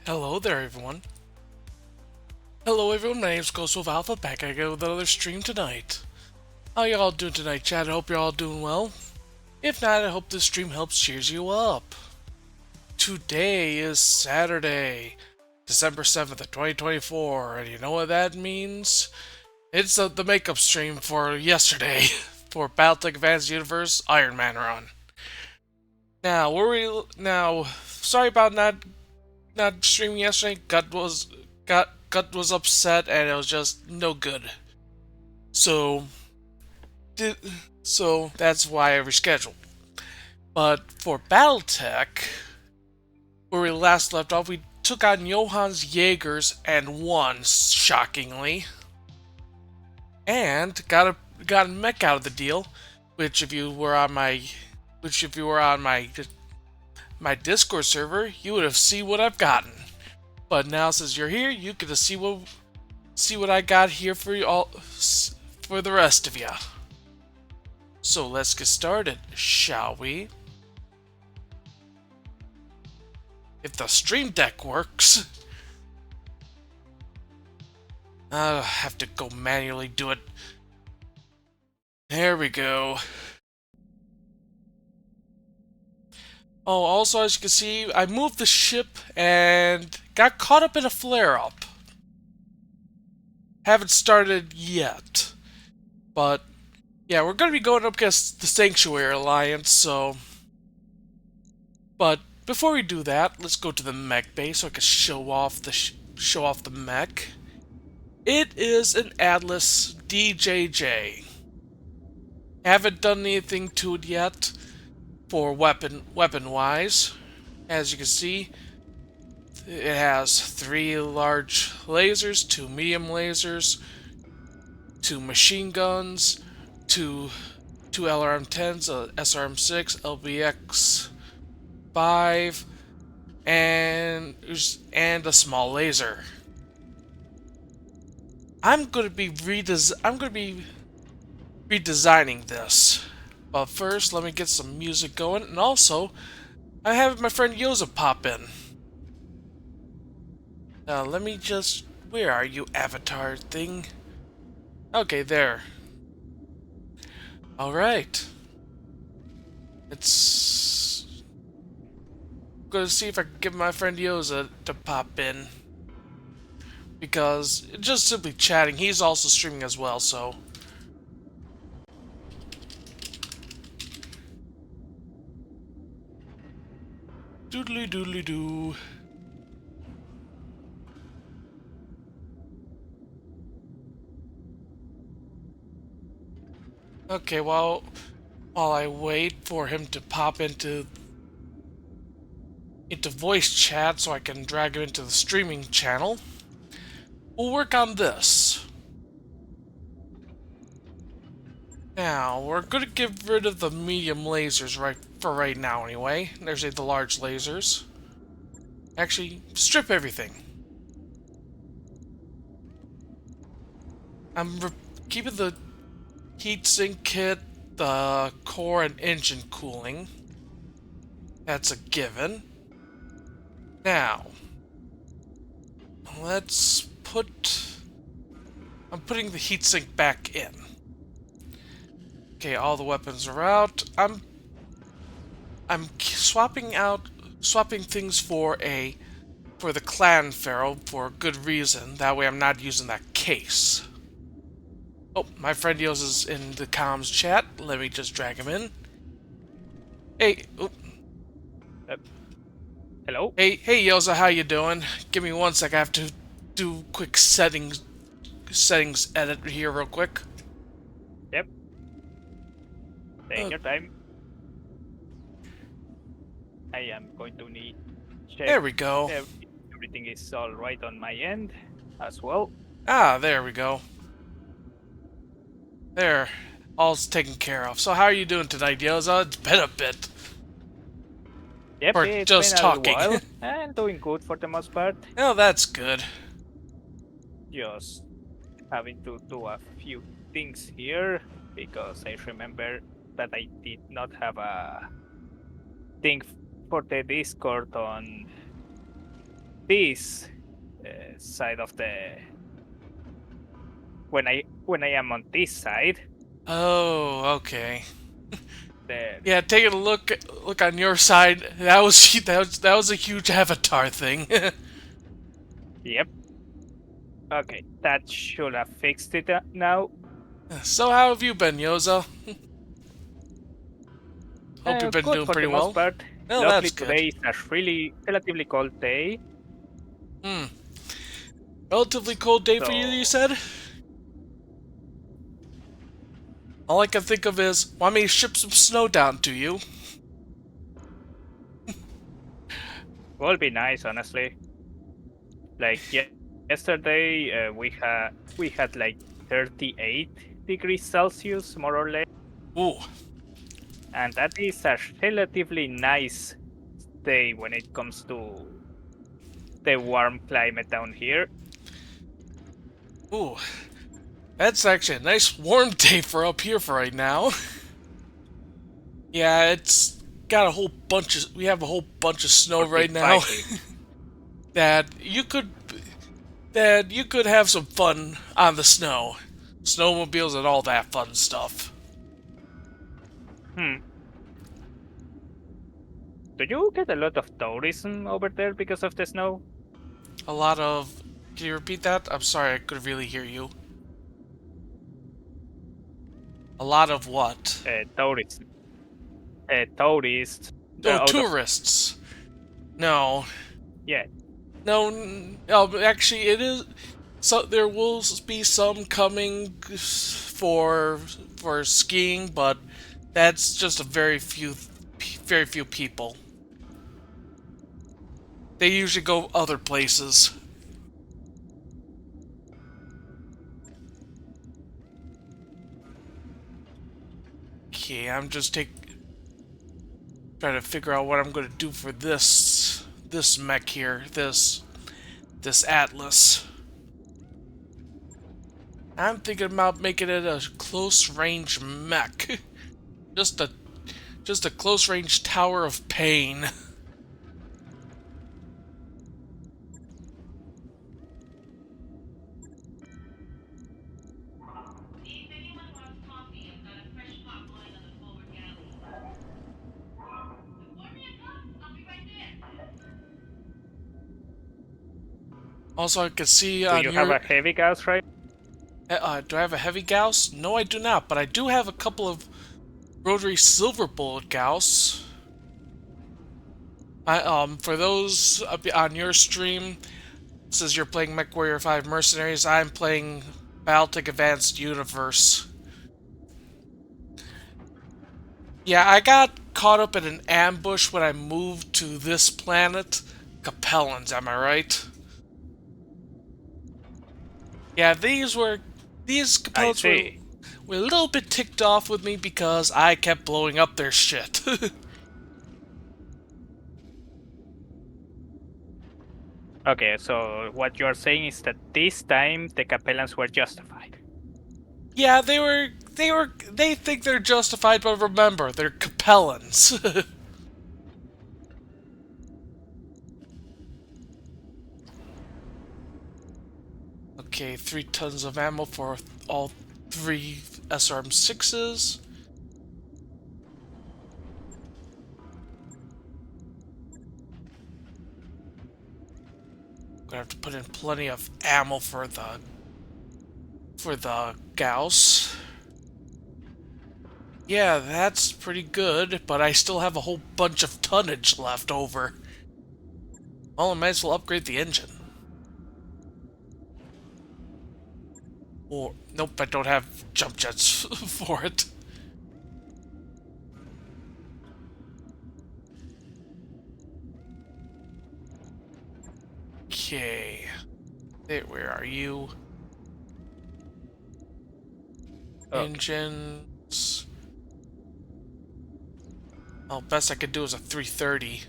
Hello there, everyone. Hello, everyone. My name's Ghost Wolf Alpha, back again with another stream tonight. How y'all doing tonight, chat? I hope you're all doing well. If not, I hope this stream helps cheers you up. Today is Saturday, December 7th of 2024, and you know what that means? It's the makeup stream for yesterday for Battletech Universe Ironman run. Now, sorry about not streaming yesterday. Gut was upset and it was just no good. So that's why I rescheduled. But for Battletech, where we last left off, we took on Johan's Jaegers and won, shockingly. And got a mech out of the deal, which if you were on my my Discord server, you would have seen what I've gotten. But now since you're here, you get to see what I got here for you all, for the rest of you. So let's get started, shall we? If the stream deck works. I'll have to go manually do it. There we go. Oh, also, as you can see, I moved the ship and got caught up in a flare-up. Haven't started yet. But, yeah, we're going to be going up against the Sanctuary Alliance, so... But, before we do that, let's go to the mech base so I can show off the mech. It is an Atlas DJJ. Haven't done anything to it yet for weapon-wise. As you can see, it has 3 large lasers, 2 medium lasers, 2 machine guns, 2 LRM-10s, a SRM-6, LBX-5, and a small laser. I'm gonna be redesigning this. But first, let me get some music going, and also, I have my friend Yoza pop in. Let me just... Where are you, avatar thing? Okay, there. Alright. It's... I'm gonna see if I can get my friend Yoza to pop in. Because, just simply chatting, he's also streaming as well, so... Doodly doodly doo. Okay, while I wait for him to pop into voice chat so I can drag him into the streaming channel, we'll work on this. Now, we're gonna get rid of the medium lasers for right now anyway. There's the large lasers. Actually, strip everything. I'm keeping the heatsink kit, the core and engine cooling. That's a given. Now, let's put... I'm putting the heatsink back in. Okay, all the weapons are out. I'm swapping things for the clan pharaoh for a good reason. That way I'm not using that case. Oh, my friend Yos is in the comms chat. Let me just drag him in. Hey, hello? Hey Yosa, how you doing? Give me 1 sec, I have to do quick settings edit here real quick. Yep. Take your time. I am going to need check. There we go. Everything is all right on my end as well. Ah, there we go. There, all's taken care of. So how are you doing tonight, Yosa? It's been a bit. Yep, or it's just been talking. A while, and doing good for the most part. Oh, that's good. Just having to do a few things here because I remember that I did not have a thing for the Discord on this side of the when I am on this side, Oh, okay. then Yeah, taking a look on your side. That was that was a huge avatar thing. yep. Okay, that should have fixed it now. So how have you been, Yoza? Hope you've been Good doing for pretty the most well. part. Well, Luckily that's good. today is a really relatively cold day, Hmm. Relatively cold day for you, you so said? All I can think of is, want me to ship some snow down to you? will be nice honestly. Like yesterday, we had like 38 degrees Celsius more or less, Ooh, and that is a relatively nice day when it comes to the warm climate down here. ooh. That's actually a nice warm day for up here for right now. Yeah, it's got a whole bunch of, we have a whole bunch of snow right now 45 degrees. that you could have some fun on the snow. Snowmobiles and all that fun stuff. Hmm. Do you get a lot of tourism over there because of the snow? A lot of, can you repeat that? I'm sorry, I couldn't really hear you. A lot of what? Tourism. Tourists Oh, out of tourists. No, yeah. no, actually, it is. So there will be some coming for skiing, but that's just a very few people. They usually go other places. Okay, I'm just trying to figure out what I'm going to do for this mech here, this Atlas. I'm thinking about making it a close range mech. just a just a close range tower of pain. Also, I can see Do on you have your. a heavy gas right? Do I have a heavy Gauss? No, I do not, but I do have a couple of rotary silver bullet Gauss. For those on your stream, says you're playing MechWarrior 5 Mercenaries, I'm playing Battletech Advanced Universe. Yeah, I got caught up in an ambush when I moved to this planet. Capellans, am I right? Yeah, these I Capellans see. were a little bit ticked off with me because I kept blowing up their shit. Okay, so what you're saying is that this time the Capellans were justified. Yeah, they think they're justified, but remember, they're Capellans. Okay, 3 tons of ammo for all 3 SRM6s. Gonna have to put in plenty of ammo for the Gauss. Yeah, that's pretty good, but I still have a whole bunch of tonnage left over. Well, I might as well upgrade the engine. Or, nope, I don't have jump jets for it. Okay. Hey, where are you? Okay. Engines. Well, best I could do is a 330.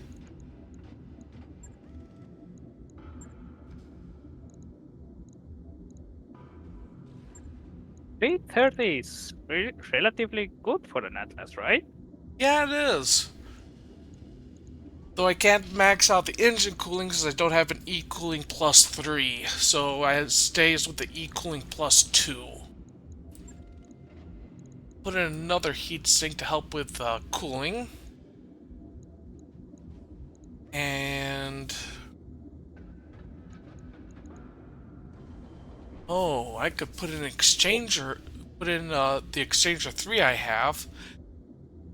330 is relatively good for an Atlas, right? Yeah, it is. Though I can't max out the engine cooling because I don't have an E-cooling plus 3, so I stays with the E-cooling plus 2. Put in another heatsink to help with cooling. And... oh, I could put in an exchanger, put in the exchanger 3 I have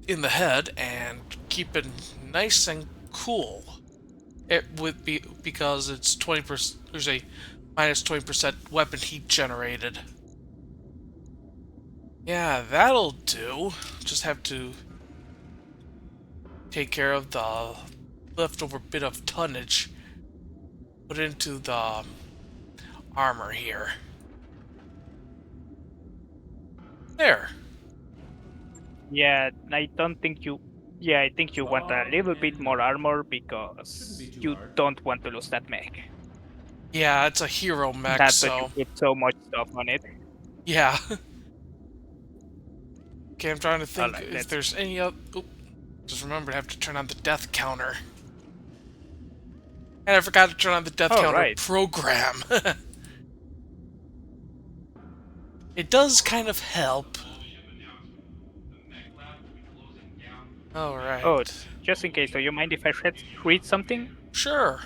in the head and keep it nice and cool. It would be because it's 20%. There's a minus 20% weapon heat generated. Yeah, that'll do. Just have to take care of the leftover bit of tonnage. Put into the armor here. There. Yeah, I don't think you. Yeah, I think you want a little bit more armor because you don't want to lose that mech. Yeah, it's a hero mech, Not that you so put so much stuff on it. yeah. Okay, I'm trying to think Alright, if let's. there's any other. Oop, just remembered I have to turn on the death counter. And I forgot to turn on the death Oh, counter right. program. It does kind of help. Oh, Alright. just in case, do you mind if I read something? Sure.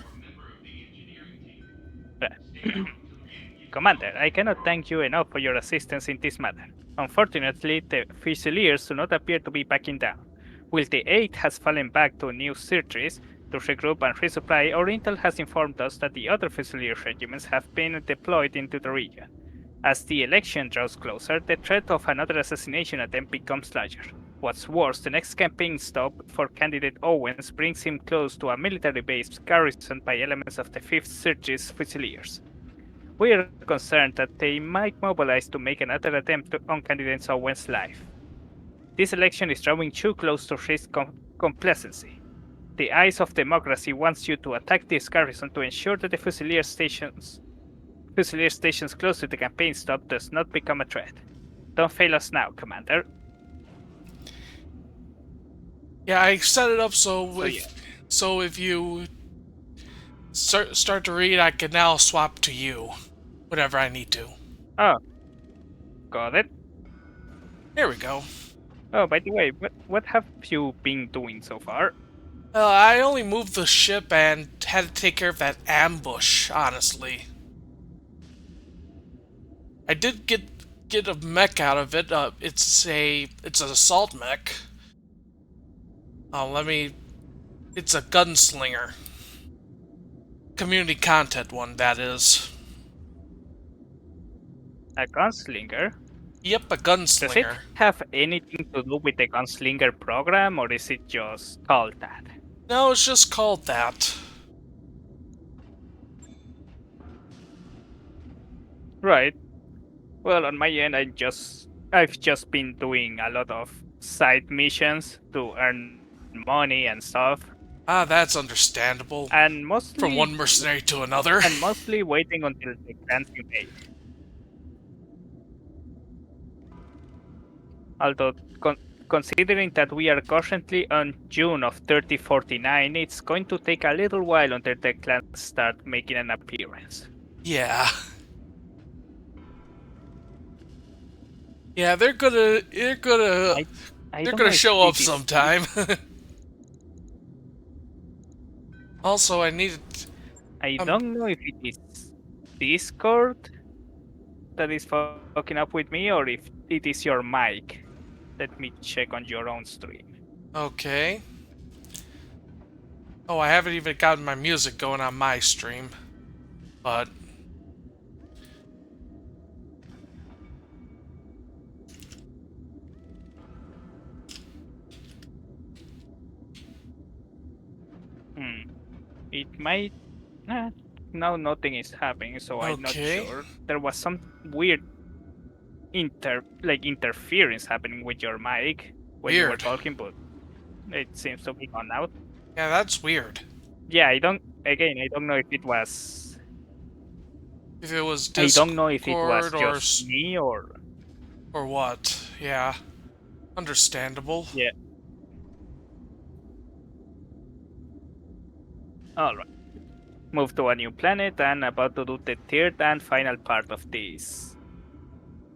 Commander, I cannot thank you enough for your assistance in this matter. Unfortunately, the Fusiliers do not appear to be backing down. While the 8 has fallen back to new surgeries to regroup and resupply, our intel has informed us that the other Fusilier regiments have been deployed into the region. As the election draws closer, the threat of another assassination attempt becomes larger. What's worse, the next campaign stop for candidate Owens brings him close to a military base garrisoned by elements of the 5th Surge's Fusiliers. We are concerned that they might mobilize to make another attempt on candidate Owens' life. This election is drawing too close to risk complacency. The eyes of democracy wants you to attack this garrison to ensure that the Fusilier stations close to the campaign stop does not become a threat. Don't fail us now, Commander. Yeah, I set it up so So if yeah. if you start to read, I can now swap to you, whenever I need to. Oh, got it. There we go. Oh, by the way, what have you been doing so far? I only moved the ship and had to take care of that ambush, honestly. I did get a mech out of it. It's an assault mech. Let me. It's a gunslinger. Community content one, that is. A gunslinger? Yep, a Does it gunslinger. have anything to do with the gunslinger program, or is it just called that? No, it's just called that. Right. Well, on my end, I've just been doing a lot of side missions to earn money and stuff, Ah, that's understandable. and From mostly one mercenary to another. waiting until the clans invade. Although considering that we are currently on June of 3049, it's going to take a little while until the clans start making an appearance. Yeah. Yeah, they're gonna I they're don't know gonna if show up it is sometime. Also, I needed. I don't know if it is Discord that is fucking up with me or if it is your mic. Let me check on your own stream. Okay. Oh, I haven't even gotten my music going on my stream, but Hmm. It might. Nah, now nothing is happening, so I'm not okay. sure. There was some weird interference happening with your mic when you were Weird. talking, but it seems to be gone now. Yeah, that's weird. Yeah, I don't. Again, I don't know if it was. If it was I don't know if it was Discord just me or. or what? Yeah, understandable. Yeah. Alright. Move to a new planet and about to do the third and final part of this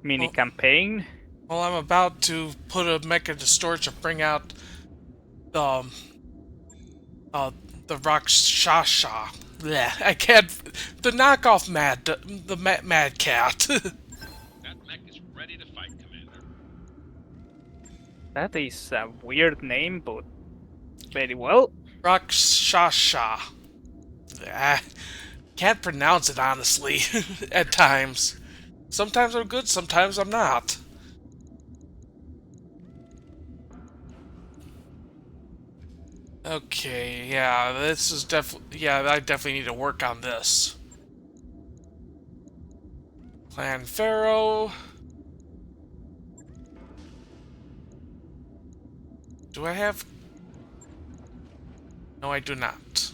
mini Well, campaign. well, I'm about to put a mech into storage to bring out the uh the Rakshasha. Blech, I can't. The knockoff Mad Cat. That mech is ready to fight, Commander. That is a weird name, but very well. Rakshasha. I can't pronounce it honestly. At times, sometimes I'm good, sometimes I'm not. Okay, yeah, this is definitely. Yeah, I definitely need to work on this. Clan Pharaoh. Do I have? No, I do not.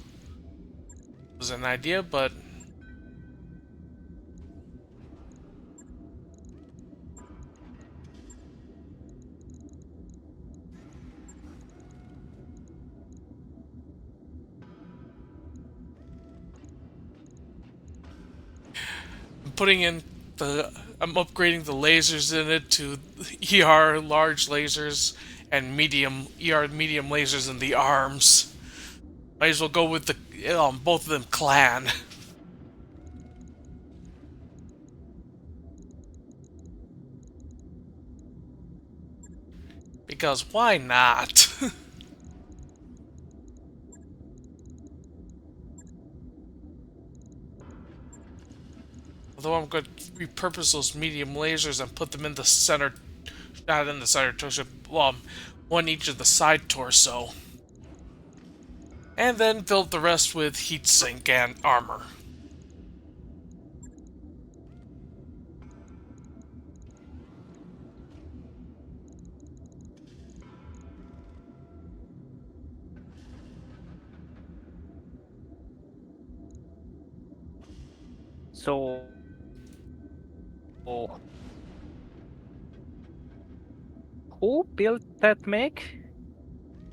It was an idea, but I'm putting in the. I'm upgrading the lasers in it to ER large lasers and medium ER medium lasers in the arms. Might as well go with the both of them clan. Because why not? Although I'm going to repurpose those medium lasers and put them in the center, not in the center torso, one each of the side torso. And then build the rest with heatsink and armor. So, who built that mech?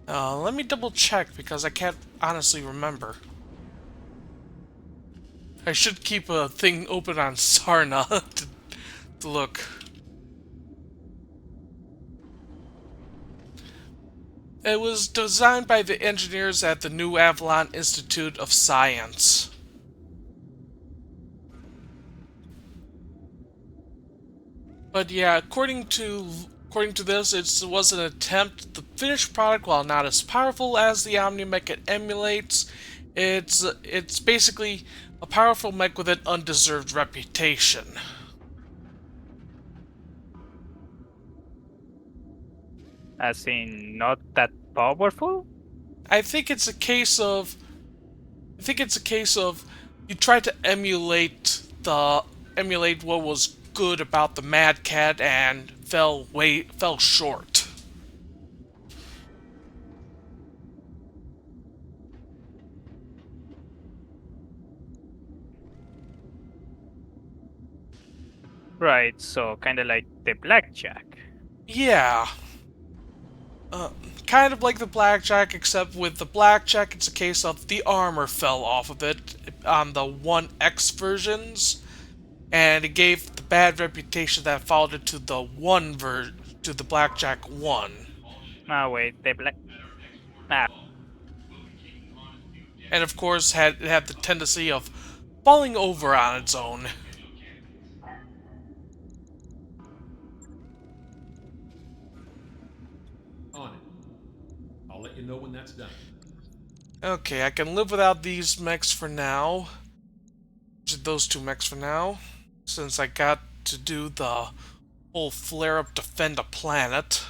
Let me double check because I can't honestly remember. I should keep a thing open on Sarna to look. It was designed by the engineers at the New Avalon Institute of Science. But yeah, according to this, it was an attempt. The finished product, while not as powerful as the Omni-Mech it emulates, it's basically a powerful mech with an undeserved reputation. As in, not that powerful? I think it's a case of you try to emulate what was good about the Mad Cat and fell short. Right, so kinda like the Blackjack. Yeah. Kind of like the Blackjack, except with the Blackjack, it's a case of the armor fell off of it on the 1X versions, and it gave the bad reputation that followed it to the to the Blackjack 1. Ah, wait, the Black. Ah, And of course, it had the tendency of falling over on its own. On it. I'll let you know when that's done. Okay, I can live without these mechs for now. Those two mechs for now, since I got to do the whole Flareup defend a planet.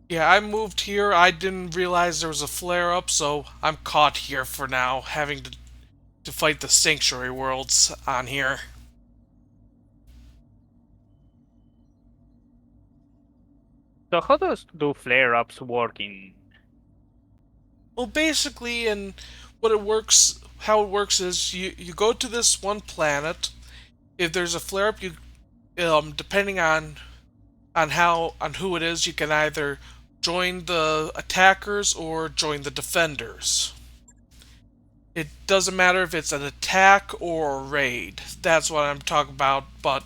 Yeah, I moved here. I didn't realize there was a flare-up, so I'm caught here for now, having to fight the Sanctuary Worlds on here. so how do flare-ups work in? Well, basically, and how it works is you go to this one planet. If there's a flare-up, depending on on who it is. You can either join the attackers or join the defenders. It doesn't matter if it's an attack or a raid. That's what I'm talking about. But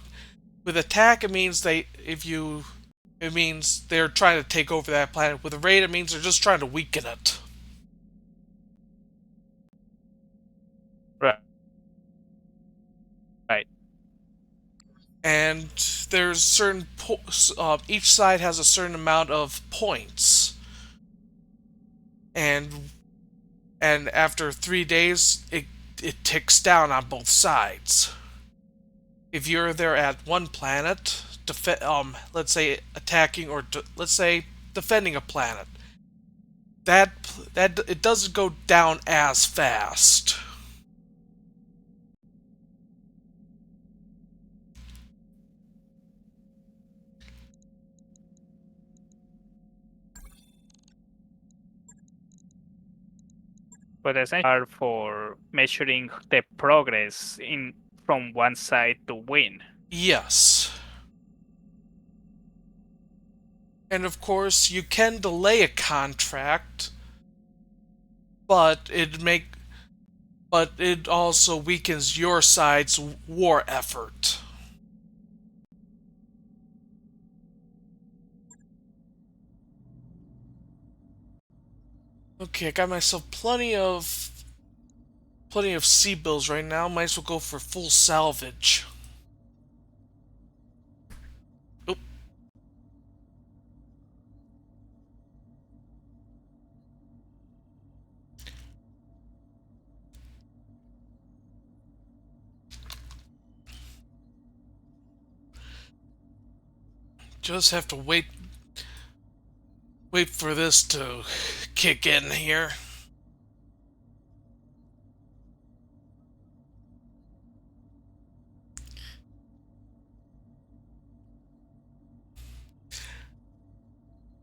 with attack, it means it means they're trying to take over that planet. With a raid, it means they're just trying to weaken it. Right. Right. And there's certain each side has a certain amount of points, and after 3 days, it ticks down on both sides. If you're there at one planet, let's say attacking or let's say defending a planet, that it doesn't go down as fast. But essentially are for measuring the progress in from one side to win. Yes. And of course, you can delay a contract, but it also weakens your side's war effort. Okay, I got myself plenty of sea bills right now. Might as well go for full salvage. Oop. Just have to wait for this to kick in here.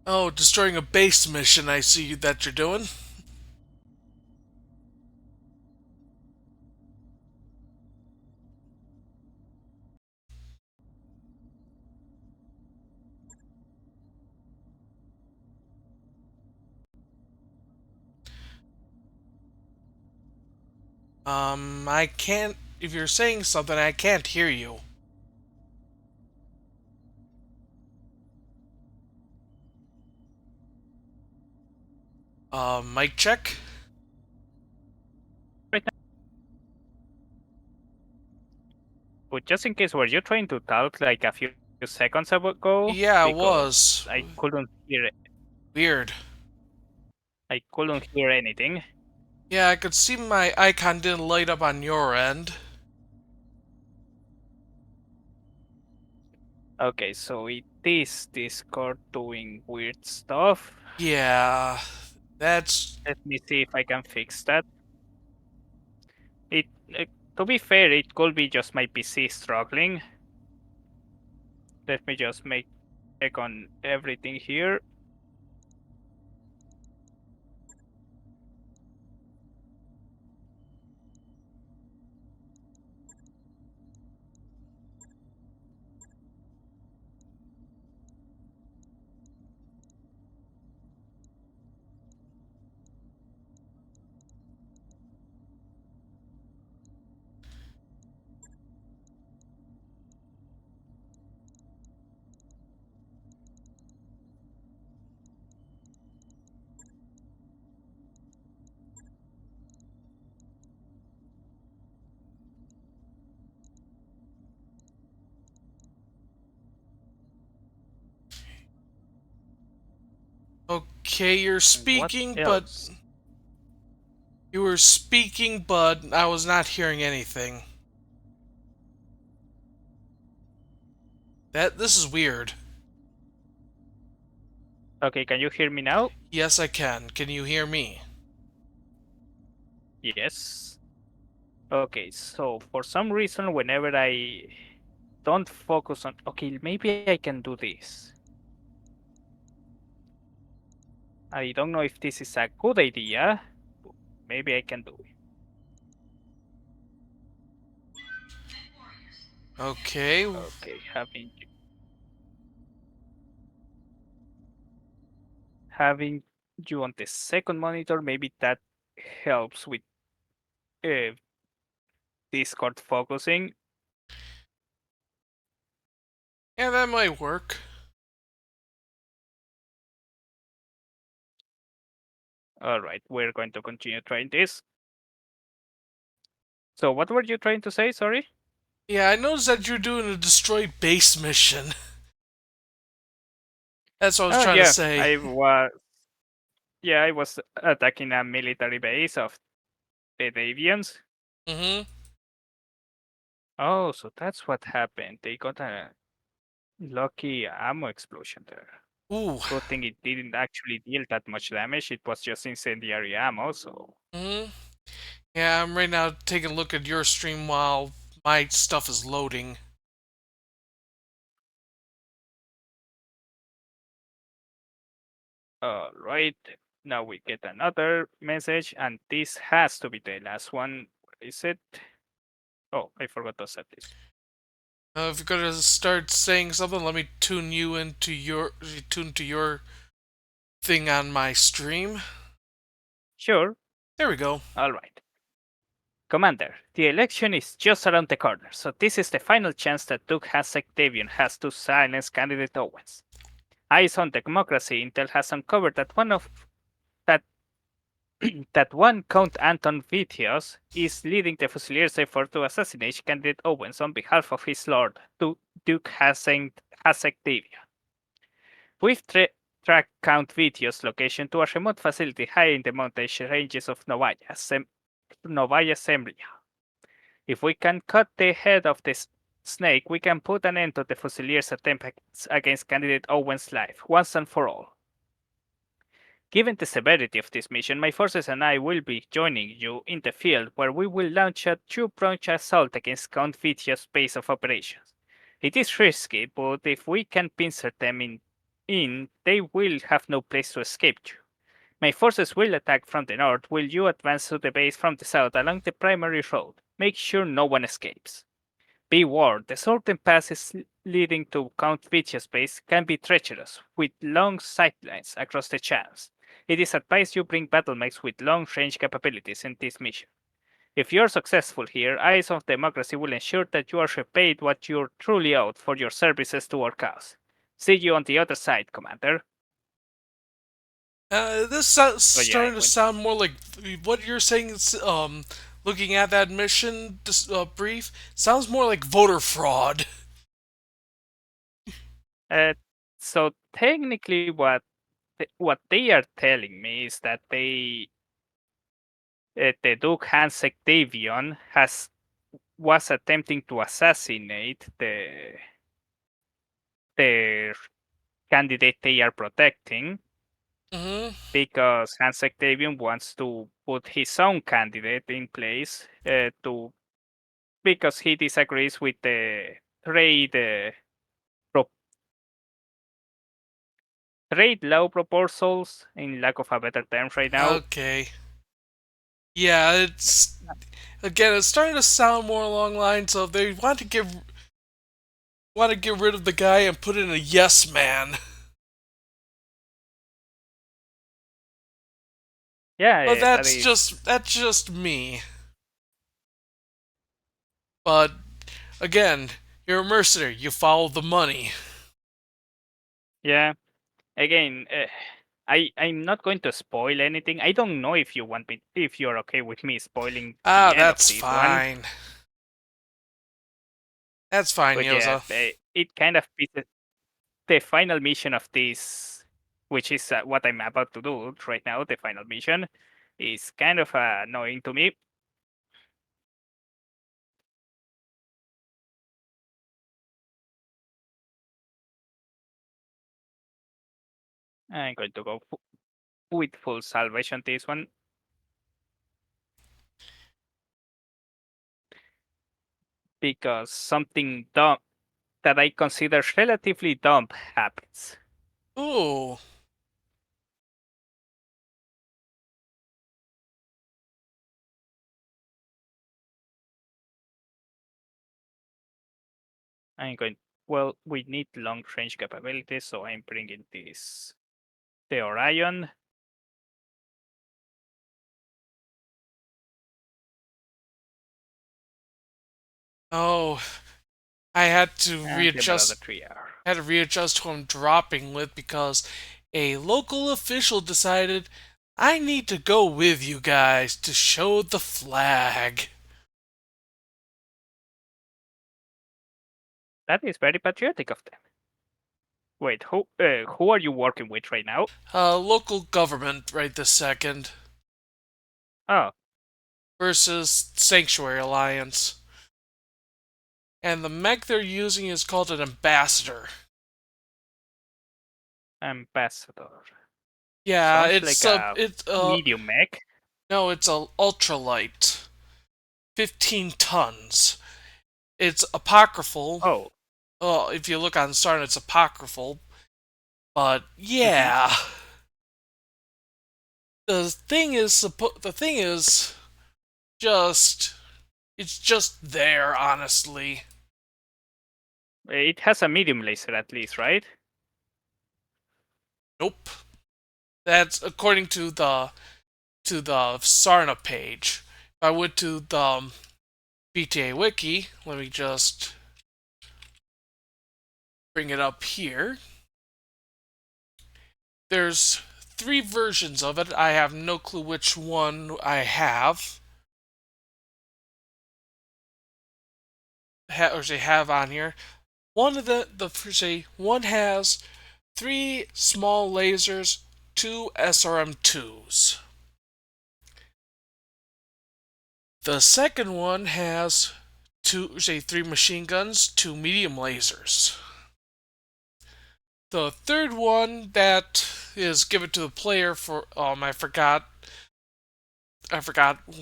Oh, destroying a base mission, I see that you're doing. I can't. If you're saying something, I can't hear you. Mic check? Right now. But just in case, were you trying to talk like a few seconds ago? Yeah, I Because was. I couldn't hear it. Weird. I couldn't hear anything. Yeah, I could see my icon didn't light up on your end. Okay, so it is Discord doing weird stuff. Yeah, that's... Let me see if I can fix that. It, to be fair, it could be just my PC struggling. Let me just check on everything here. Okay, you're What speaking, but... else? You were speaking, but I was not hearing anything. This is weird. Okay, can you hear me now? Yes, I can. Can you hear me? Yes. Okay, so for some reason, whenever I don't focus on... Okay, maybe I can do this. I don't know if this is a good idea. Maybe I can do it. Okay. Okay, having... having you on the second monitor, maybe that helps with uh, Discord focusing. Yeah, that might work. All right, we're going to continue trying this. So what were you trying to say? Sorry. Yeah, I noticed that you're doing a destroy base mission. That's what I was Oh trying to yeah, say. I was attacking a military base of the Davians. Mm-hmm. Oh, so that's what happened. They got a lucky ammo explosion there. Ooh. Good thing it didn't actually deal that much damage. It was just incendiary ammo. So, Mm-hmm. Yeah, I'm right now taking a look at your stream while my stuff is loading. all right. Now we get another message, and this has to be the last one. Where is it? Oh, I forgot to set this. If you're gonna start saying something, let me tune to your thing on my stream. Sure. There we go. All right. Commander, the election is just around the corner, so this is the final chance that Duke Hasek-Davion has to silence candidate Owens. Eyes on Democracy Intel has uncovered that that that one Count Anton Vitios is leading the Fusiliers' effort to assassinate candidate Owens on behalf of his lord, Duke Hasek-Davion. We've tracked Count Vitios' location to a remote facility high in the mountain ranges of Novaya Zemlya. If we can cut the head of this snake, we can put an end to the Fusiliers' attempts against candidate Owen's life, once and for all. Given the severity of this mission, my forces and I will be joining you in the field where we will launch a two-pronged assault against Count Vitia's base of operations. It is risky, but if we can pincer them in, they will have no place to escape to. My forces will attack from the north, while you advance to the base from the south along the primary road. Make sure no one escapes. Be warned, the southern passes leading to Count Vitia's base can be treacherous, with long sightlines across the channels. It is advised you bring battle mechs with long range capabilities in this mission. If you are successful here, Eyes of Democracy will ensure that you are repaid what you're truly owed for your services to our cause. See you on the other side, Commander. This So yeah, I starting to went. sound more like what you're saying. Looking at that mission brief, sounds more like voter fraud. Uh, so technically, what they are telling me is that the Duke Hans Octavian was attempting to assassinate the candidate they are protecting Mm-hmm. because Hans Octavian wants to put his own candidate in place to because he disagrees with the trade pro- trade law proposals, in lack of a better term right now. Okay. Yeah, it's starting to sound more along lines of they want to get rid of the guy and put in a yes man. Yeah, But that is. that's just me. But again, you're a mercenary. You follow the money. Yeah. Again, I'm not going to spoil anything. I don't know if if you're okay with me spoiling Ah, the end of that's this one. fine. That's fine, But yeah, Yoza. it kind of pieces the final mission of this, which is what I'm about to do right now. The final mission is kind of annoying to me. I'm going to go with full salvation this one because something dumb that I consider relatively dumb happens. Ooh. I'm going. Well, we need long range capabilities, so I'm bringing this The Orion. Oh, I had to And the Marauder readjust. 3R. Had to readjust who I'm dropping with because a local official decided I need to go with you guys to show the flag. That is very patriotic of them. Wait, who are you working with right now? Local government right this second Oh, versus Sanctuary Alliance. And the mech they're using is called an ambassador. Ambassador. Yeah, Sounds it's like a medium mech. no, it's a ultralight. 15 tons. It's apocryphal. Oh, If you look on Sarn, it's apocryphal. But yeah, the thing is just it's just there, honestly. it has a medium laser at least, right? Nope. That's according to the Sarna page. If I went to the BTA wiki, let me just bring it up here. There's 3 versions of it. I have no clue which one I have. Or they have on here. One of one has 3 small lasers, 2 SRM2s. The second one has 3 machine guns, 2 medium lasers. The third one that is given to the player for I forgot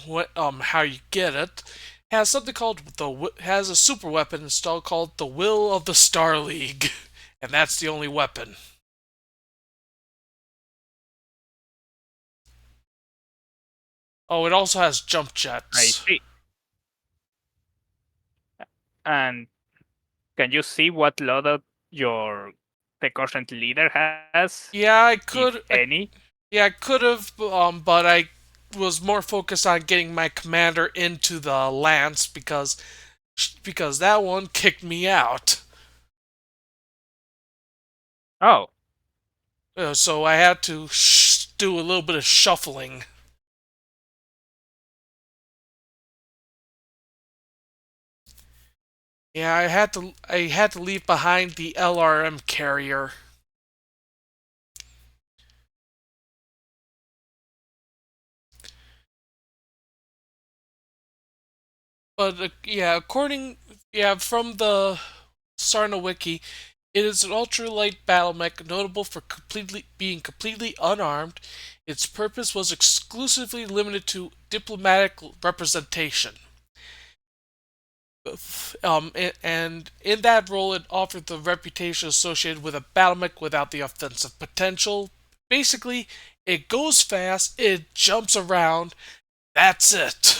what how you get it, has something called has a super weapon installed called the Will of the Star League, and that's the only weapon. Oh, it also has jump jets. I see. And can you see what loadout the current leader has? Yeah, I could. If any? Yeah, I could have, but I was more focused on getting my commander into the lance because that one kicked me out. Oh, So I had to do a little bit of shuffling. Yeah, I had to leave behind the LRM carrier. But from the Sarna wiki, it is an ultralight battle mech notable for being completely unarmed. Its purpose was exclusively limited to diplomatic representation. And in that role, it offered the reputation associated with a battle mech without the offensive potential. Basically, it goes fast, it jumps around. That's it.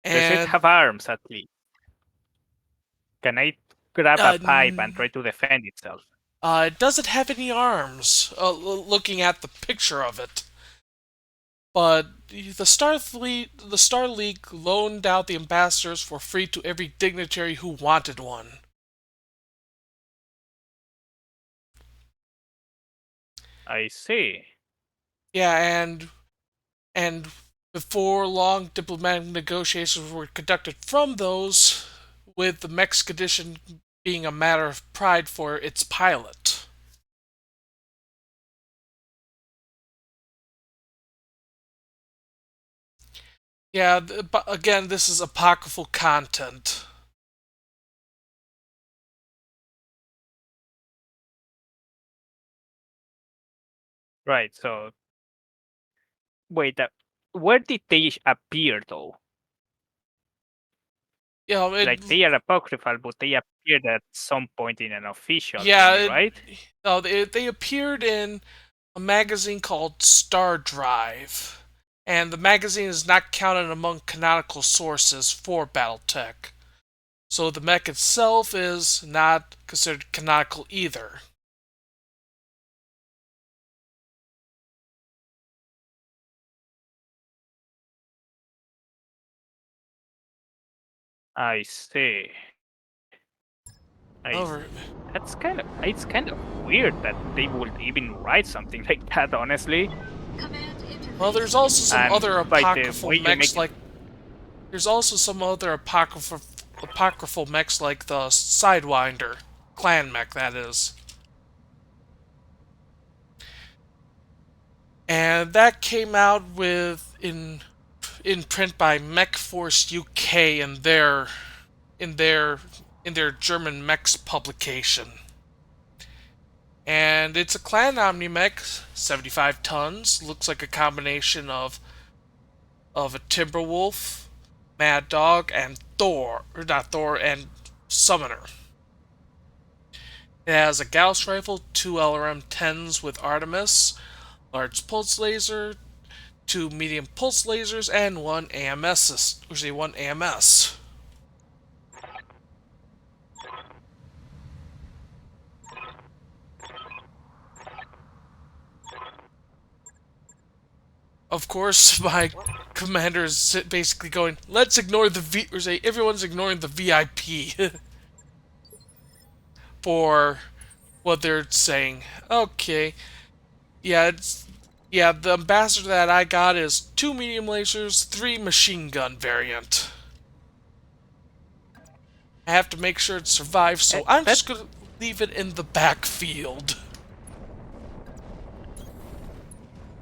does it And have arms at least? Can I grab a pipe and try to defend itself? It doesn't have any arms. Looking at the picture of it, but the Star League loaned out the ambassadors for free to every dignitary who wanted one. I see. Yeah, and before long, diplomatic negotiations were conducted from those, with the Mexpedition being a matter of pride for its pilot. Yeah, but again, this is apocryphal content. Right, so wait, where did they appear though? Like they are apocryphal, but they appeared at some point in an official thingy, right? No, they appeared in a magazine called Star Drive, and the magazine is not counted among canonical sources for Battletech. So the mech itself is not considered canonical either. I see. However, It's kind of weird that they would even write something like that, honestly. well, there's also some And other by the apocryphal way you make mechs it, like there's also some other apocryphal mechs like the Sidewinder clan mech, that is. And that came out in print by MechForce UK in their in their German mechs publication. And it's a clan Omni-Mech, 75 tons, looks like a combination of a Timberwolf, Mad Dog, and Thor, or not Thor, and Summoner. It has a Gauss rifle, 2 LRM-10s with Artemis, large pulse laser, 2 medium pulse lasers, and 1 AMS, or 1 AMS. Of course, my commander is basically going, let's ignore the V, or say everyone's ignoring the VIP for what they're saying. Okay, yeah, the ambassador that I got is 2 medium lasers, 3 machine gun variant. I have to make sure it survives, so I'm just gonna leave it in the backfield.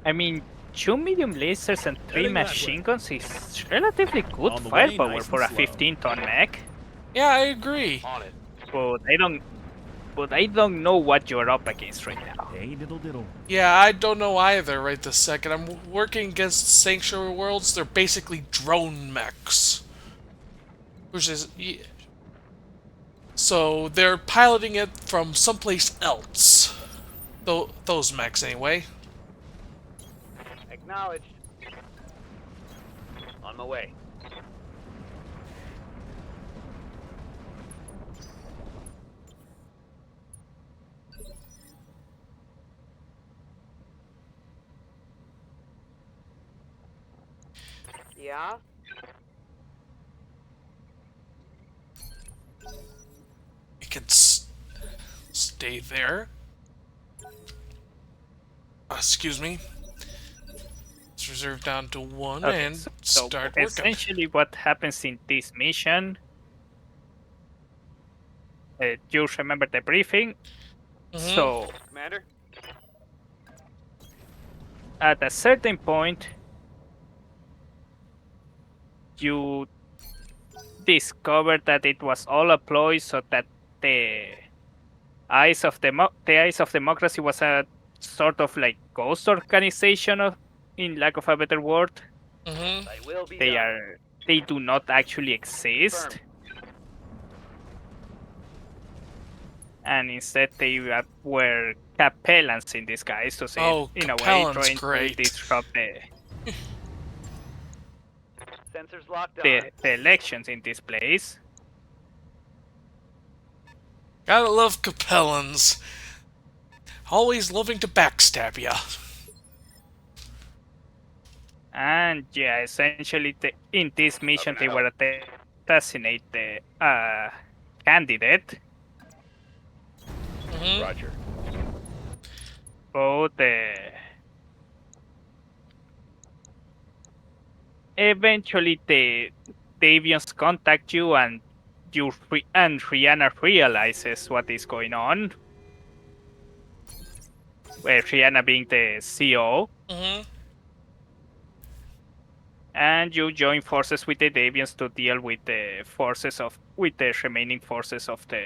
I mean, 2 medium lasers and 3 Heading that machine way. guns is relatively good On the way, firepower nice for a and slow. 15-ton mech. Yeah, I agree. On it. But I don't know what you're up against right now. Hey, diddle diddle. Yeah, I don't know either right this second. I'm working against Sanctuary Worlds. They're basically drone mechs. Which is... So, they're piloting it from someplace else. Those mechs, anyway. Acknowledged. On my way. Yeah? It can stay there. Excuse me. It's reserved down to 1 Okay, and so start working. essentially what happens in this mission, you remember the briefing? So Commander? at a certain point, you discovered that it was all a ploy so that the eyes of democracy was a sort of like ghost organization of, in lack of a better word. Mm-hmm. I will be They done. they do not actually exist. Confirmed. And instead they were capellans in disguise, to say Oh, in a way, Capellan's trying great. to disrupt Sensors locked on. the elections in this place. Gotta love Capellans. Always loving to backstab ya. And yeah, essentially in this mission they were to assassinate the candidate. Mm-hmm. Roger. Both eventually the Davians contact you and Rihanna realizes what is going on. Where Rihanna being the CEO. Mm-hmm. And you join forces with the Davians to deal with the remaining forces of the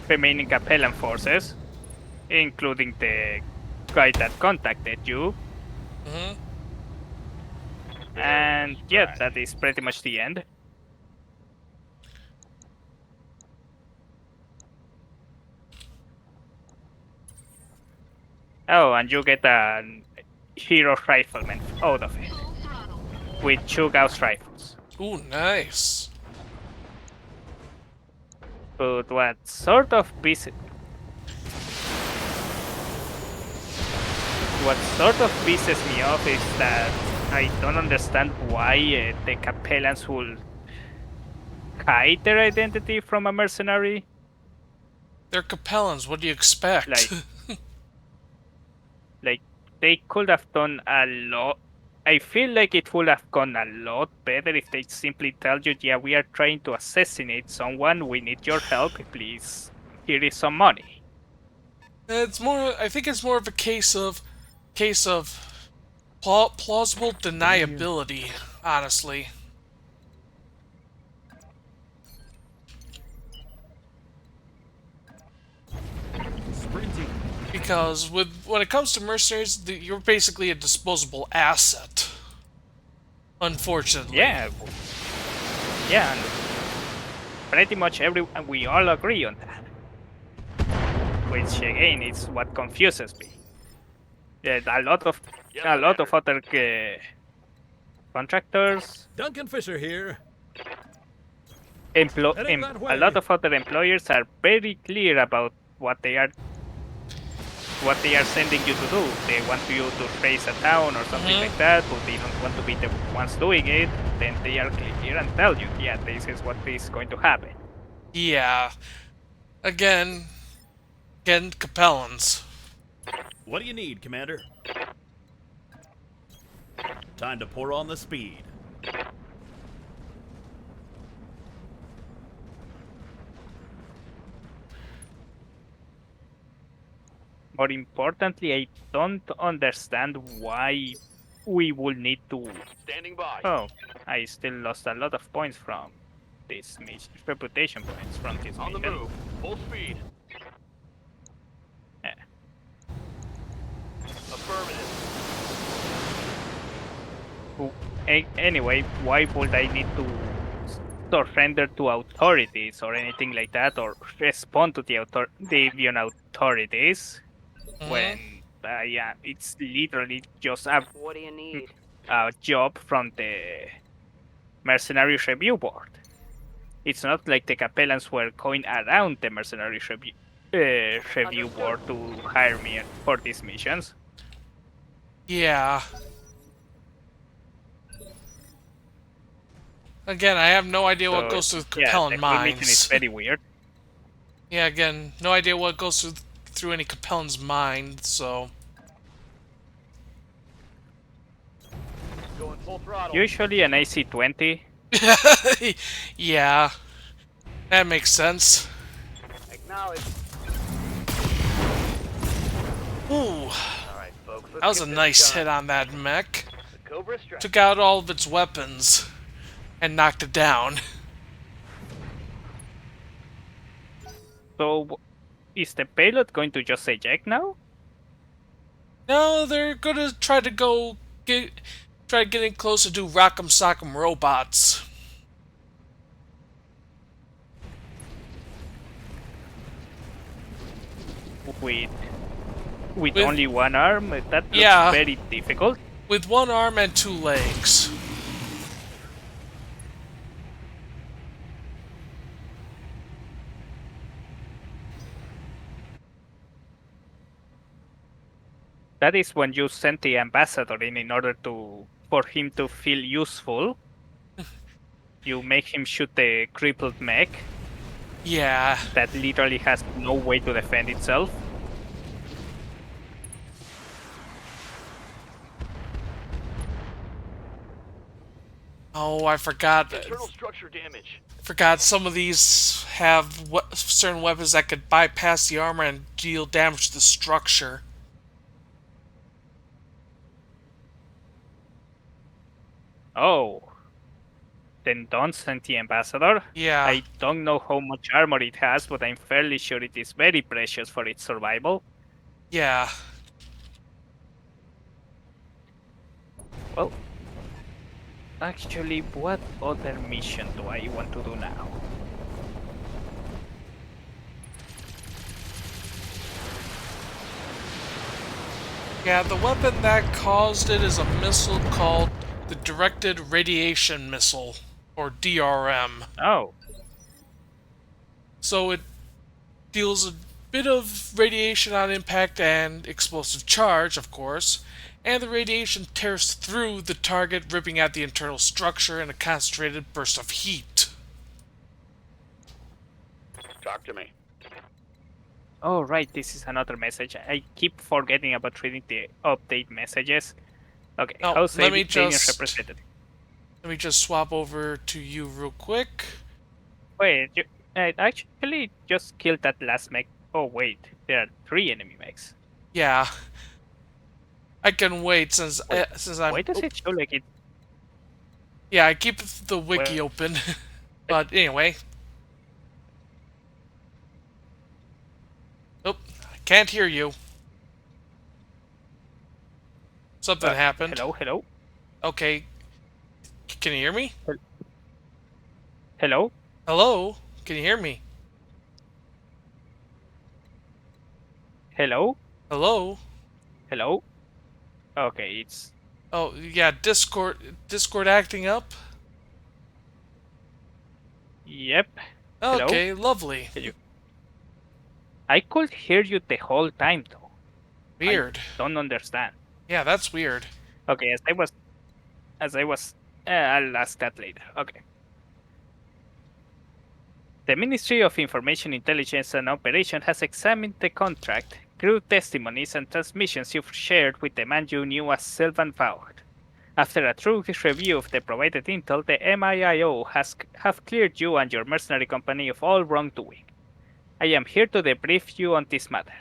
remaining Capellan forces, including the guy that contacted you. Mm-hmm. And yeah, that is pretty much the end. Oh, and you get a hero rifleman out of it with 2 Gauss rifles. Ooh, nice. But what sort of pisses me off is that I don't understand why the Capellans will hide their identity from a mercenary. They're Capellans, what do you expect? Like, like they could have done a lot. I feel like it would have gone a lot better if they simply tell you, yeah, we are trying to assassinate someone, we need your help, please. Here is some money. It's more. I think it's more of a case of plausible deniability. Honestly, Sprinting. because when it comes to mercenaries, you're basically a disposable asset. Unfortunately. Yeah, and pretty much we all agree on that. Which again is what confuses me. Yeah, a lot of other contractors, Duncan Fisher here. Heading that a lot way. of other employers are very clear about what they are sending you to do. They want you to raise a town or something like that, but they don't want to be the ones doing it. Then they are clear and tell you, yeah, this is what is going to happen. Yeah. Again, Capellans. What do you need, Commander? Time to pour on the speed. More importantly, I don't understand why we will need to. Standing by. Oh, I still lost a lot of points from this mission, reputation points from this On the mission. move. Full speed. Yeah. Affirmative. Anyway, why would I need to surrender to authorities or anything like that, or respond to the Deviant authorities when yeah, it's literally just What do you need? a job from the Mercenary Review Board. It's not like the Capellans were going around the Mercenary Review Board to hire me for these missions. Yeah. Again, I have no idea what goes through Capellan the whole mission is minds. very weird. Yeah, again, no idea what goes through any Capellan's mind, so... Going full throttle. Usually an AC-20. Yeah. That makes sense. Acknowledge. Ooh, All right, folks. Let's that was get a this nice done. hit on that mech. The Cobra strike. Took out all of its weapons and knocked it down. So, is the payload going to just eject now? No, they're gonna try to try getting close to do Rock'em Sock'em robots. With only one arm? That looks Yeah. very difficult. With one arm and two legs. That is when you send the ambassador in order for him to feel useful. You make him shoot the crippled mech Yeah. that literally has no way to defend itself. Oh, I forgot. Internal structure damage. Forgot some of these have certain weapons that could bypass the armor and deal damage to the structure. Oh. Then don't send the ambassador. Yeah. I don't know how much armor it has, but I'm fairly sure it is very precious for its survival. Yeah. Well, actually, what other mission do I want to do now? Yeah, the weapon that caused it is a missile called the Directed Radiation Missile, or DRM. Oh. So it deals a bit of radiation on impact and explosive charge, of course, and the radiation tears through the target, ripping out the internal structure in a concentrated burst of heat. Talk to me. Oh, right, this is another message. I keep forgetting about reading the update messages. Okay, Oh, House let me aliens just representative. swap over to you real quick. Wait, I actually just killed that last mech. Oh, wait, there are 3 enemy mechs. Yeah, I can wait since Wait, I'm. why does Oh, it show like it? yeah, I keep the wiki Well, open. But anyway. Oh, I can't hear you. Something happened. hello? Okay, can you hear me? Hello? Hello? Can you hear me? Hello? Hello? Hello? Okay, it's... Oh, yeah, Discord acting up? Yep. Hello? Okay, lovely. Can you... I could hear you the whole time, though. I Weird. don't understand. Yeah, that's weird. Okay, I'll ask that later. Okay. The Ministry of Information Intelligence and Operation has examined the contract, crew testimonies, and transmissions you've shared with the man you knew as Sylvan Vaughan. After a thorough review of the provided intel, the MIIO have cleared you and your mercenary company of all wrongdoing. I am here to debrief you on this matter.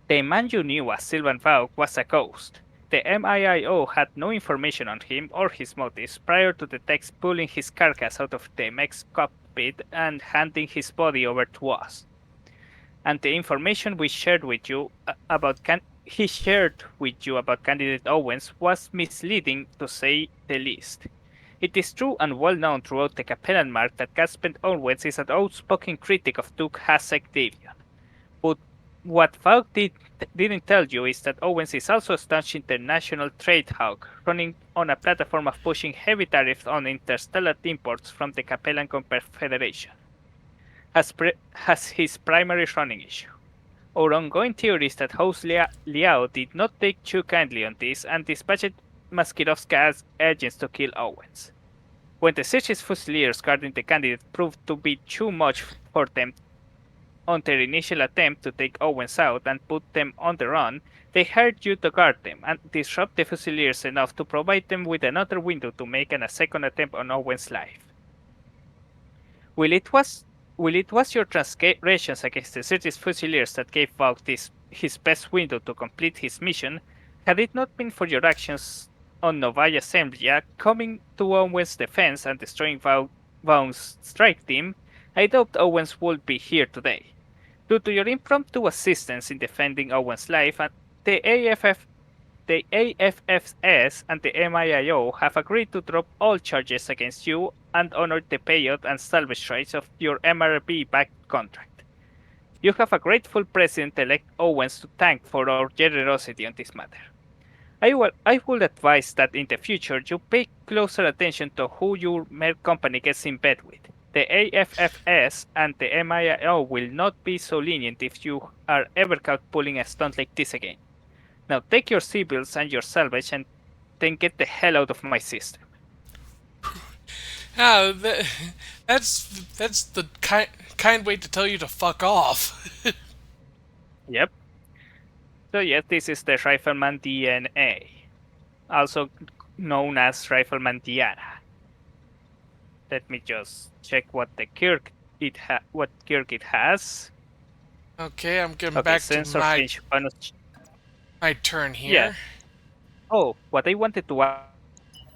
The man you knew as Sylvan Vaughan was a ghost. The MIIO had no information on him or his motives prior to the text pulling his carcass out of the mech's cockpit and handing his body over to us. And the information we shared with you about he shared with you about candidate Owens was misleading to say the least. It is true and well known throughout the Capellan Mark that Gaspent Owens is an outspoken critic of Duke Hasek Davion. But what Falk didn't tell you is that Owens is also a staunch international trade hawk, running on a platform of pushing heavy tariffs on interstellar imports from the Capellan Confederation as his primary running issue. Our ongoing theory is that House Liao did not take too kindly on this and dispatched Maskirovska's agents to kill Owens. When the Search's Fusiliers guarding the candidate proved to be too much for them on their initial attempt to take Owens out and put them on the run, they hired you to guard them and disrupt the Fusiliers enough to provide them with another window to make a second attempt on Owens' life. Will it was your transgressions against the Certis Fusiliers that gave Vaughan his best window to complete his mission? Had it not been for your actions on Novaya Zemlya, coming to Owens' defense and destroying Vaughan's strike team, I doubt Owens would be here today. Due to your impromptu assistance in defending Owens' life, the AFFS and the MIIO have agreed to drop all charges against you and honor the payout and salvage rights of your MRB-backed contract. You have a grateful President-elect Owens to thank for our generosity on this matter. I would advise that in the future you pay closer attention to who your company gets in bed with. The AFFS and the MIIO will not be so lenient if you are ever caught pulling a stunt like this again. Now take your civils and your salvage and then get the hell out of my system. Ah, that's the kind way to tell you to fuck off. Yep. So yes, this is the Rifleman DNA, also known as Rifleman Diana. Let me just check what the Kirk it has. Okay, I'm getting back to sensor my range bonus. my turn here. Yeah. Oh, what I wanted to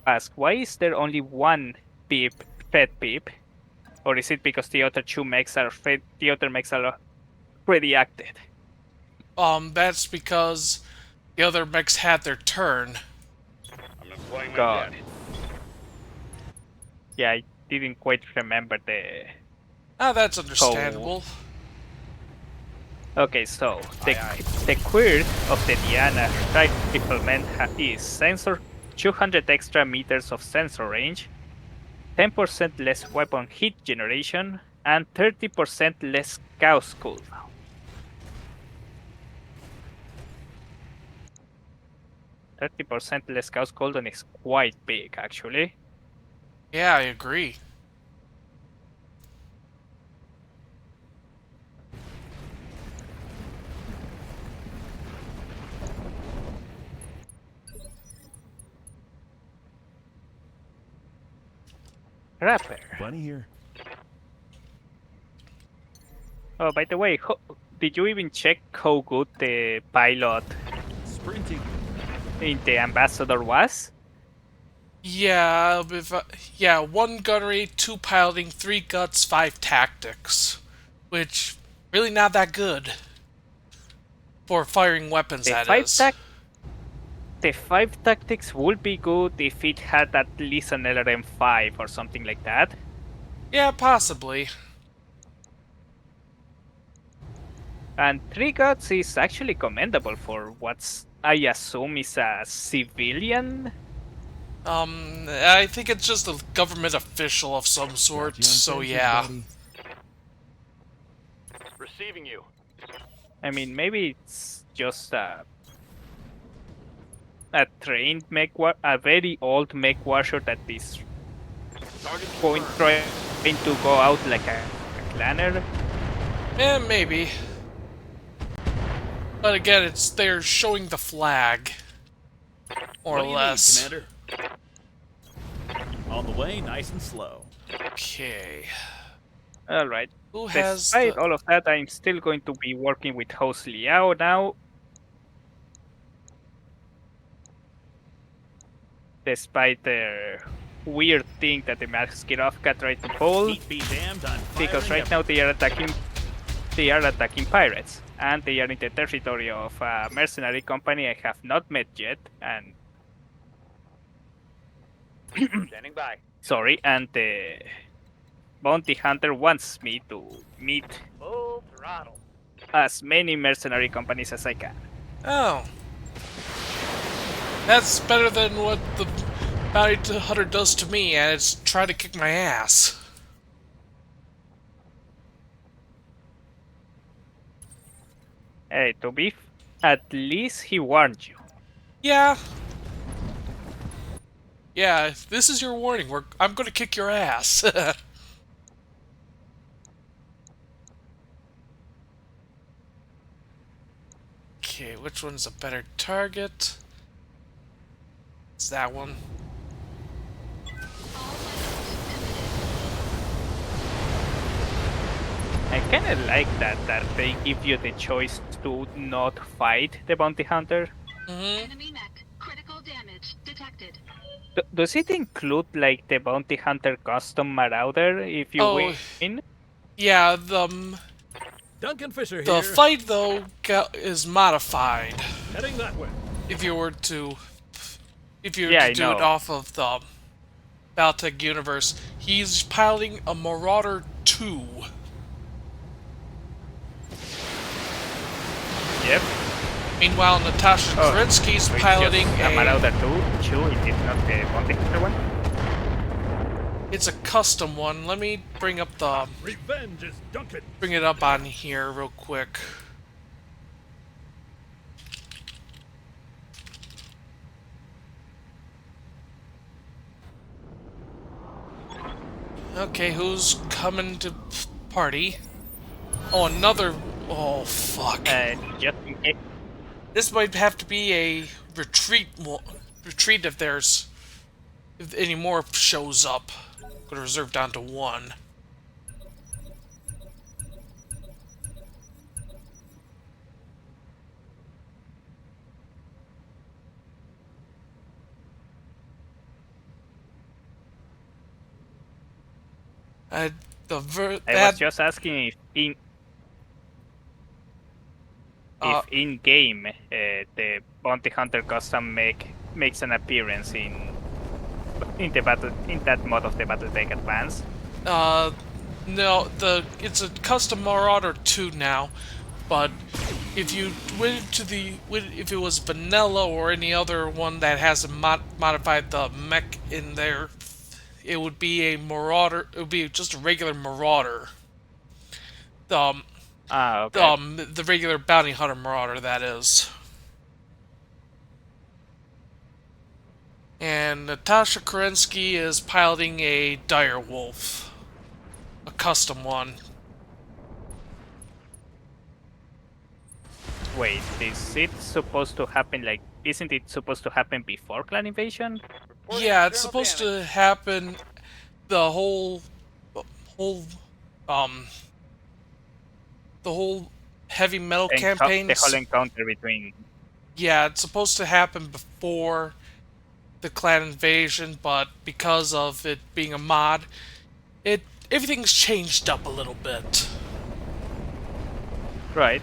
ask, why is there only one fed peep? Or is it because the other two mechs are already acted? That's because the other mechs had their turn. I'm employing my Got jet. it. Yeah, I didn't quite remember the... Ah, that's understandable. Okay, so the quirk of the Diana rifleman is sensor 200 extra meters of sensor range, 10% less weapon heat generation, and 30% less Gauss cooldown. 30% less Chaos Golden is quite big, actually. Yeah, I agree. Rapper. Plenty here. Oh, by the way, did you even check how good the pilot Sprinting. in the Ambassador was? Yeah, yeah, 1 gunnery, 2 piloting, 3 guts, 5 tactics. Which, really not that good. For firing weapons, The that five is. the 5 tactics would be good if it had at least an LRM-5 or something like that. Yeah, possibly. And 3 guts is actually commendable for what's, I assume, is a civilian. I think it's just a government official of some sort, Got you on so sensors, yeah. buddy. Receiving you. I mean, maybe it's just a trained a very old mech washer that is Target going confirmed. trying to go out like a clanner. Eh, maybe. But again, they're showing the flag. More What or do you less. need, Commander? On the way, nice and slow. Okay. Alright. Who has Despite the... all of that, I'm still going to be working with host Liao now. Despite the weird thing that the Maskirovka tried to pull. Heat be damned, I'm Because firing right now they are attacking pirates. And they are in the territory of a mercenary company I have not met yet. And Standing by. sorry, and the bounty hunter wants me to meet Full throttle. as many mercenary companies as I can. Oh. That's better than what the bounty hunter does to me, and it's trying to kick my ass. Hey, at least he warned you. Yeah. Yeah, if this is your warning. I'm gonna kick your ass. Okay, which one's a better target? It's that one. I kinda like that they give you the choice to not fight the bounty hunter. Mm-hmm. Enemy mech. Critical damage detected. Does it include like the bounty hunter custom marauder if you Oh, win? yeah, Duncan Fisher the here. fight, though, is modified. Heading that way. If you were to... If you were Yeah, to I do it know. off of the Battletech Universe, he's piloting a Marauder 2. Yep. Meanwhile, Natasha Oh, Krinsky's so it's piloting just a marauder 2, it is not the bounty hunter one. It's a custom one. Let me bring up the... Revenge is Duncan. Bring it up on here real quick. Okay, who's coming to party? Oh, another... Oh, fuck. Just in case. This might have to be a retreat if there's... If any more shows up. I'm gonna reserve down to 1. I was just asking if in game the bounty hunter custom makes an appearance in that mod of the Battletech Advance. No, it's a custom Marauder 2 now, but if you went to if it was vanilla or any other one that hasn't modified the mech in there, it would be a Marauder. It would be just a regular Marauder. Okay. The regular bounty hunter Marauder, that is. And Natasha Kerensky is piloting a direwolf. A custom one. Wait, is it supposed to happen like? Isn't it supposed to happen before clan invasion? Reporting Yeah, it's external supposed damage. to happen the whole um the whole heavy metal The whole campaigns. encounter between. Yeah, it's supposed to happen before the clan invasion, but because of it being a mod, everything's changed up a little bit. Right.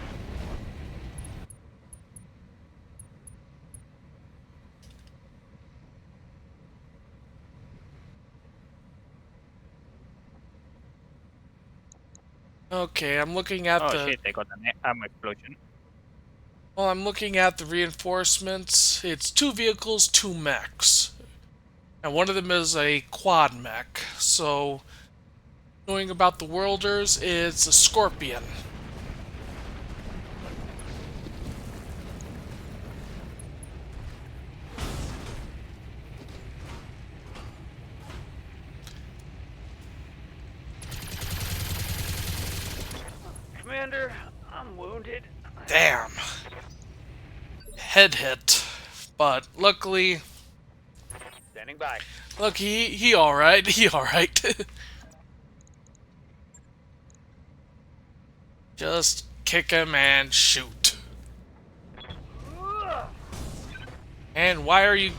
Okay, I'm looking at Oh the shit! I got an ammo explosion. well, I'm looking at the reinforcements. It's 2 vehicles, 2 mechs. And one of them is a quad mech. So, knowing about the Worlders, it's a Scorpion. Commander, I'm wounded. Damn. Head hit. But luckily, Standing by. look, he alright. He alright. Just kick him and shoot. And why are you...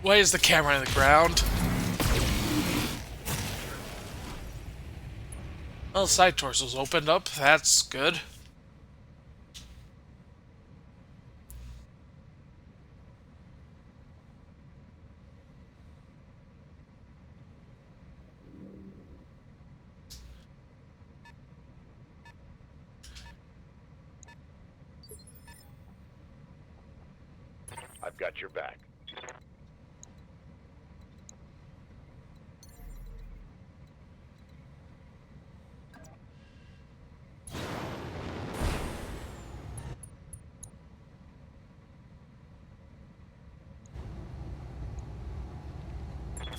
Why is the camera on the ground? Well, side torso's opened up. That's good. I've got your back.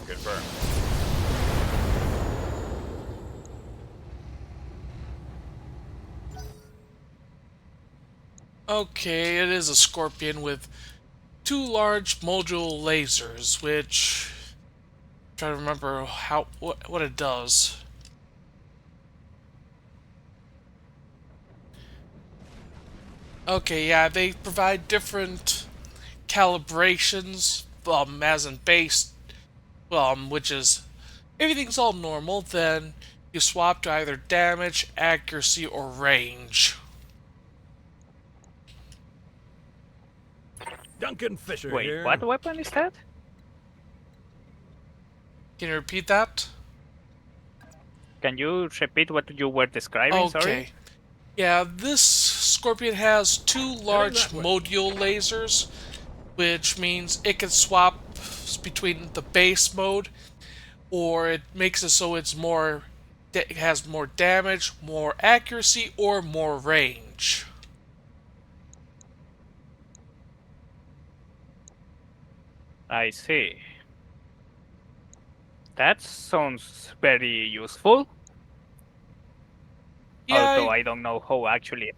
Confirmed. Okay, it is a Scorpion with 2 large module lasers, which... I'm trying to remember what it does. Okay, yeah, they provide different calibrations, as in base, which is everything's all normal, then you swap to either damage, accuracy, or range. Duncan Fisher Wait, here. what weapon is that? Can you repeat that? Can you repeat what you were describing? Okay. Sorry. Yeah, this Scorpion has 2 large that way. module lasers, which means it can swap between the base mode, or it makes it so it has more damage, more accuracy, or more range. I see. That sounds very useful. Yeah, Although I don't know how actually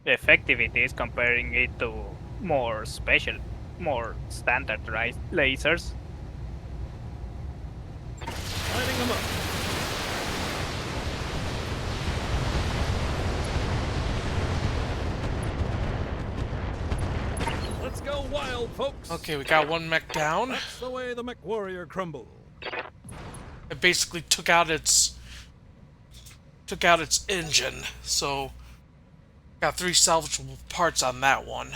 effective it is comparing it to more special, more standardized lasers. Lighting them up. Let's go wild, folks. okay, we got 1 mech down. That's the way the mech warrior crumble. It basically took out its engine, so got 3 salvageable parts on that one.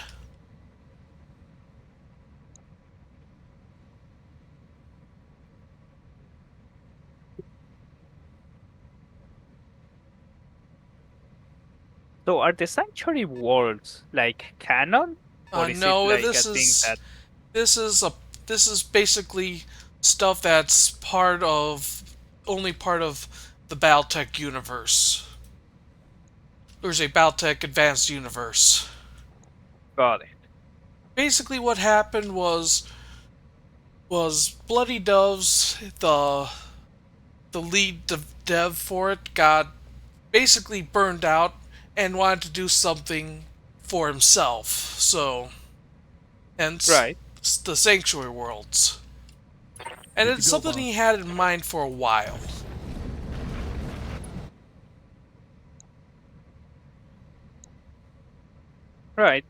So are the sanctuary worlds like canon? Or is No, it like this a thing is that this is basically stuff that's only part of the Battletech Universe. There's a Battletech Advanced Universe. got it? Basically what happened was was Bloody Doves, the lead dev for it, got basically burned out and wanted to do something for himself. So, hence Right. the Sanctuary Worlds. And Good to it's go, something boss. he had in mind for a while. Right.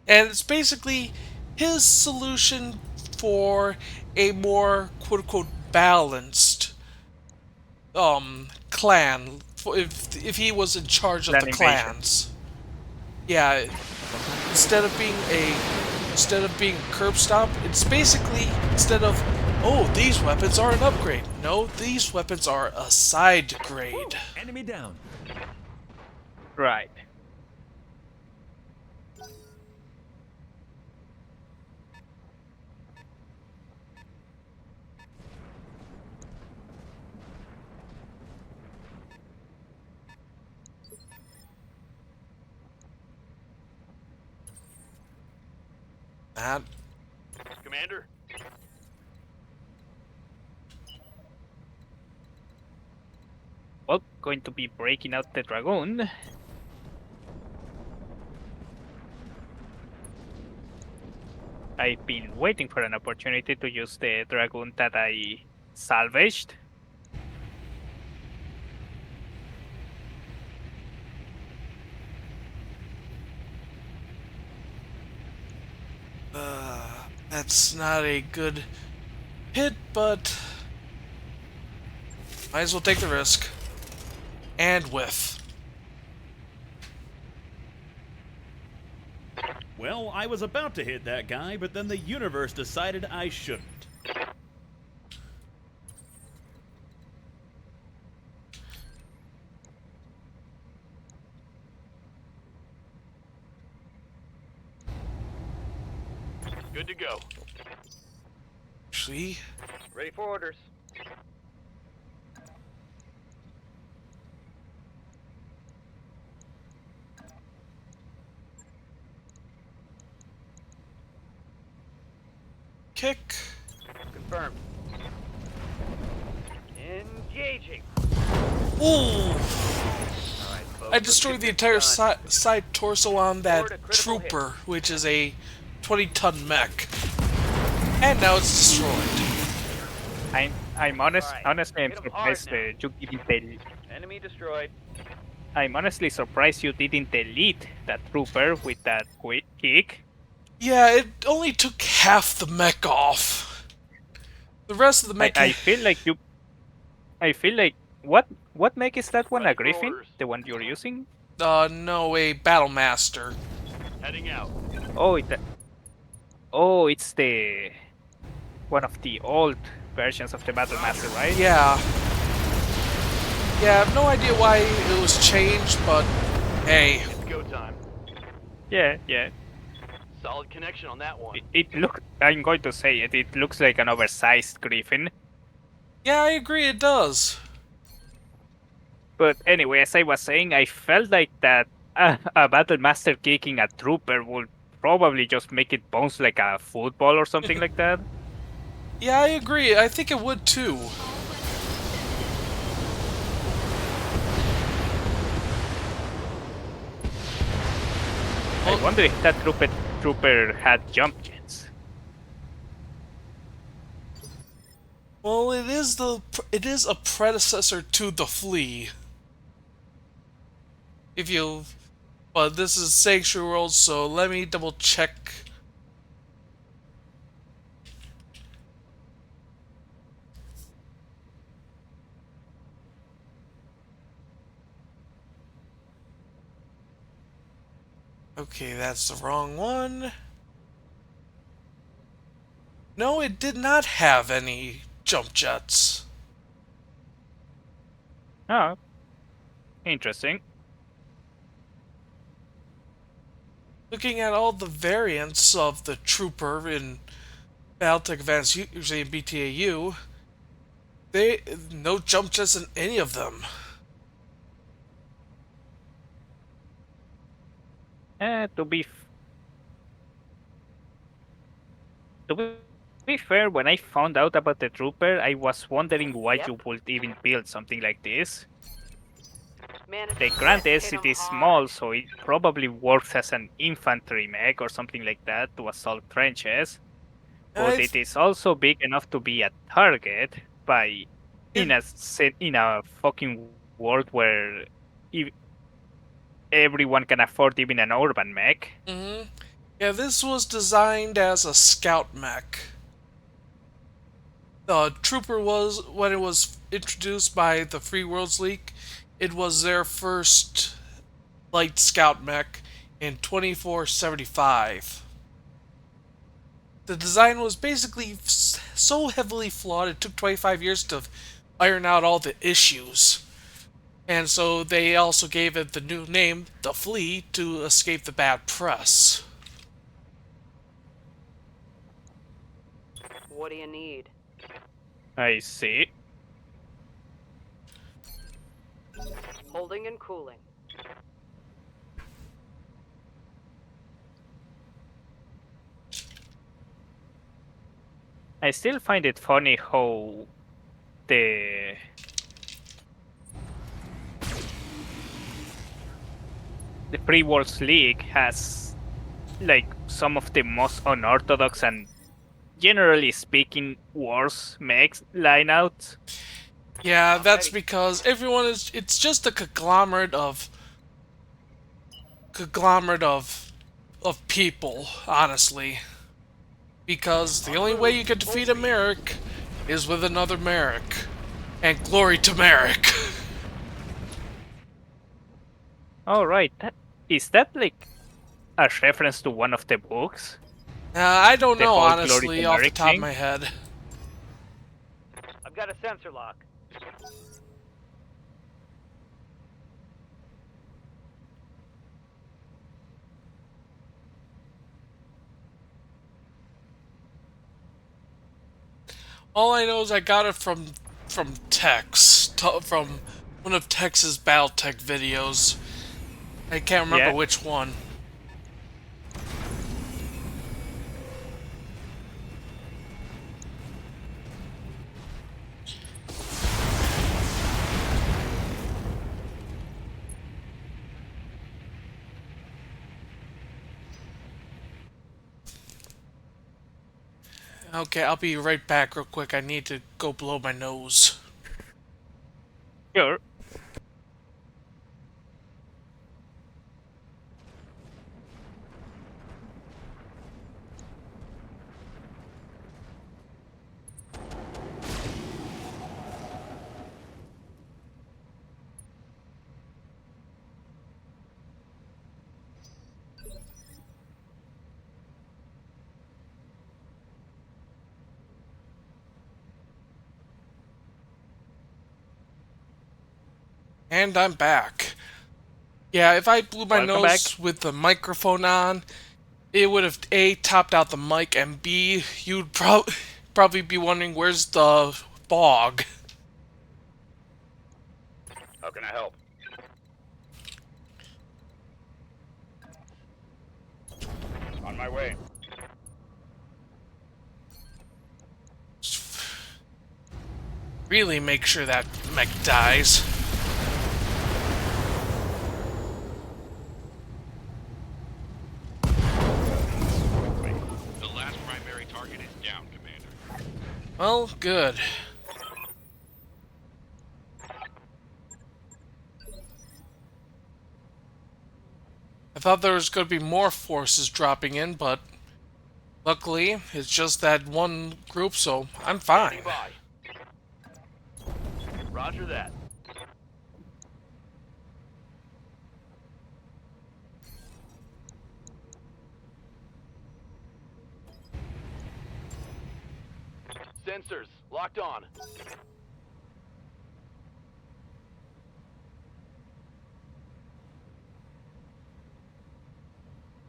And it's basically his solution for a more quote unquote balanced clan if he was in charge of the Land invasion. clans. Yeah, instead of being a curb stop, it's basically instead of oh, these weapons are an upgrade. No, these weapons are a side grade. Enemy down. Right. That Commander? Well, going to be breaking out the Dragoon. I've been waiting for an opportunity to use the Dragoon that I salvaged. that's not a good hit, but might as well take the risk. And whiff. Well, I was about to hit that guy, but then the universe decided I shouldn't. Good to go. See? Ready for orders. Kick. Confirmed. Engaging. Ooh! All right, folks, I let's destroyed get the this entire done. side torso on Scored a that critical hit. trooper, which is a 20-ton mech. And now it's destroyed. I'm Alright, honestly I'm hit 'em hard surprised now. you didn't Enemy destroyed. I'm honestly surprised you didn't delete that trooper with that quick kick. Yeah, it only took half the mech off. The rest of the mech... I feel like you I feel like what mech is that one? Ready A for Griffin? orders. The one you're using? no, a Battle Master. Heading out. Oh, it's the one of the old versions of the Battle Master, right? Yeah. Yeah, I have no idea why it was changed, but hey. It's go time. Yeah. Solid connection on that one. It look I'm going to say it. It looks like an oversized Griffin. Yeah, I agree, it does. But anyway, as I was saying, I felt like that a Battle Master kicking a trooper would probably just make it bounce like a football or something like that. Yeah, I agree. I think it would too. I wonder if that trooper had jump jets. Well, it is a predecessor to the Flea. But this is Sanctuary World, so let me double check. Okay, that's the wrong one. No, it did not have any jump jets. Oh, interesting. Looking at all the variants of the Trooper in Battletech Advance, usually in BTAU, no jump jets in any of them. To be be fair, when I found out about the trooper, I was wondering why Yep. you would even build something like this. Man, it's Granted, hit it 'em is hard. small, so it probably works as an infantry mech or something like that to assault trenches. But it is also big enough to be a target by in a fucking world where ev- everyone can afford even an urban mech. Yeah, this was designed as a scout mech. The Trooper was, when it was introduced by the Free Worlds League, it was their first light scout mech in 2475. The design was basically so heavily flawed it took 25 years to iron out all the issues. And so they also gave it the new name, the Flea, to escape the bad press. What do you need? I see. Holding and cooling. I still find it funny how the the Free Worlds League has like some of the most unorthodox and generally speaking worse mechs lineouts. Yeah, that's Alrighty. because everyone is, it's just a conglomerate of people, honestly. Because the only way you can defeat a Merrick is with another Merrick. And glory to Merrick. Oh right, is that like a reference to one of the books? I don't The know, whole glory honestly, to off the Merrick top of thing? my head. I've got a sensor lock. All I know is I got it from Tex, from one of Tex's Battletech videos. I can't remember Yeah. which one. Okay, I'll be right back real quick. I need to go blow my nose. Sure. And I'm back. Yeah, if I blew my Welcome nose with the microphone on, it would have A, topped out the mic, and B, you'd probably be wondering where's the bog. How can I help? On my way. Really make sure that mech dies. The last primary target is down, Commander. Well, good. I thought there was going to be more forces dropping in, but luckily it's just that one group, so I'm fine. Standing by. Roger that. Sensors locked on.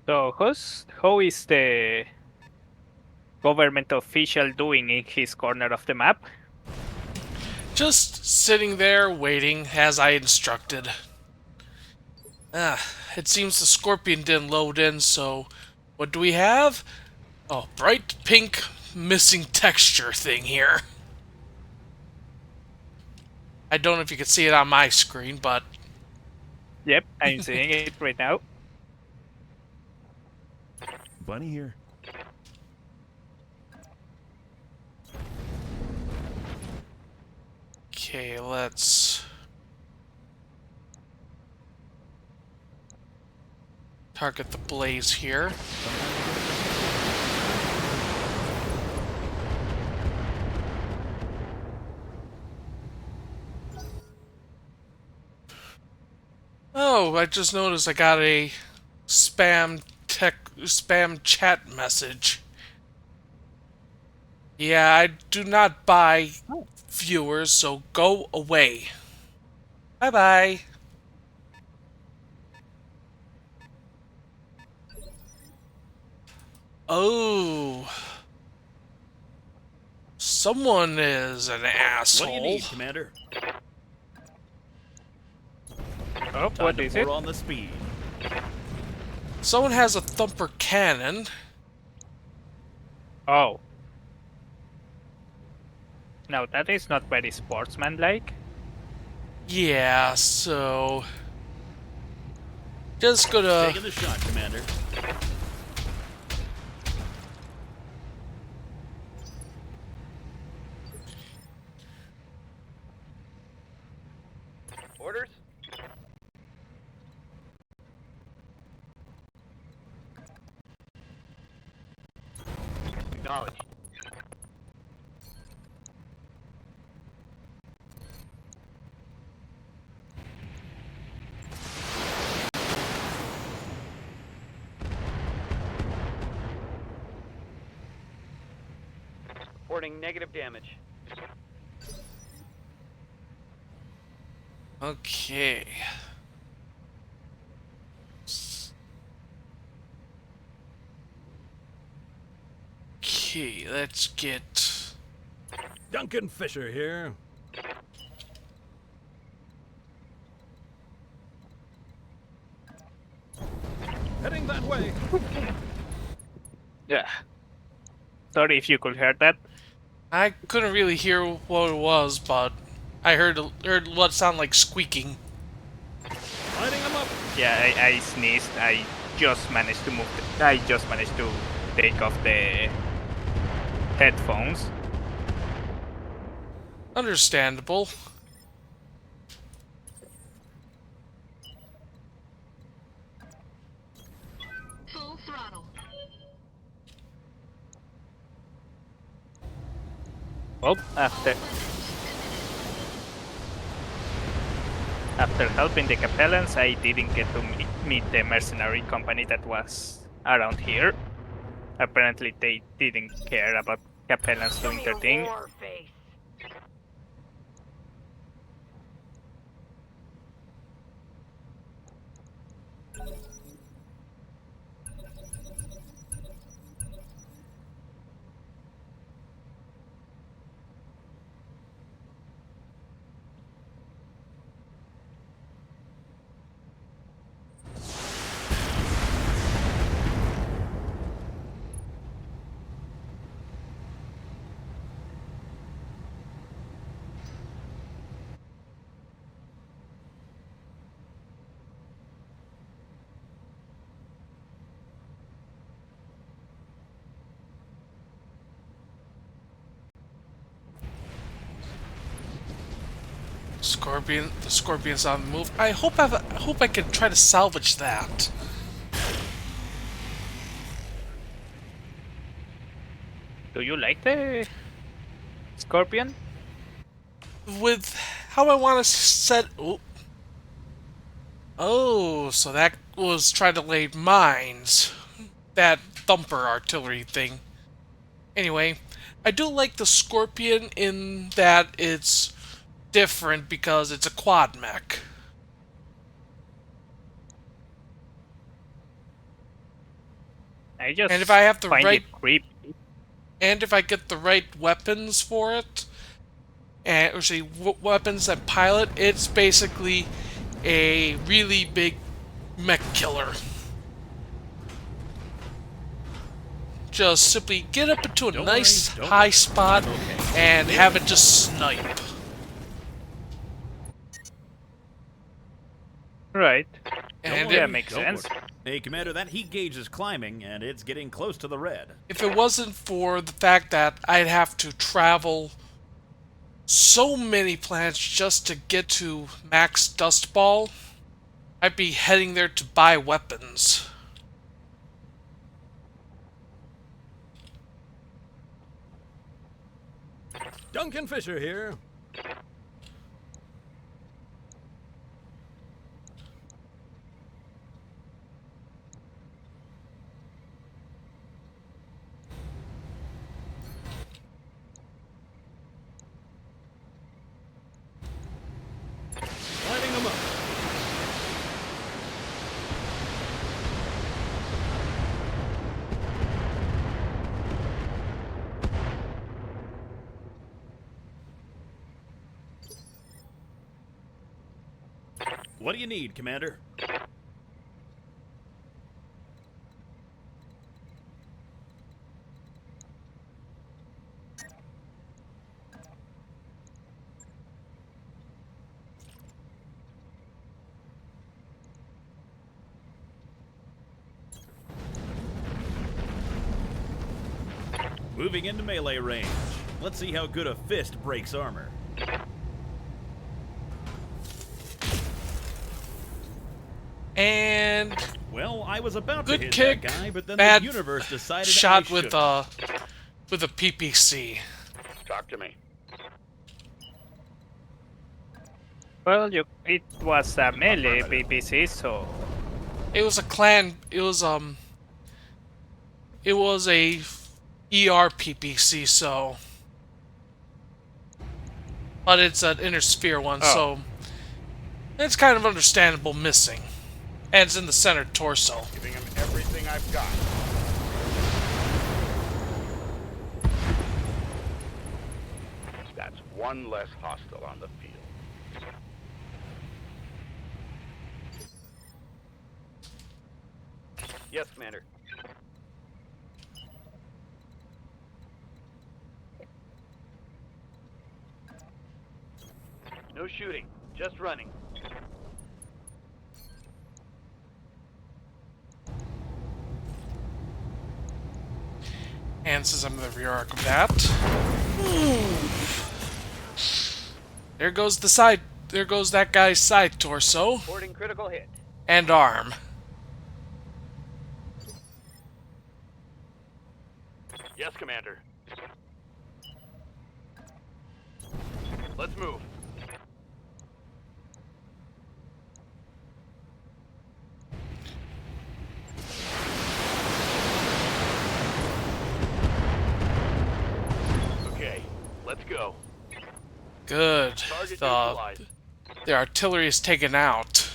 So how is the government official doing in his corner of the map? Just sitting there waiting as I instructed. It seems the Scorpion didn't load in, so what do we have? Oh, bright pink missing texture thing here. I don't know if you can see it on my screen, but Yep, I'm seeing it right now. Bunny here. okay, let's target the blaze here. Oh, I just noticed I got a spam chat message. Yeah, I do not buy viewers, so go away. Bye-bye. Oh. Someone is an asshole. What do you need, Commander? Oh, Time what to is pour it? on the speed. Someone has a thumper cannon. Oh. Now that is not very sportsmanlike. Yeah, so just gonna Taking the shot, Commander. Orders? Acknowledged. Reporting negative damage. okay. Okay, let's get Duncan Fisher here. Heading that way. Yeah. Sorry if you could hear that. I couldn't really hear what it was, but I heard what sounded like squeaking. Lighting them up. Yeah, I sneezed. I just managed to move. I just managed to take off the headphones. Understandable. Full throttle. Well, after helping the Capellans, I didn't get to meet the mercenary company that was around here. Apparently, they didn't care about Capellans doing their thing. War face. The scorpion's on the move. I hope I can try to salvage that. Do you like the Scorpion? With how I want to set. Oh, so that was trying to lay mines. That thumper artillery thing. Anyway, I do like the Scorpion in that it's different because it's a quad mech. I just And if I have the find right it creepy. And if I get the right weapons for it, and or say weapons that pilot, it's basically a really big mech killer. just simply get up into a Don't nice worry, don't high worry. spot I'm okay. and have it just snipe. Right. And Yeah, it, makes Don't sense. worry. Hey, Commander, that heat gauge is climbing, and it's getting close to the red. if it wasn't for the fact that I'd have to travel so many planets just to get to Max Dustball, I'd be heading there to buy weapons. Duncan Fisher here. Lighting them up. What do you need, Commander? Moving into melee range. Let's see how good a fist breaks armor. And Well, I was about good to hit kick, that guy, but then bad the universe decided shot I with shouldn't. a PPC. Talk to me. Well, it was a melee BBC, so It was a clan. It was a ER PPC. So, but it's an inner sphere one, so it's kind of understandable missing. And it's in the center torso. Giving him everything I've got. That's one less hostile on the field. Yes, Commander. No shooting, just running. And since I'm in the rear arc of that, there goes the side. There goes that guy's side torso Reporting critical hit. and arm. Yes, Commander. Let's move. Okay, let's go. Good. Target The neutralized. artillery is taken out.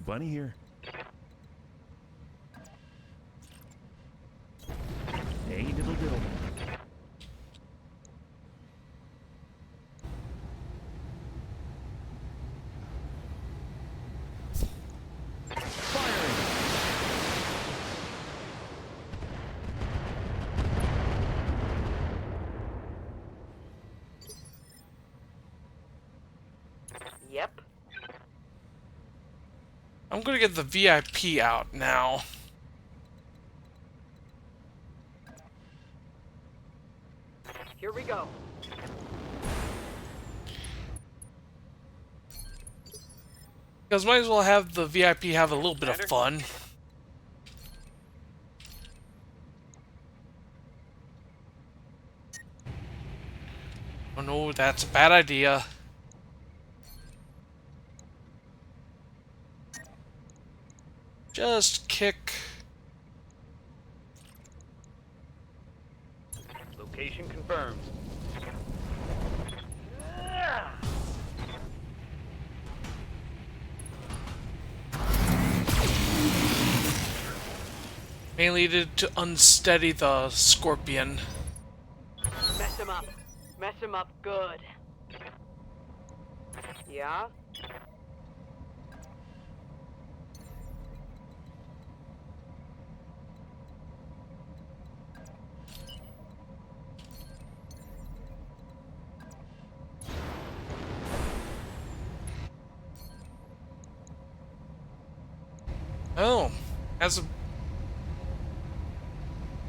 Bunny here. Hey, diddle diddle. Firing. Yep. I'm gonna get the VIP out now. Here we go. Because might as well have the VIP have a little bit of fun. Oh no, that's a bad idea. Just kick. Location confirmed. Mainly to unsteady the Scorpion. Mess him up. Mess him up good. Yeah? Oh, has a...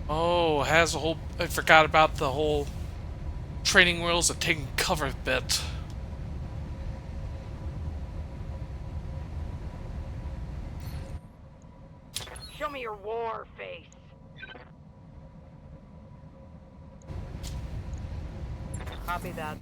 Oh, has a whole... I forgot about the whole training wheels of taking cover bit. Show me your war face. Copy that.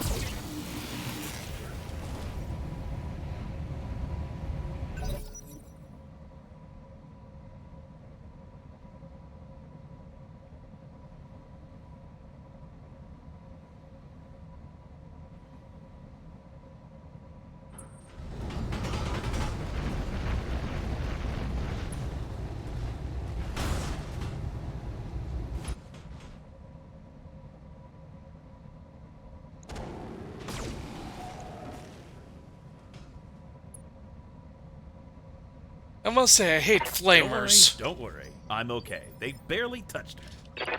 I must say, I hate flamers. Don't worry. I'm okay. They barely touched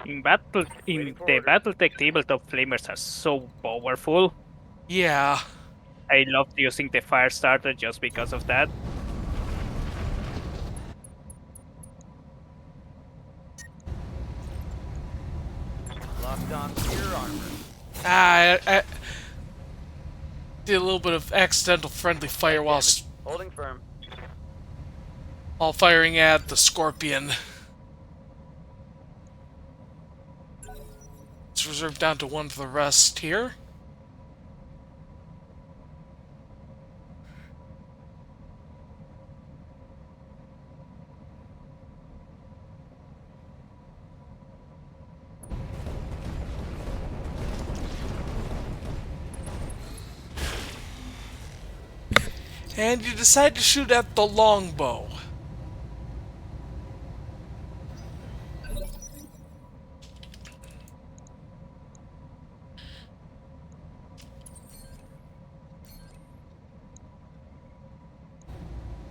me. In the Battletech tabletop, flamers are so powerful. Yeah. I loved using the fire starter just because of that. Locked on clear armor. I did a little bit of accidental friendly fire while Holding firm. firing at the Scorpion. Let's reserve down to one for the rest here. And you decide to shoot at the longbow.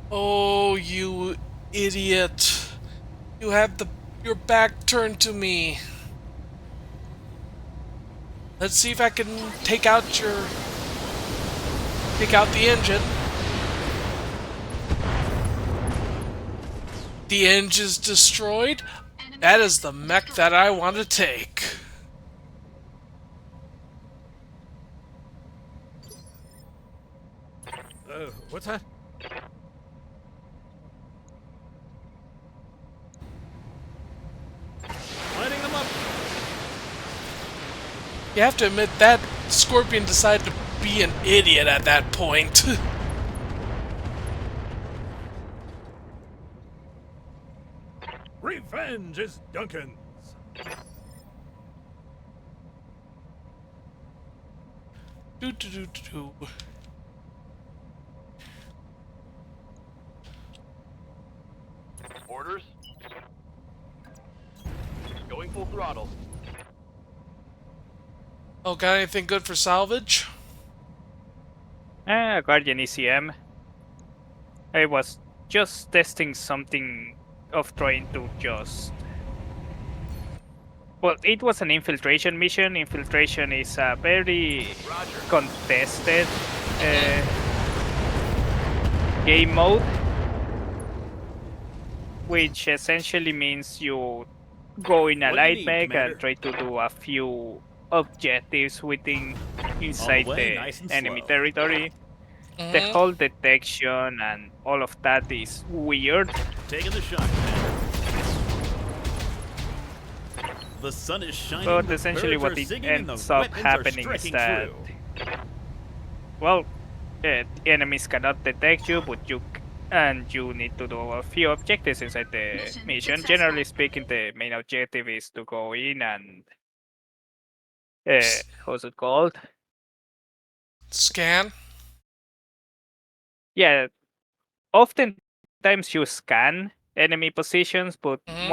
Oh, you idiot. You have your back turned to me. Let's see if I can take out the engine. The engine's destroyed. That is the mech that I want to take. What's that? Lighting them up. You have to admit that Scorpion decided to be an idiot at that point. Revenge is Duncan's. do do do do do. Orders. Going full throttle. Oh, got anything good for salvage? Guardian ECM. I was just testing something of trying to just... Well, it was an infiltration mission. Infiltration is a very contested game mode, which essentially means you go in a What do you light need, mech Commander? and try to do a few objectives inside way, the nice and enemy slow. territory. The whole detection and all of that is weird. Taking the shot, Commander. The sun is shining. But the essentially birds what are it singing, and the ends up weapons are happening is striking that, true. well, enemies cannot detect you, but you need to do a few objectives inside the Mission mission. successful. Generally speaking, the main objective is to go in and how's it called? Scan? Yeah, oftentimes you scan enemy positions, but Mhm.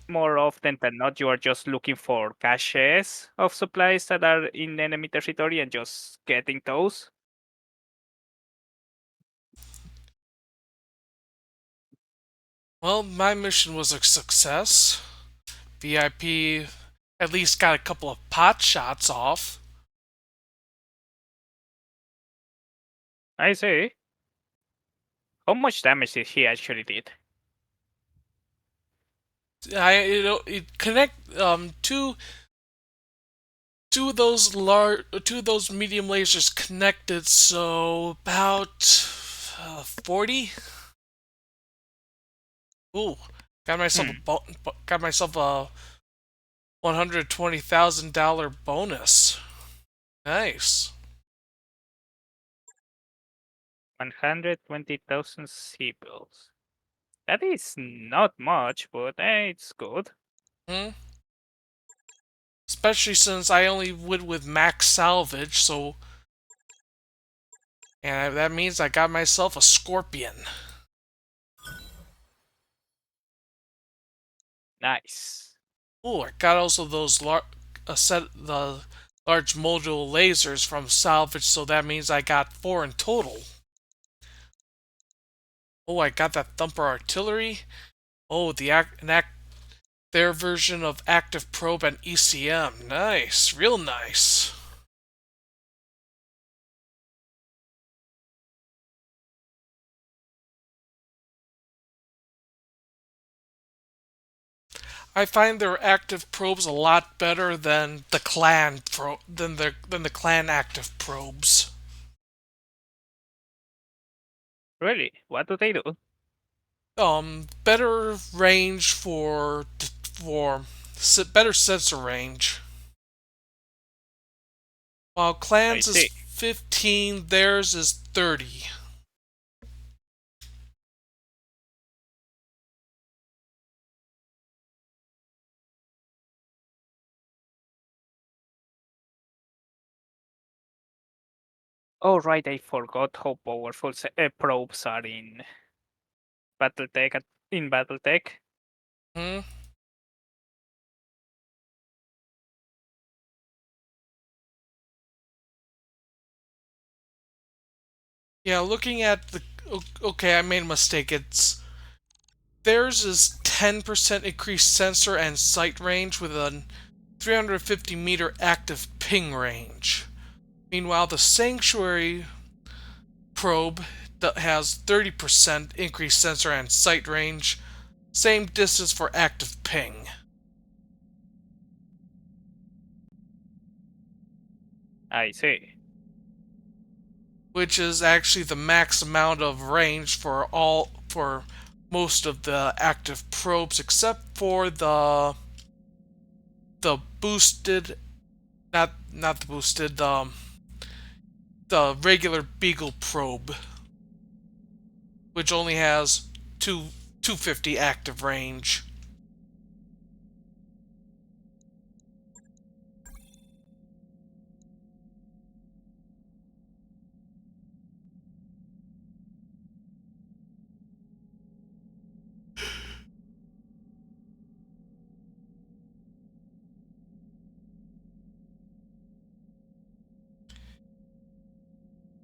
more often than not, you are just looking for caches of supplies that are in enemy territory and just getting those. Well, my mission was a success. VIP at least got a couple of pot shots off. I see. How much damage did he actually did? It connect two of those medium lasers connected, so about 40. Ooh, got myself a $120,000 bonus. Nice. 120,000 C-bills. That is not much, but it's good. Hmm? Especially since I only went with max salvage, so and that means I got myself a Scorpion. Nice. Ooh, I got also those the large module lasers from salvage, so that means I got 4 in total. Oh, I got that thumper artillery. Oh, their version of active probe and ECM. Nice, real nice. I find their active probes a lot better than the clan active probes. Really? What do they do? Better range better sensor range. While I clans is see. 15, theirs is 30. Oh, right, I forgot how powerful probes are in Battletech. Hmm? Yeah, looking at the okay, I made a mistake. Theirs is 10% increased sensor and sight range with a 350-meter active ping range. Meanwhile, the Sanctuary probe that has 30% increased sensor and sight range, same distance for active ping. I see. Which is actually the max amount of range for most of the active probes except for the boosted not the boosted the regular Beagle probe, which only has 250 active range.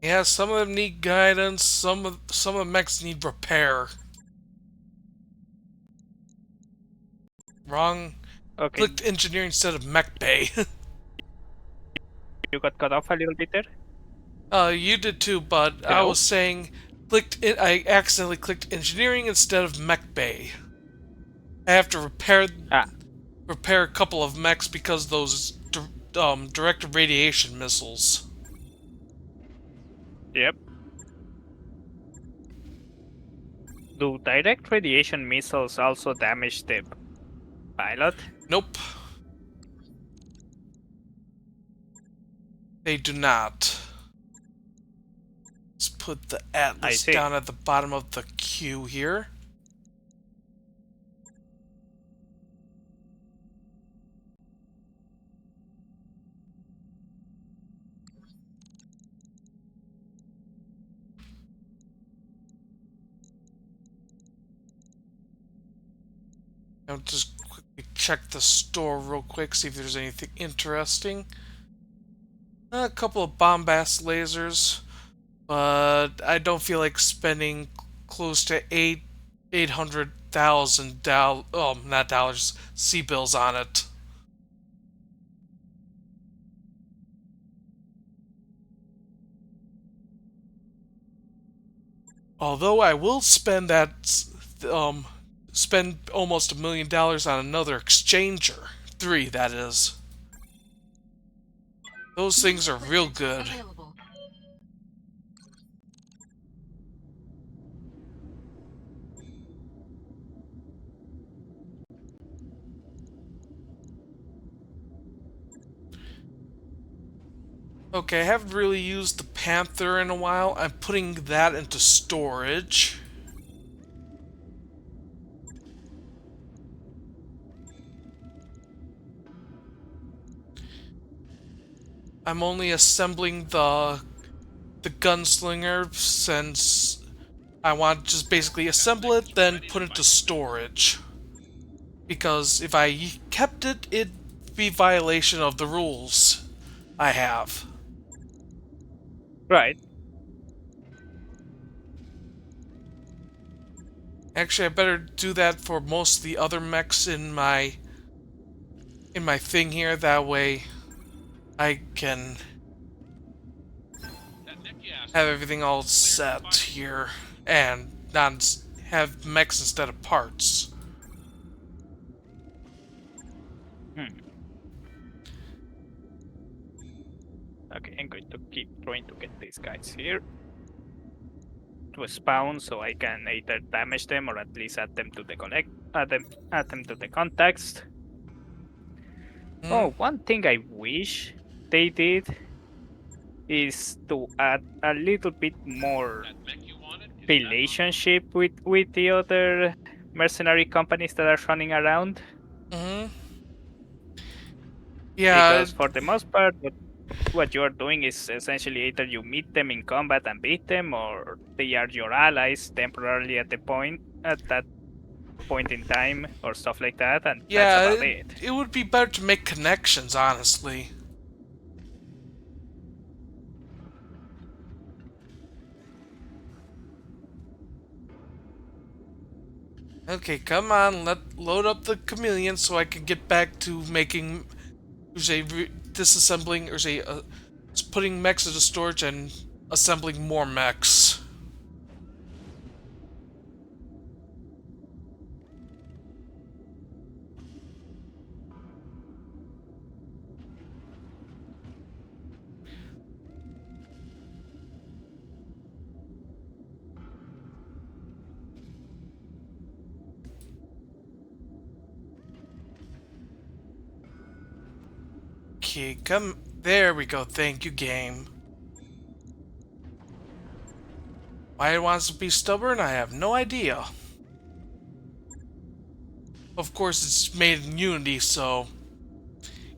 Yeah, some of them need guidance, some of the mechs need repair. Wrong. Okay, Clicked engineering instead of mech bay. you got cut off a little bit there. You did too, but I Hello? was saying I accidentally clicked engineering instead of mech bay. I have to Ah, repair a couple of mechs because of those directed radiation missiles. yep. Do direct radiation missiles also damage the pilot? Nope, they do not. Let's put the I Atlas see. down at the bottom of the queue here. I'll just quickly check the store real quick, see if there's anything interesting. A couple of bombast lasers, but I don't feel like spending close to 800,000 not dollars, C-bills on it. Although I will spend spend almost $1 million on another exchanger. 3, that is. Those things are real good. Available. Okay, I haven't really used the Panther in a while. I'm putting that into storage. I'm only assembling the gunslinger since I want to just basically assemble it, then put it to storage. Because if I kept it, it'd be violation of the rules I have. Right. Actually, I better do that for most of the other mechs in my thing here. That way, I can have everything all set here and not have mechs instead of parts. Okay, I'm going to keep trying to get these guys here to spawn so I can either damage them or at least add them to the add them to the context. Oh, one thing I wish they did is to add a little bit more relationship with the other mercenary companies that are running around. Yeah, Because for the most part, what you are doing is essentially either you meet them in combat and beat them, or they are your allies temporarily at that point in time, or stuff like that, and that's yeah, about it. it would be better to make connections, honestly. Okay, come on, load up the chameleon so I can get back to making, disassembling, putting mechs into storage and assembling more mechs. Okay, there we go, thank you, game. Why it wants to be stubborn, I have no idea. Of course, it's made in Unity, so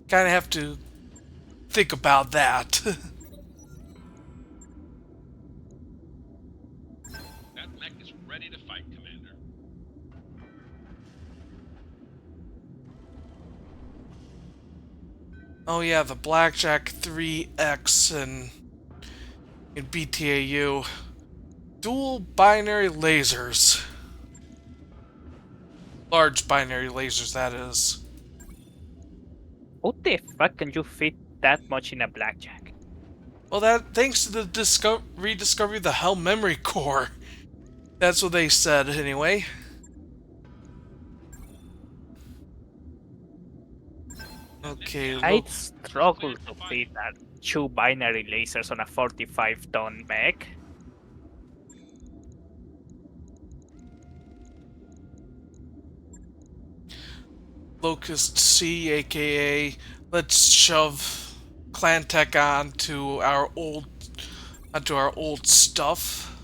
kinda have to think about that. That mech is ready to fight, Commander. Oh yeah, the Blackjack 3X in BTAU. Dual binary lasers. Large binary lasers, that is. How the fuck can you fit that much in a blackjack? Well, that thanks to the rediscovery of the Hell Memory Core. That's what they said, anyway. Okay, I'd struggle to fit 2 binary lasers on a 45-ton mech. Locust C, aka let's shove Clan Tech onto our old stuff.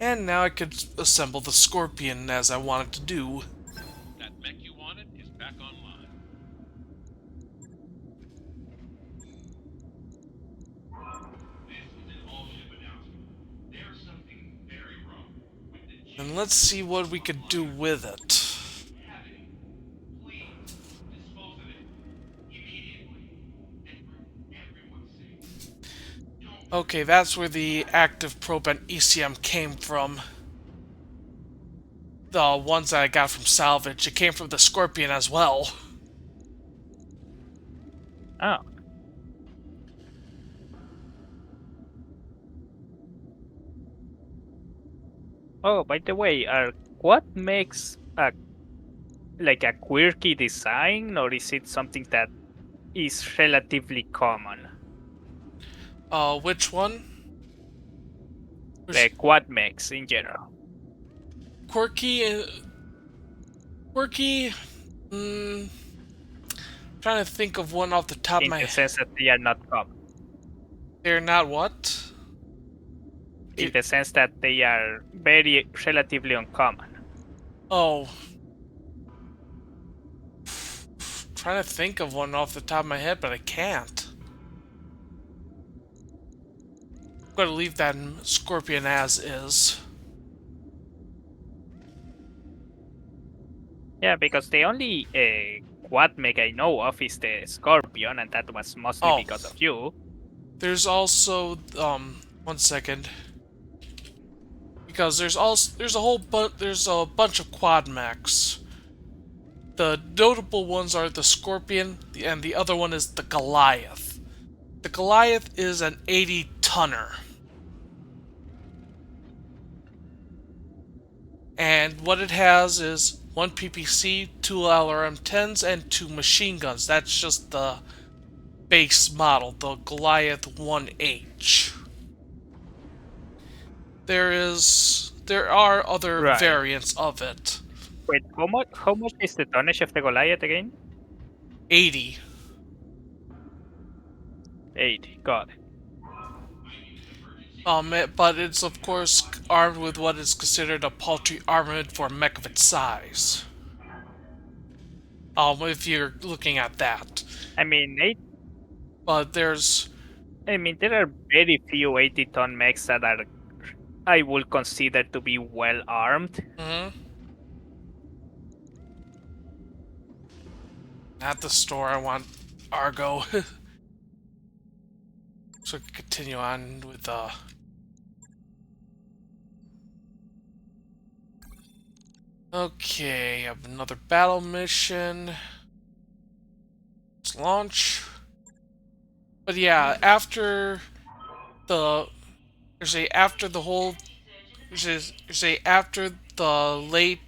And now I could assemble the Scorpion as I wanted to do. That mech you wanted is back online. And let's see what we could do with it. Okay, that's where the active probe and ECM came from. The ones that I got from salvage. It came from the Scorpion as well. Oh. Oh, by the way, what makes a like a quirky design, or is it something that is relatively common? Which one? The quad mechs in general. Quirky. Quirky. Trying to think of one off the top of In my the head. sense that they are not common. They're not what? In the sense that they are very relatively uncommon. Oh. Trying to think of one off the top of my head, but I can't. I'm gonna leave that Scorpion as is. Yeah, because the only quad mech I know of is the Scorpion, and that was mostly because of you. There's also one second. Because there's a bunch of quad mechs. The notable ones are the Scorpion, and the other one is the Goliath. The Goliath is an 80-tonner. And what it has is 1 PPC, 2 LRM-10s, and 2 machine guns. That's just the base model, the Goliath 1H. There are other variants of it. Wait, how much is the tonnage of the Goliath again? 80. 80, got it. But it's of course armed with what is considered a paltry armament for a mech of its size. If you're looking at that. I mean, But there's... I mean, there are very few 80-ton mechs that are, I will consider to be well armed. At the store, I want Argo. So we can continue on with Okay, I have another battle mission. Let's launch. But yeah, after the after the late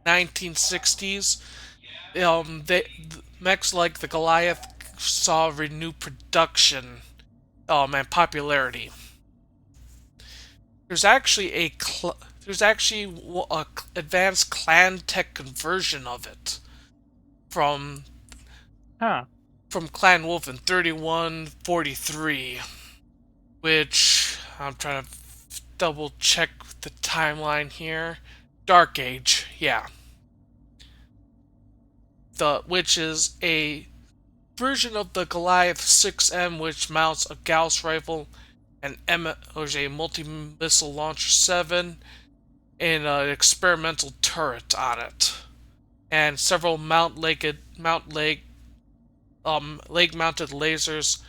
1960s, mechs like the Goliath saw renewed production and popularity. There's actually a advanced clan tech conversion of it from Clan Wolf in 3143, which I'm trying to double check the timeline here. Dark Age, yeah. Which is a version of the Goliath 6M, which mounts a Gauss rifle, a multi-missile launcher 7, and an experimental turret on it, and several leg-mounted lasers,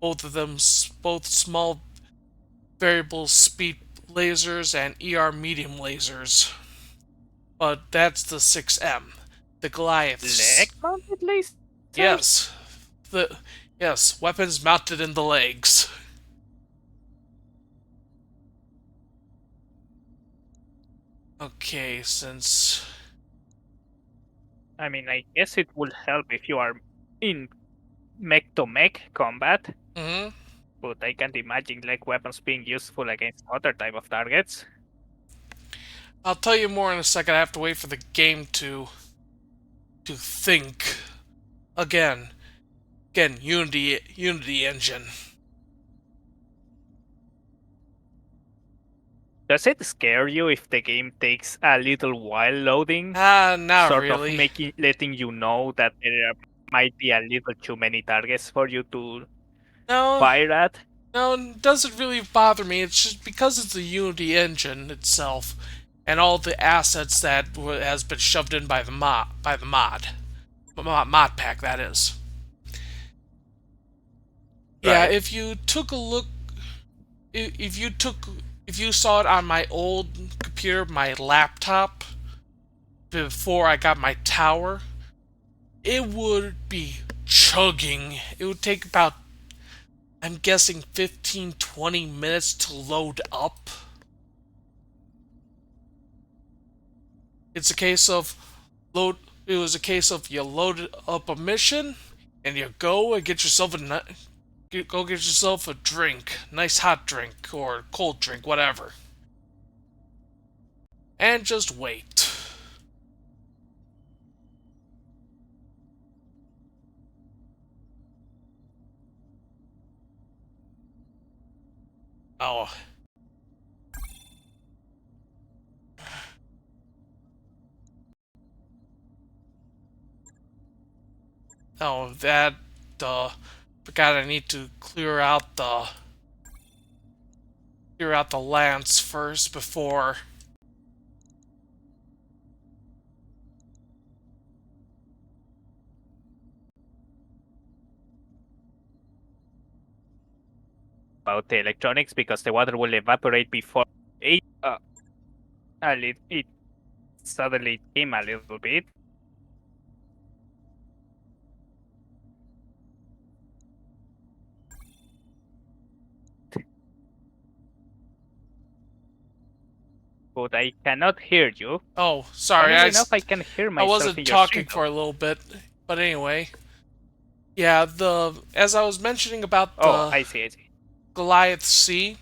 both small variable speed lasers and ER medium lasers. But that's the 6M. The Goliath. Leg-mounted lasers? Yes. Yes, weapons mounted in the legs. Okay, since... I mean, I guess it will help if you are in mech-to-mech combat. But I can't imagine leg weapons being useful against other type of targets. I'll tell you more in a second. I have to wait for the game to think. Again, Unity engine. Does it scare you if the game takes a little while loading? Not sort really. of letting you know that there might be a little too many targets for you to fire at? No, it doesn't really bother me. It's just because it's the Unity engine itself. and all the assets that has been shoved in by the mod pack, that is. Yeah, Right. if you took a look, if you saw it on my old computer, my laptop, before I got my tower, it would be chugging. It would take about, I'm guessing, 15-20 minutes to load up. It's a case of it was a case of you load up a mission and you go and get yourself a drink, nice hot drink or cold drink, whatever, and just wait. Oh, that forgot I need to clear out the lance first before. About the electronics because the water will evaporate before it suddenly came a little bit. But I cannot hear you. Oh, sorry, Funnily enough, I can hear I myself wasn't in your stream. talking for a little bit, but anyway. Yeah, as I was mentioning about Oh, the I see. Goliath C,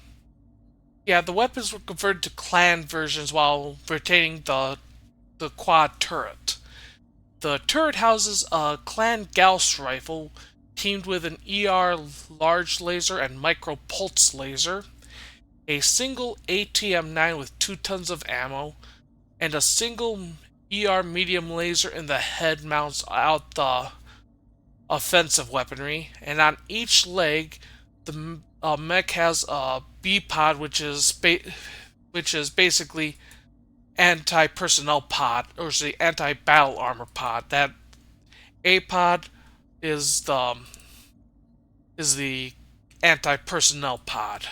yeah, the weapons were converted to clan versions while retaining the quad turret. The turret houses a clan Gauss rifle teamed with an ER large laser and micro pulse laser, a single ATM-9 with 2 tons of ammo, and a single ER medium laser in the head mounts out the offensive weaponry. And on each leg, the mech has a B pod, which is basically anti-personnel pod, or the anti-battle armor pod. That A pod is the anti-personnel pod.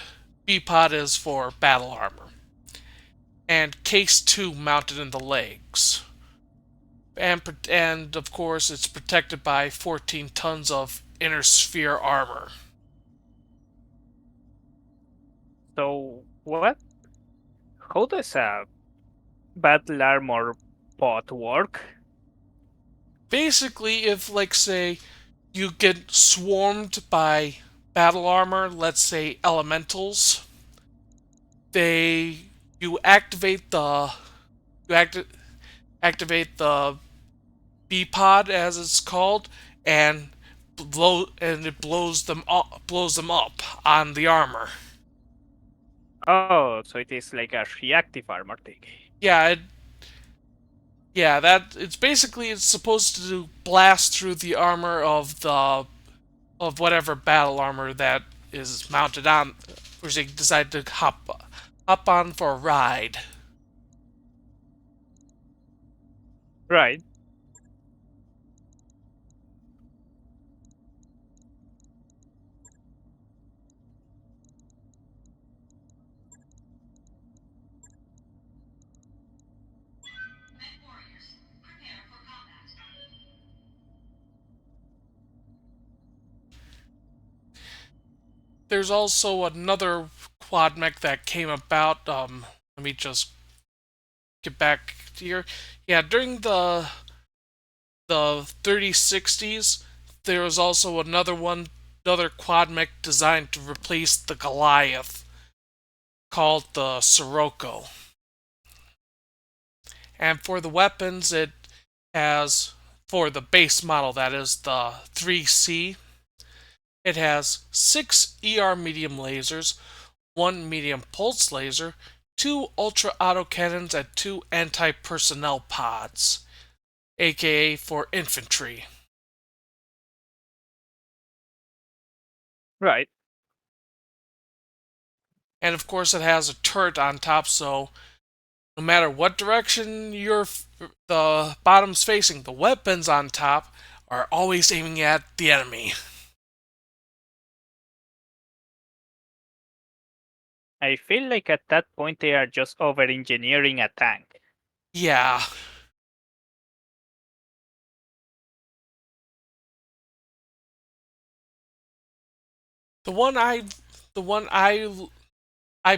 B pod is for battle armor. And case 2 mounted in the legs. And of course, it's protected by 14 tons of inner sphere armor. So what? How does a battle armor pod work? Basically, if, like, say, you get swarmed by battle armor, let's say elementals, you activate the activate the B pod, as it's called, and it blows them up on the armor. Oh, so it is like a reactive armor thing. Yeah, it's basically, it's supposed to blast through the armor of whatever battle armor that is mounted on, or they decide to hop on for a ride. Right. Mech warriors, prepare for combat. There's also another quad mech that came about. Let me just get back here. Yeah, during the 3060s, there was also another quad mech designed to replace the Goliath, called the Sirocco. And for the weapons, it has, for the base model, that is the 3C, it has 6 ER medium lasers, 1 medium pulse laser, 2 ultra autocannons, and 2 anti-personnel pods, aka for infantry. Right. And of course, it has a turret on top, so No matter what direction the bottom's facing, the weapons on top are always aiming at the enemy. I feel like at that point they are just over-engineering a tank. Yeah. The one I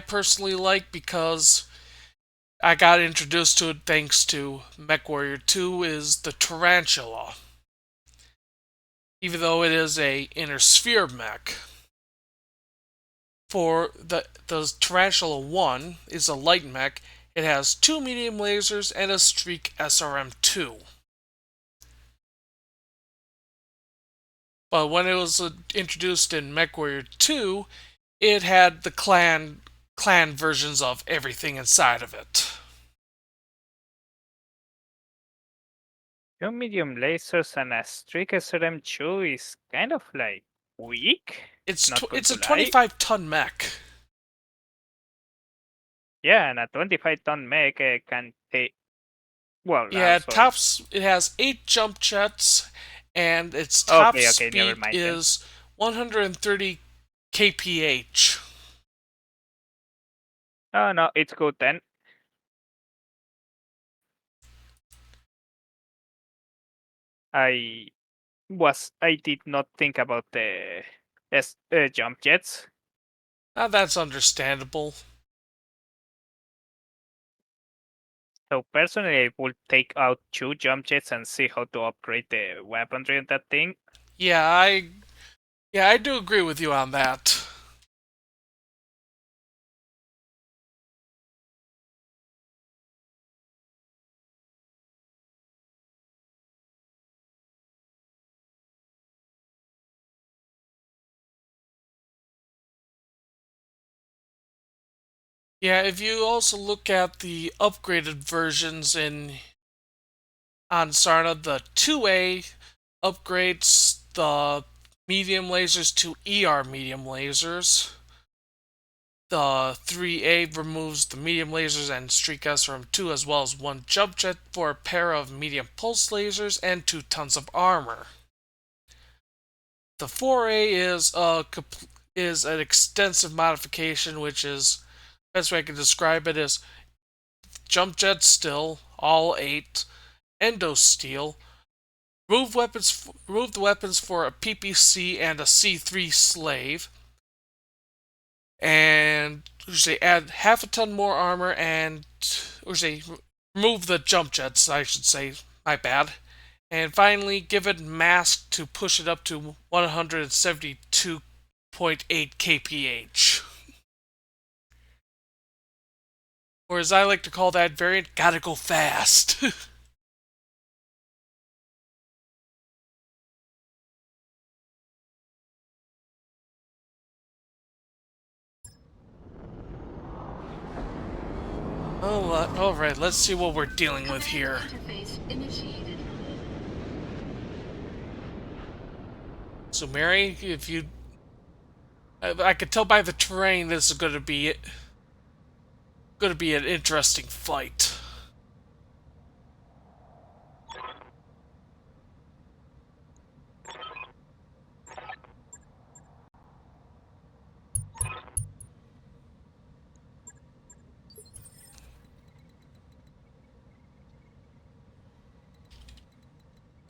personally like because I got introduced to it thanks to MechWarrior 2 is the Tarantula. Even though it is a inner sphere mech. For the Tarantula 1 is a light mech. It has 2 medium lasers and a Streak SRM-2. But when it was introduced in MechWarrior 2, it had the clan versions of everything inside of it. 2 medium lasers and a Streak SRM-2 is kind of like weak. It's Not going it's a to lie. 25-ton mech. Yeah, and a 25-ton mech can take. Well, Yeah, also it has 8 jump jets, and its top never speed mind then. is 130 kph. Oh no, it's good then. I did not think about the jump jets. Now that's understandable. So personally, I would take out 2 jump jets and see how to upgrade the weaponry on that thing. Yeah, I do agree with you on that. Yeah, if you also look at the upgraded versions on Sarna, the 2A upgrades the medium lasers to ER medium lasers. The 3A removes the medium lasers and Streak SRM-2 as well as 1 jump jet for a pair of medium pulse lasers and 2 tons of armor. The 4A is an extensive modification, which is best way I can describe it is jump jets still, all 8, endo steel, remove the weapons for a PPC and a C3 slave, and add half a ton more armor and remove the jump jets, I should say, my bad. And finally, give it mask to push it up to 172.8 kph. Or as I like to call that variant, gotta go fast. Alright, let's see what we're dealing with here. Interface initiated. So Mary, if you... I could tell by the terrain this is gonna be an interesting fight.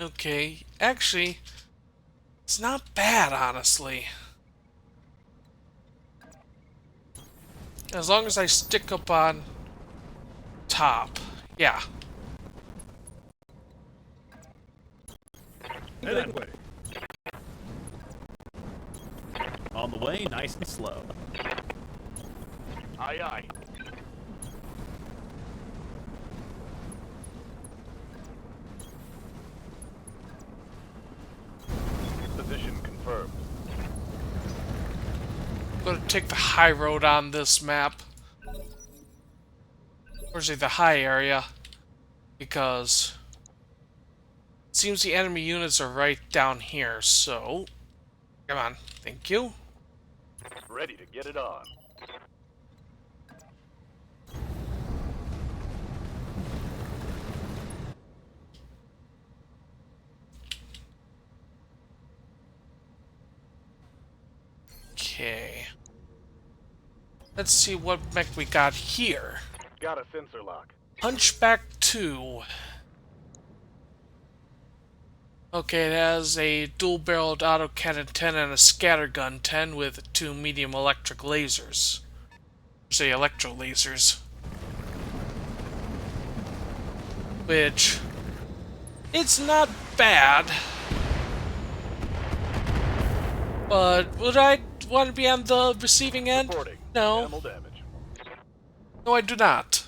Okay, actually, it's not bad, honestly. As long as I stick up on top. Yeah. Heading away. On the way, nice and slow. Aye, aye. Position confirmed. I'm gonna take the high road on this map. Or say the high area. Because it seems the enemy units are right down here, so... Come on, thank you. Ready to get it on. Okay. Let's see what mech we got here. Got a sensor lock. Hunchback 2. Okay, it has a dual-barreled autocannon 10 and a scattergun 10 with 2 medium electric lasers. Say electro lasers. Which, it's not bad. But would I want to be on the receiving end? Reporting. No. Animal damage. No, I do not.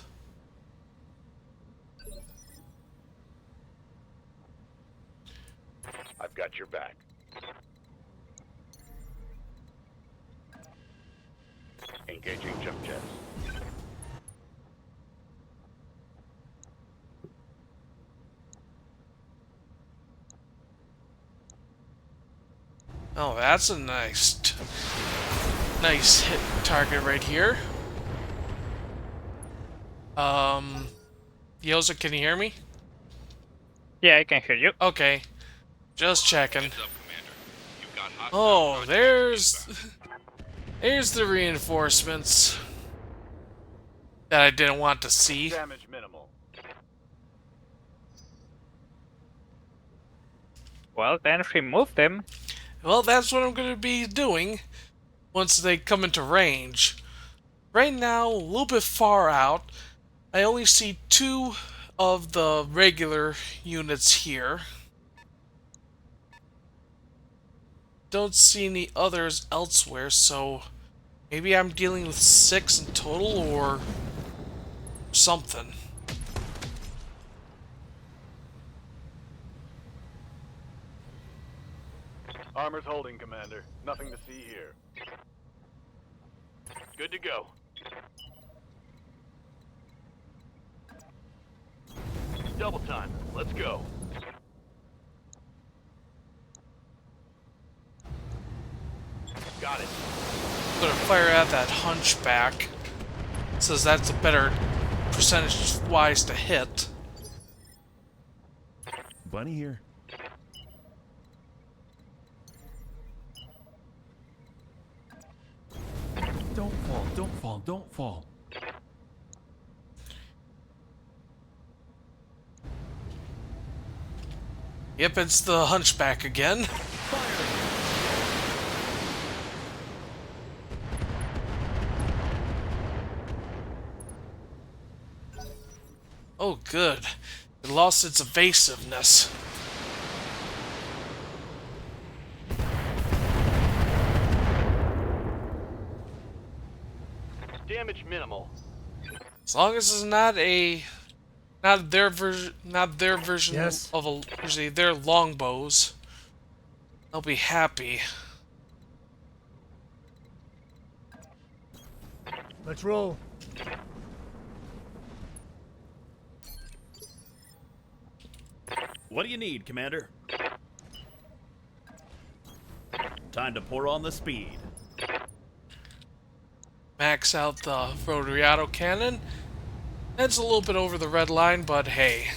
I've got your back. Engaging jump jets. Oh, that's a nice hit target right here. Yoza, can you hear me? Yeah, I can hear you. Okay. Just checking. Oh, there's the reinforcements that I didn't want to see. Damage minimal. Well, then remove them. Well, that's what I'm going to be doing once they come into range. Right now, a little bit far out, I only see 2 of the regular units here. Don't see any others elsewhere, so maybe I'm dealing with 6 in total or something. Armor's holding, Commander. Nothing to see here. Good to go. Double time. Let's go. Got it. I'm gonna fire at that hunchback. Says that's a better percentage-wise to hit. Bunny here. Don't fall, don't fall, don't fall. Yep, it's the hunchback again. Oh, good. It lost its evasiveness. Damage minimal. As long as it's not their version Yes. of a usually their longbows, I'll be happy. Let's roll. What do you need, Commander? Time to pour on the speed. Max out the rotary autocannon. It's a little bit over the red line, but hey.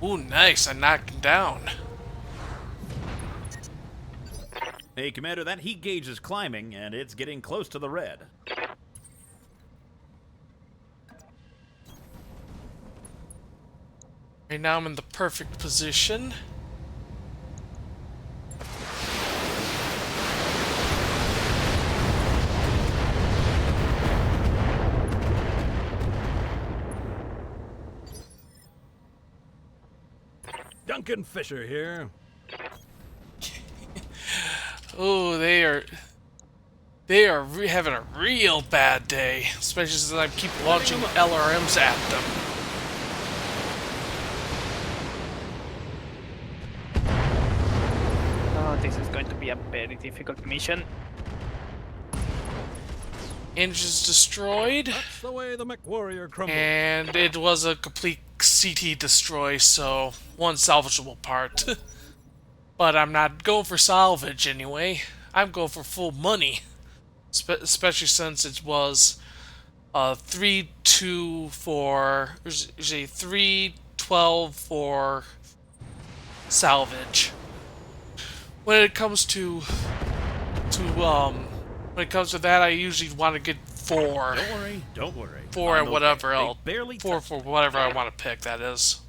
Ooh, nice. I knocked him down. Hey, Commander, that heat gauge is climbing, and it's getting close to the red. Right now I'm in the perfect position. Duncan Fisher here. Oh, they are having a real bad day, especially since I keep launching LRMs at them. Oh, this is going to be a very difficult mission. Engines destroyed, That's the way the MechWarrior crumbles. and it was a complete CT destroy, so one salvageable part. But I'm not going for salvage anyway. I'm going for full money, especially since it was 3, 2 for... There's a 3, 12 for salvage. When it comes to that, I usually want to get 4. Don't worry, don't worry. 4 I'm and whatever okay. else. They barely 4 touched for me. whatever I want to pick, that is.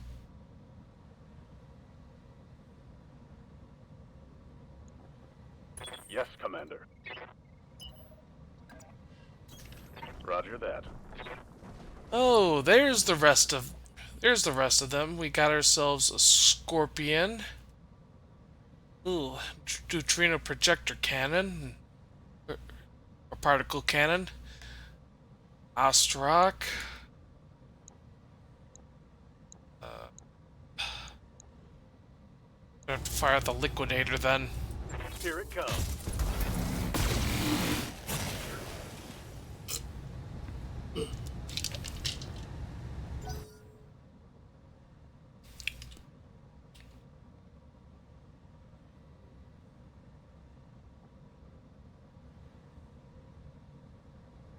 Yes, Commander. Roger that. Oh, there's the rest of them. We got ourselves a Scorpion. Ooh, neutrino projector cannon. Or particle cannon. Ostrock. I have to fire the liquidator then. Here it comes.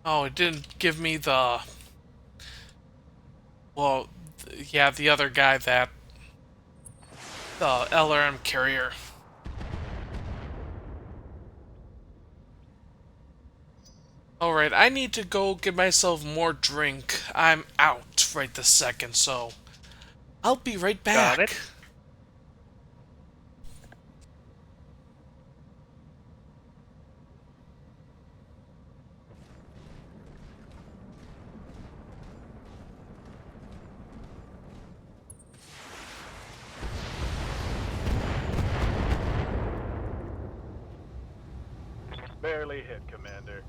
Oh, it didn't give me the... Well, yeah, the other guy that... The LRM carrier. Alright, I need to go get myself more drink. I'm out right this second, so... I'll be right back. Got it. Barely hit, Commander.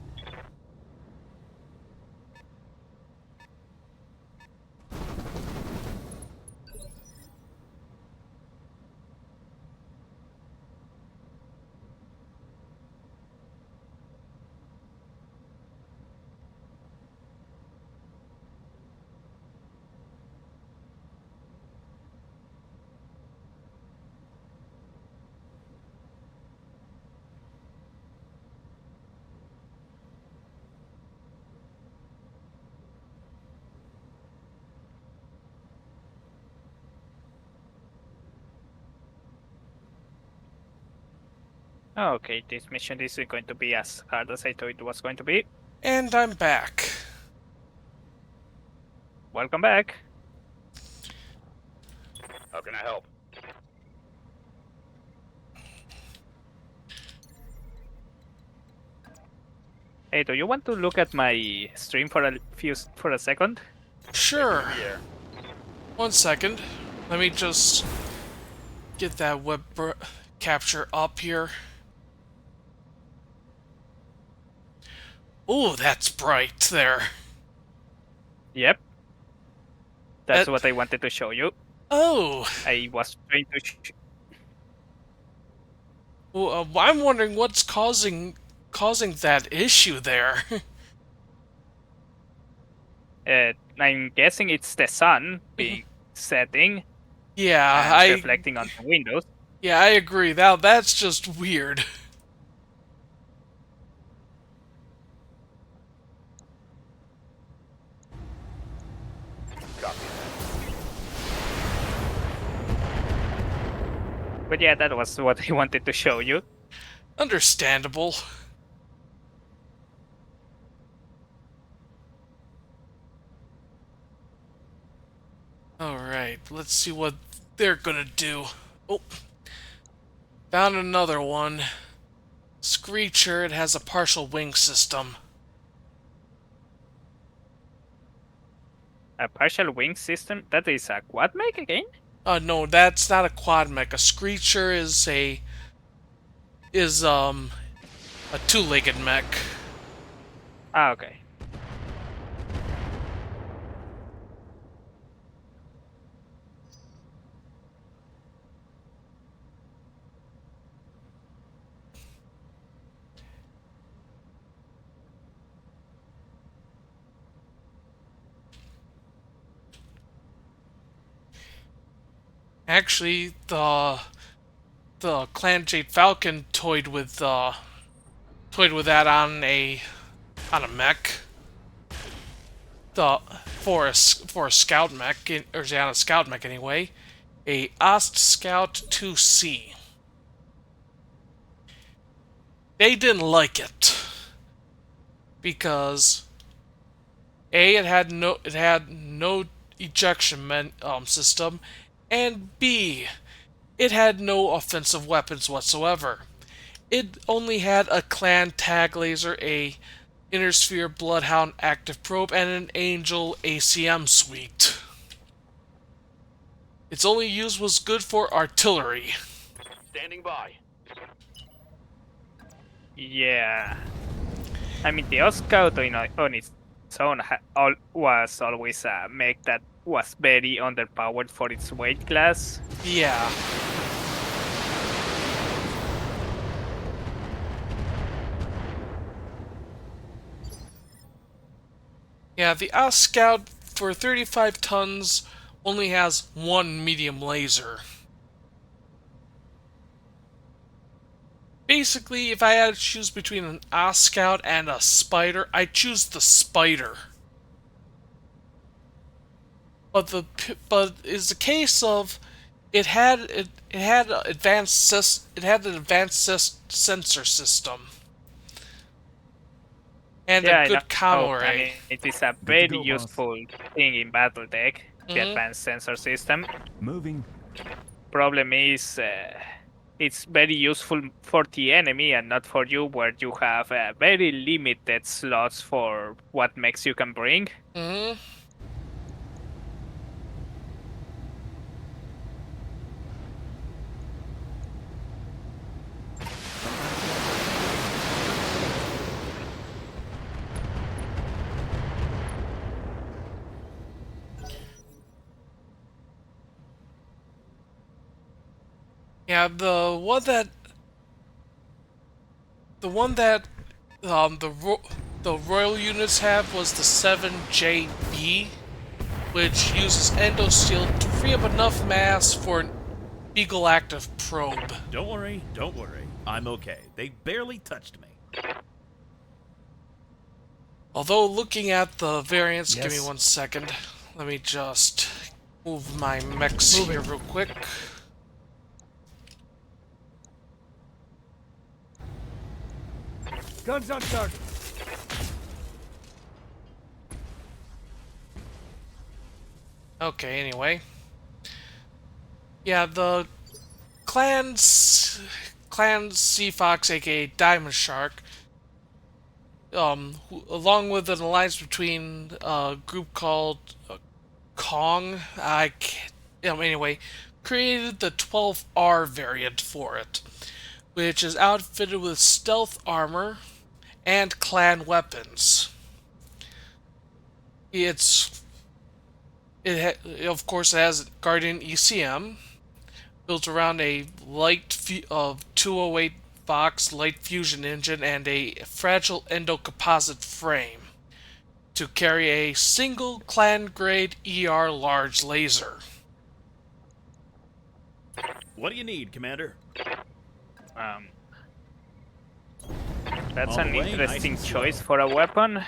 Okay, this mission isn't going to be as hard as I thought it was going to be. And I'm back. Welcome back. How can I help? Hey, do you want to look at my stream for a second? Sure. Yeah. 1 second. Let me just get that web capture up here. Ooh, that's bright there. Yep. That's That- what I wanted to show you. Oh, I was trying to. well, I'm wondering what's causing that issue there. I'm guessing it's the sun being setting yeah, and reflecting on the windows. Yeah, I agree. That's just weird. Copy But yeah, that was what I wanted to show you. Understandable. Alright, let's see what they're gonna do. Oh, found another one. Screecher, it has a partial wing system. A partial wing system? That is a quad mech again? No, that's not a quad mech. A Screecher is a two-legged mech. Ah, okay. Actually, the Clan Jade Falcon toyed with that on a mech. for a scout mech, or not a scout mech anyway, a OST Scout 2C. They didn't like it because A, it had no ejection system, and B, it had no offensive weapons whatsoever. It only had a clan tag laser, a Inner Sphere Bloodhound active probe, and an Angel ACM suite. Its only use was good for artillery. Standing by. Yeah. I mean, the Scout on its own was always a mech that was very underpowered for its weight class. Yeah. Yeah, the OST Scout for 35 tons only has one medium laser. Basically, if I had to choose between an OST Scout and a Spider, I'd choose the Spider. But it's a case of it had an advanced sensor system and a good comm array. I mean, it is a very useful thing in Battletech, the advanced sensor system. Moving. Problem is, it's very useful for the enemy and not for you, where you have very limited slots for what mechs you can bring. Yeah, the one that the Royal units have was the 7JB, which uses endosteel to free up enough mass for an Eagle active probe. Don't worry, don't worry. I'm okay. They barely touched me. Although looking at the variants, give me Yes. 1 second. Let me just move my mechs here real quick. Guns on target. Okay, anyway. Yeah, the Clan Sea Fox, aka Diamond Shark, along with an alliance between a group called Kong, anyway, created the 12R variant for it, which is outfitted with stealth armor and clan weapons. Of course, it has Guardian ECM, built around a light 208 Vox light fusion engine and a fragile endocomposite frame to carry a single clan-grade ER large laser. What do you need, Commander? That's All an the way, interesting nice and choice slow. for a weapon.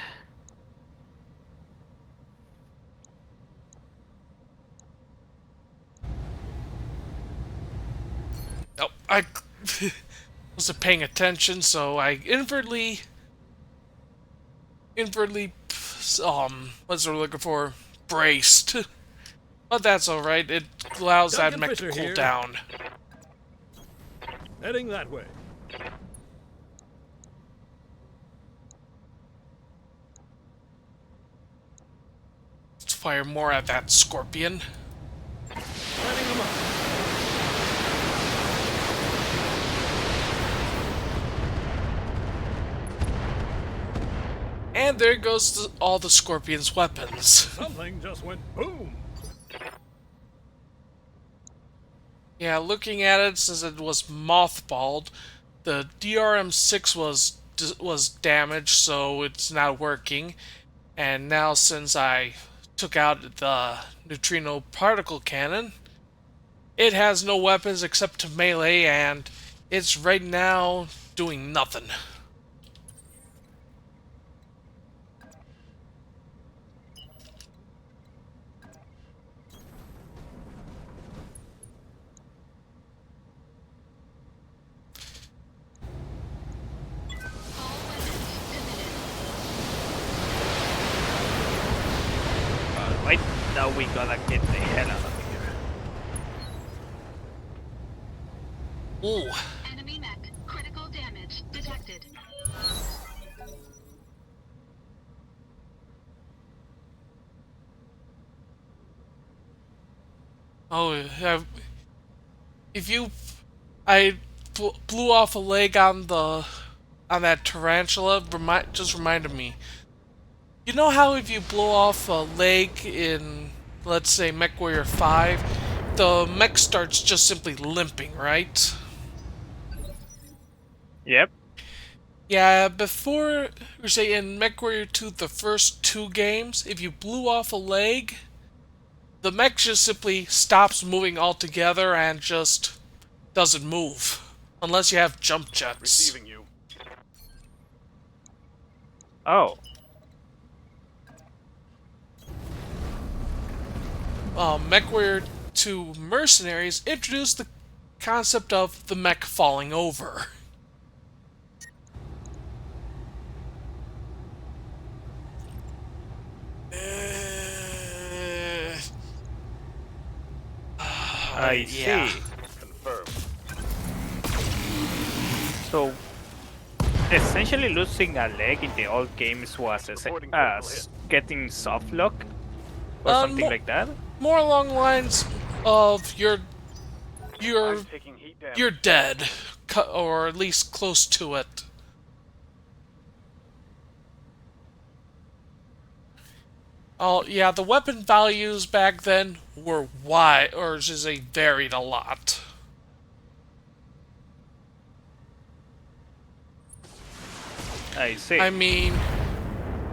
Oh, I wasn't paying attention, so I inadvertently, what's we're looking for? Braced. But that's alright, it allows that Duncan mech to Fisher cool here. down. Heading that way. Let's fire more at that Scorpion. Lighting them up. And there goes all the Scorpion's weapons. Something just went boom. Yeah, looking at it, since it was mothballed, the DRM-6 was damaged, so it's not working. And now, since I took out the neutrino particle cannon, it has no weapons except to melee, and it's right now doing nothing. Now we gotta get the hell out of here. Ooh. Enemy mech. Critical damage detected. Oh, if you, I blew off a leg on that tarantula. Just reminded me. You know how if you blow off a leg in, let's say, MechWarrior 5, the mech starts just simply limping, right? Yep. Yeah, before, say in MechWarrior 2, the first 2 games, if you blew off a leg, the mech just simply stops moving altogether and just doesn't move. Unless you have jump jets. Receiving you. Oh. MechWarrior 2 Mercenaries introduced the concept of the mech falling over. I yeah. see. Confirmed. So, essentially losing a leg in the old games was Reporting critical as getting soft lock or something like that. More along the lines of you're I'm taking heat damage. you're dead, or at least close to it. Oh yeah, the weapon values back then were wide, or should I say, varied a lot. I see. I mean,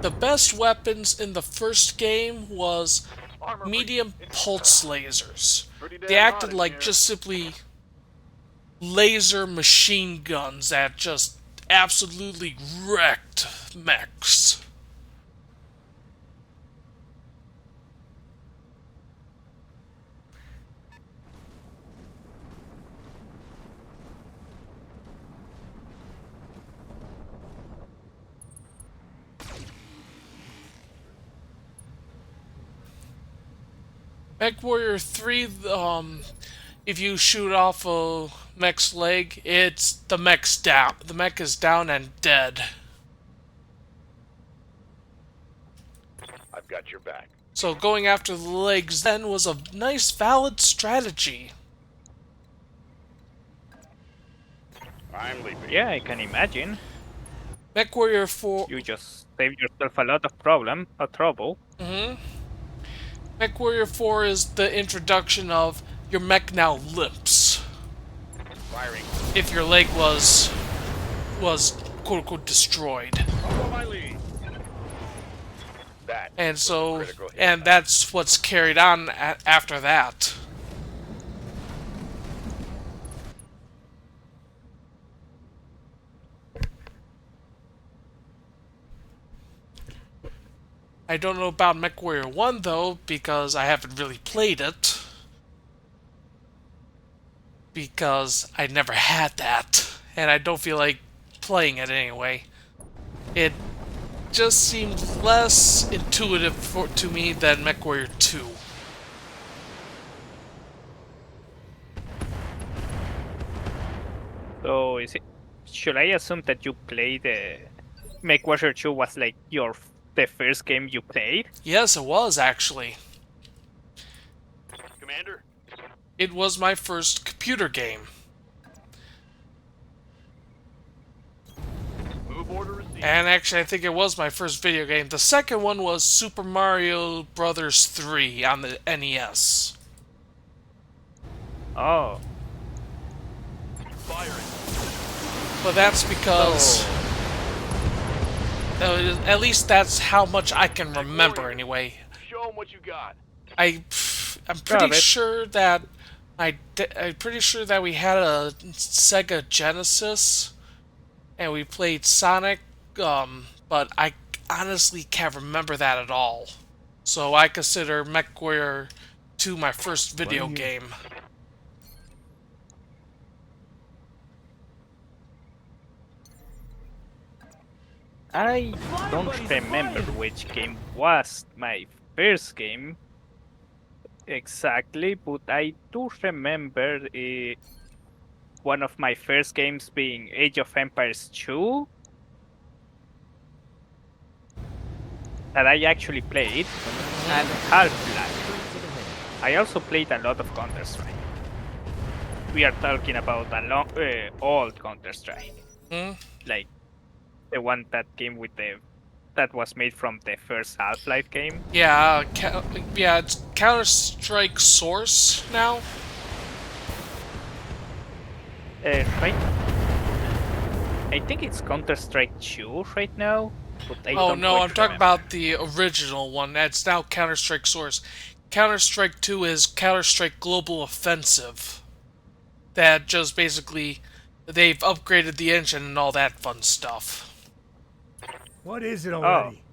the best weapons in the first game was Armor medium breach. pulse lasers. Pretty They damn hot acted in like here. just simply laser machine guns that just absolutely wrecked mechs. MechWarrior 3, if you shoot off a mech's leg, the mech's down. The mech is down and dead. I've got your back. So going after the legs then was a nice, valid strategy. I'm leaving. Yeah, I can imagine. MechWarrior 4. You just saved yourself a lot of trouble. MechWarrior 4 is the introduction of your mech now limps. Firing. If your leg was quote unquote destroyed. Follow my lead. That. And was a so, critical hit. and that's what's carried on after that. I don't know about MechWarrior 1 though, because I haven't really played it. Because I never had that, and I don't feel like playing it anyway. It just seemed less intuitive to me than MechWarrior 2. So should I assume that you played MechWarrior 2 was like the first game you played? Yes, it was actually. Commander. It was my first computer game. Move order received. And actually, I think it was my first video game. The second one was Super Mario Brothers 3 on the NES. Oh. Firing. But that's because... at least that's how much I can remember anyway. Show 'em what you got. I'm pretty sure that I'm pretty sure that we had a Sega Genesis and we played Sonic, but I honestly can't remember that at all. So I consider MechWarrior 2 my first video game. I don't remember which game was my first game, exactly, but I do remember one of my first games being Age of Empires 2 that I actually played, and Half-Life. I also played a lot of Counter-Strike. We are talking about a long, old Counter-Strike, Hmm? like the one that was made from the first Half-Life game. Yeah, yeah, it's Counter-Strike Source now. Right, I think it's Counter-Strike 2 right now, but I Oh don't no, I'm quite talking remember. about the original one. That's now Counter-Strike Source. Counter-Strike 2 is Counter-Strike Global Offensive. That just basically they've upgraded the engine and all that fun stuff. What is it Oh, already?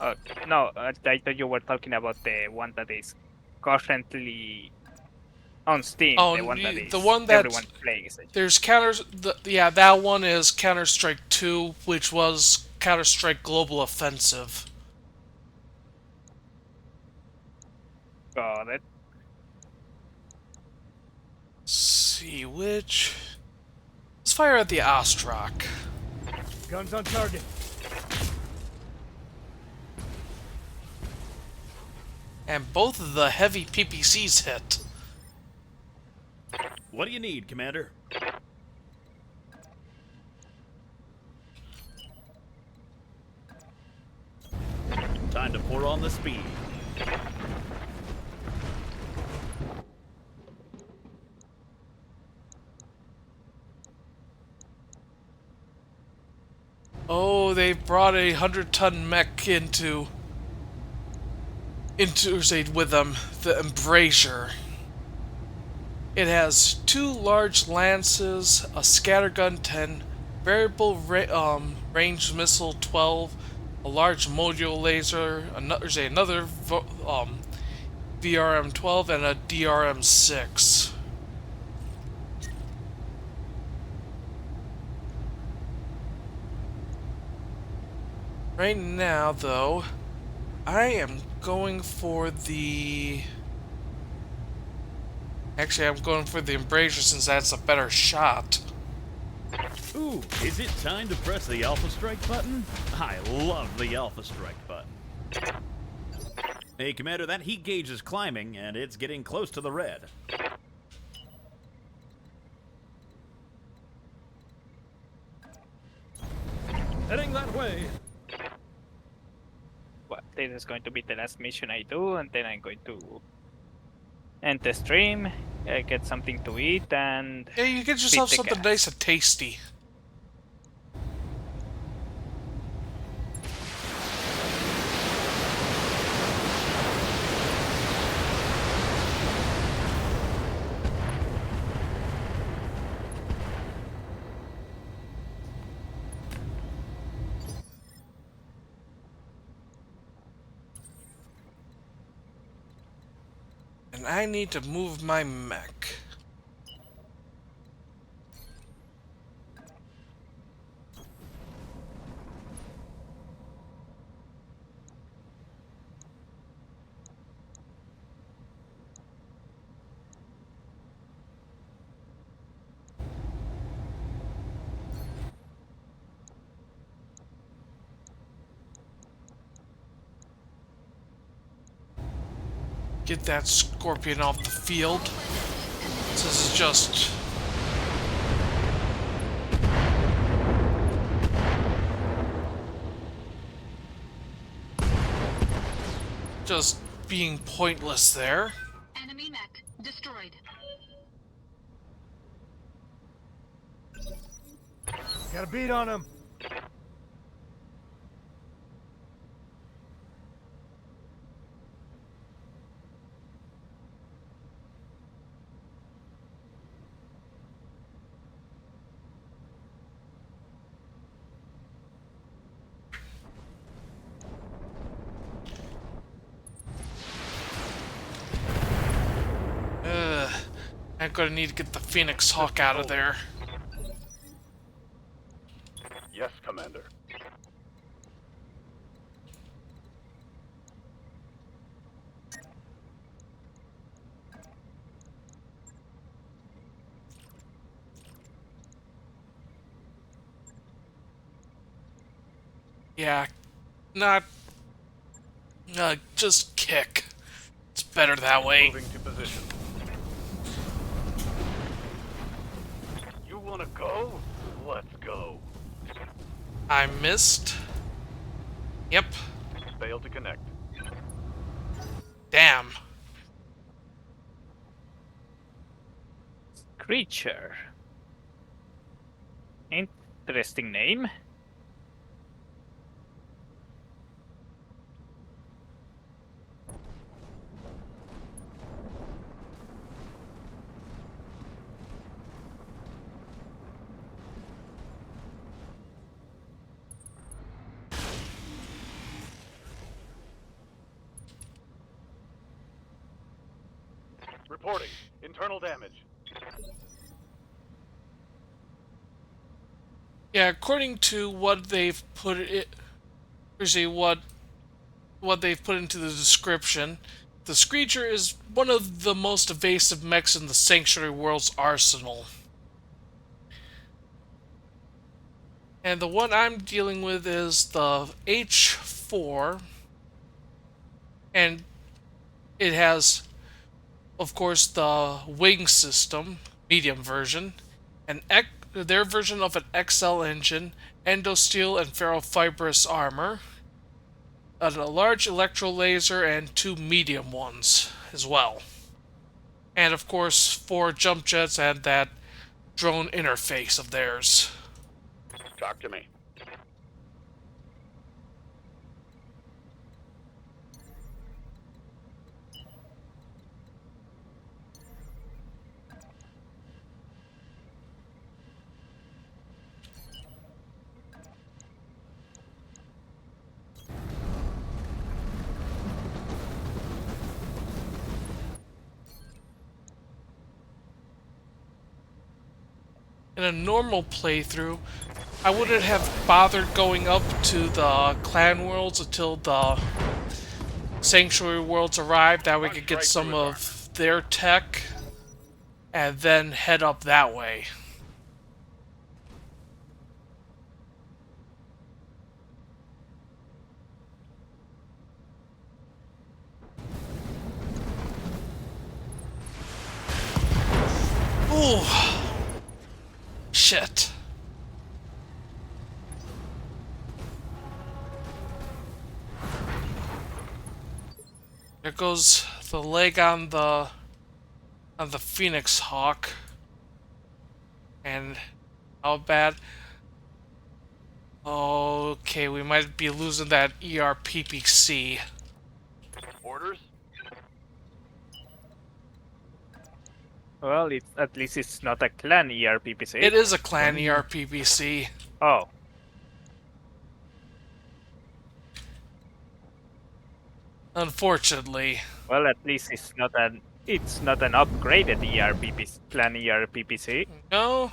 no, I thought you were talking about the one that is currently on Steam, Oh, the one that the is one that everyone playing essentially. there's yeah, that one is Counter-Strike 2, which was Counter-Strike Global Offensive. Got it. See which. Let's fire at the Ostrak. Guns on target. And both of the heavy PPCs hit. What do you need, Commander? Time to pour on the speed. Oh, they brought a 100-ton mech into say with them, the Embrasure. It has 2 large lances, a scattergun 10, variable range missile 12, a large module laser, another VRM 12, and a DRM 6. Right now, though, I am going for the... Actually, I'm going for the Embrasure since that's a better shot. Ooh, is it time to press the Alpha Strike button? I love the Alpha Strike button. Hey, Commander, that heat gauge is climbing, and it's getting close to the red. Heading that way. Well, this is going to be the last mission I do, and then I'm going to end the stream, get something to eat, and Yeah, you get feed yourself the something cats. nice and tasty. And I need to move my mech. Get that Scorpion off the field. This is just... just being pointless there. Enemy mech destroyed. Got a beat on him. I'm gonna need to get the Phoenix Hawk out of there. Yes, Commander. Yeah, not... just kick. It's better that way. Moving to position. You wanna go? Let's go. I missed. Yep. Failed to connect. Damn. Creature. Interesting name. Reporting. Internal damage. Yeah, according to what they've put it, usually what they've put into the description, the Screecher is one of the most evasive mechs in the Sanctuary World's arsenal. And the one I'm dealing with is the H4, and it has, of course, the wing system, medium version, their version of an XL engine, endosteel and ferrofibrous armor, a large electro laser, and 2 medium ones as well. And of course, 4 jump jets and that drone interface of theirs. Talk to me. In a normal playthrough, I wouldn't have bothered going up to the clan worlds until the sanctuary worlds arrived, that we could get some of their tech and then head up that way. Ooh. Shit. There goes the leg on the Phoenix Hawk. And how bad? Okay, we might be losing that ERPPC. Orders? Well, at least it's not a clan ERPPC. It is a clan ERPPC. Oh. Unfortunately. Well, at least it's not an upgraded clan ERPPC. No,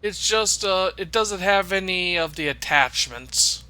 it's just it doesn't have any of the attachments.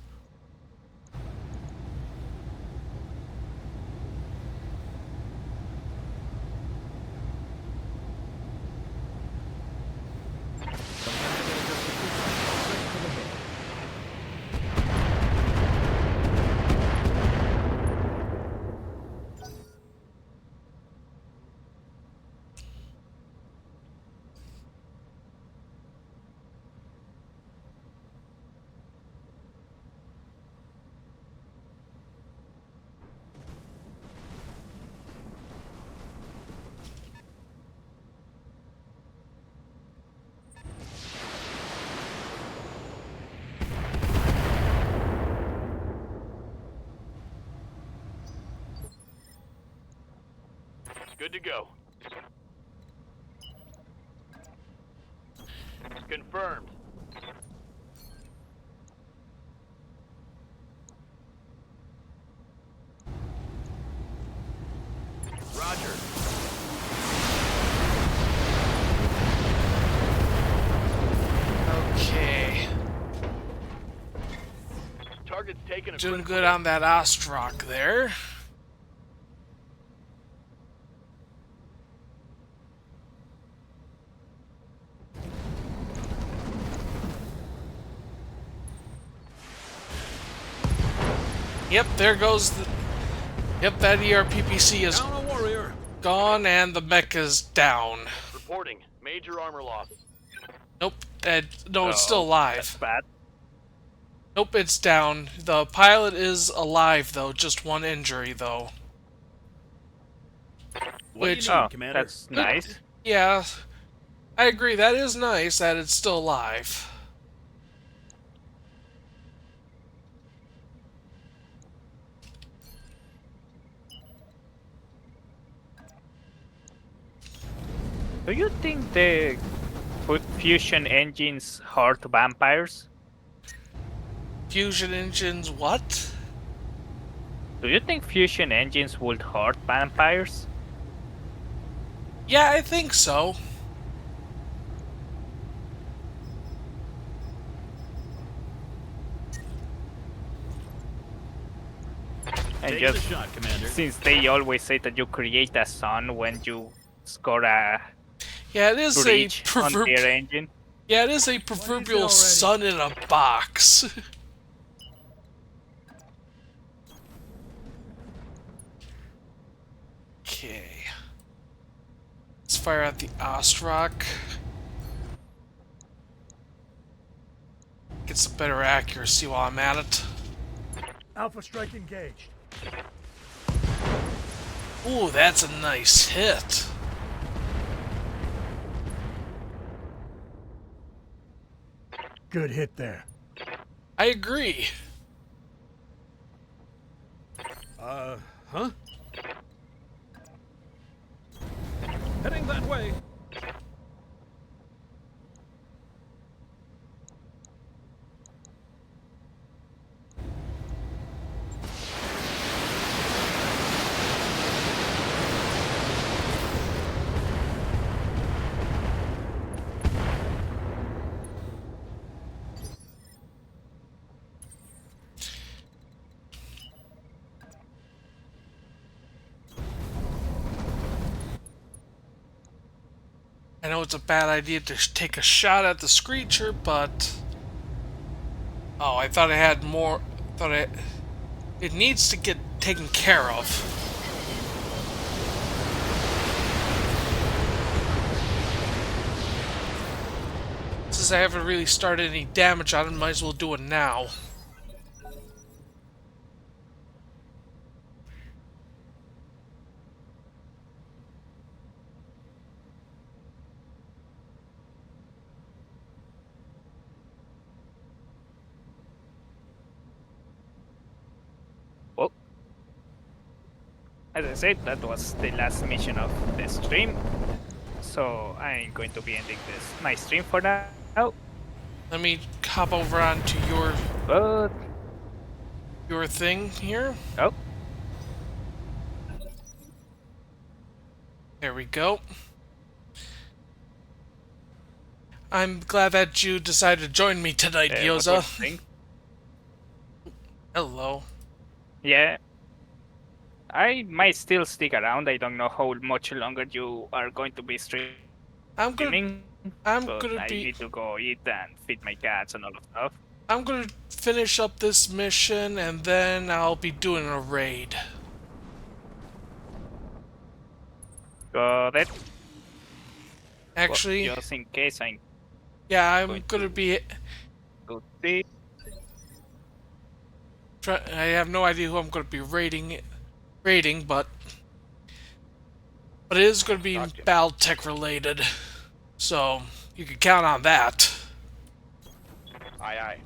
Good to go. Confirmed. Roger. Okay. Target's taken a Doing critical good on that Ostrock there. Yep, there goes the... Yep, that ERPPC is Down a warrior. gone and the mech is down. Reporting. Major armor loss. Nope, no, it's still That's alive. bad. Nope, it's down. The pilot is alive, though. Just one injury, though. What do Which- you need, Oh, Commander? that's nice. Yeah, I agree. That is nice that it's still alive. Do you think the fusion engines hurt vampires? Fusion engines, what? Do you think fusion engines would hurt vampires? Yeah, I think so. And Take the just shot, Commander. since they always say that you create a sun when you score a Yeah, it is a breach on proverb. their engine. Yeah, it is a proverbial already? sun in a box. Okay. Let's fire at the Ostrock. Get some better accuracy while I'm at it. Alpha strike engaged. Ooh, that's a nice hit. Good hit there. I agree. Huh? Heading that way. I know it's a bad idea to take a shot at the Screecher, but... Oh, I thought I had more... It needs to get taken care of. Since I haven't really started any damage on it, might as well do it now. Well, as I said, that was the last mission of the stream. So I'm going to be ending my stream for now. Let me hop over onto But your thing here. oh, There we go. I'm glad that you decided to join me tonight, what was Yoza. the thing? Hello. Yeah. I might still stick around. I don't know how much longer you are going to be streaming. I'm gonna but I need to go eat and feed my cats and all of stuff. I'm gonna finish up this mission and then I'll be doing a raid. Got it. Actually, Well, just in case I'm yeah, I'm going gonna be. to see. I have no idea who I'm gonna be raiding, but it is gonna be Gotcha. Battletech related, so you can count on that. Aye, aye.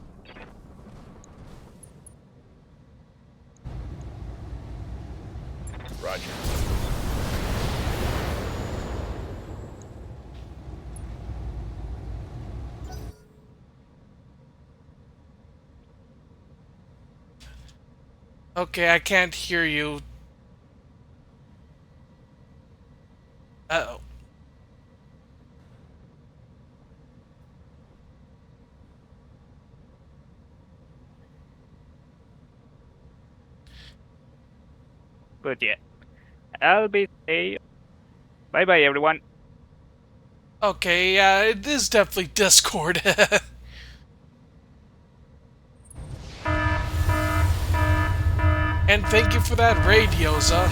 Roger. Okay, I can't hear you. Uh-oh. But yeah, I'll be say bye bye everyone. Okay, yeah, it is definitely Discord. And thank you for that raid, Yoza.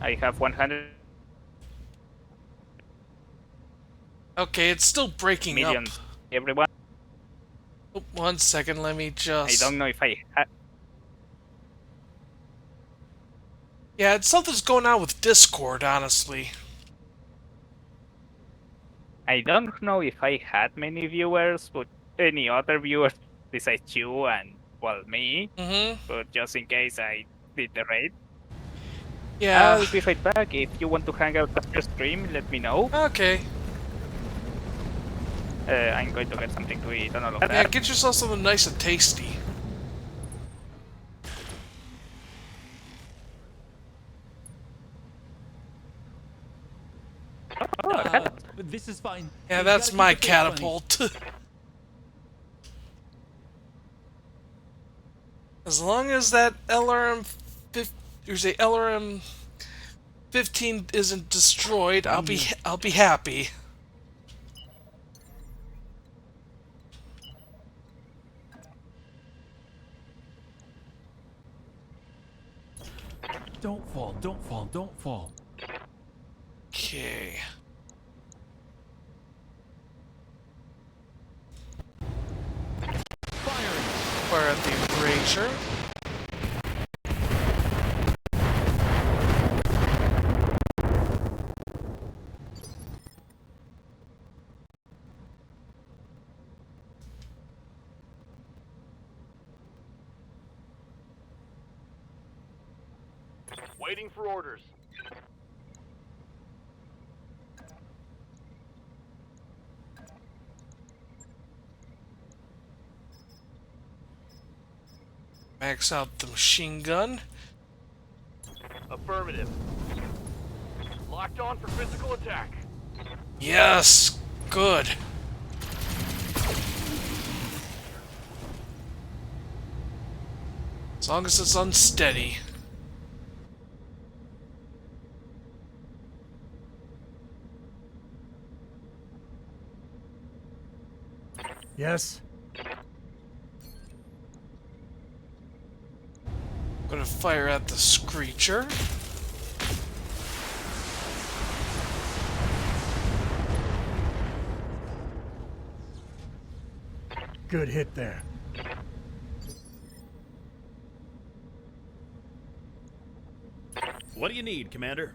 I have 100 Okay, it's still breaking millions. up. Everyone, Oh, 1 second, let me I just... don't know if Yeah, something's going on with Discord, honestly. I don't know if I had many viewers, but any other viewers besides you and well me. Mm-hmm. But just in case I did the raid, Yeah. I'll be right back. If you want to hang out after stream, let me know. Okay. I'm going to get something to eat and all of Yeah, that. get yourself something nice and tasty. Oh, This is fine. Yeah, You that's gotta my keep it funny. catapult. As long as that LRM 15 isn't destroyed, I'll be happy. Don't fall, don't fall, don't fall. Okay. Fire at the embrasure. Waiting for orders. Max out the machine gun. Affirmative. Locked on for physical attack. Yes! Good. As long as it's unsteady. Yes? Gonna fire at the Screecher. Good hit there. What do you need, Commander?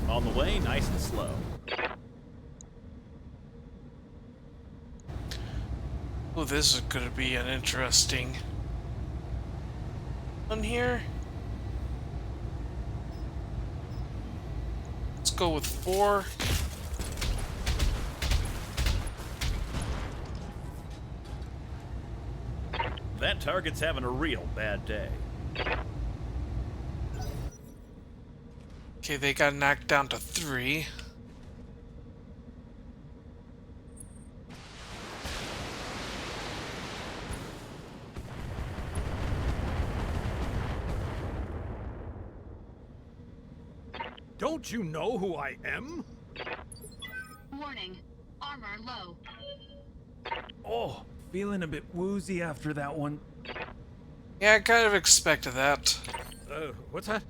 On the way, nice and slow. Oh, this is gonna be an interesting one here. Let's go with 4. That target's having a real bad day. Okay, they got knocked down to 3. Don't you know who I am? Warning. Armor low. Oh, feeling a bit woozy after that one. Yeah, I kind of expected that. What's that?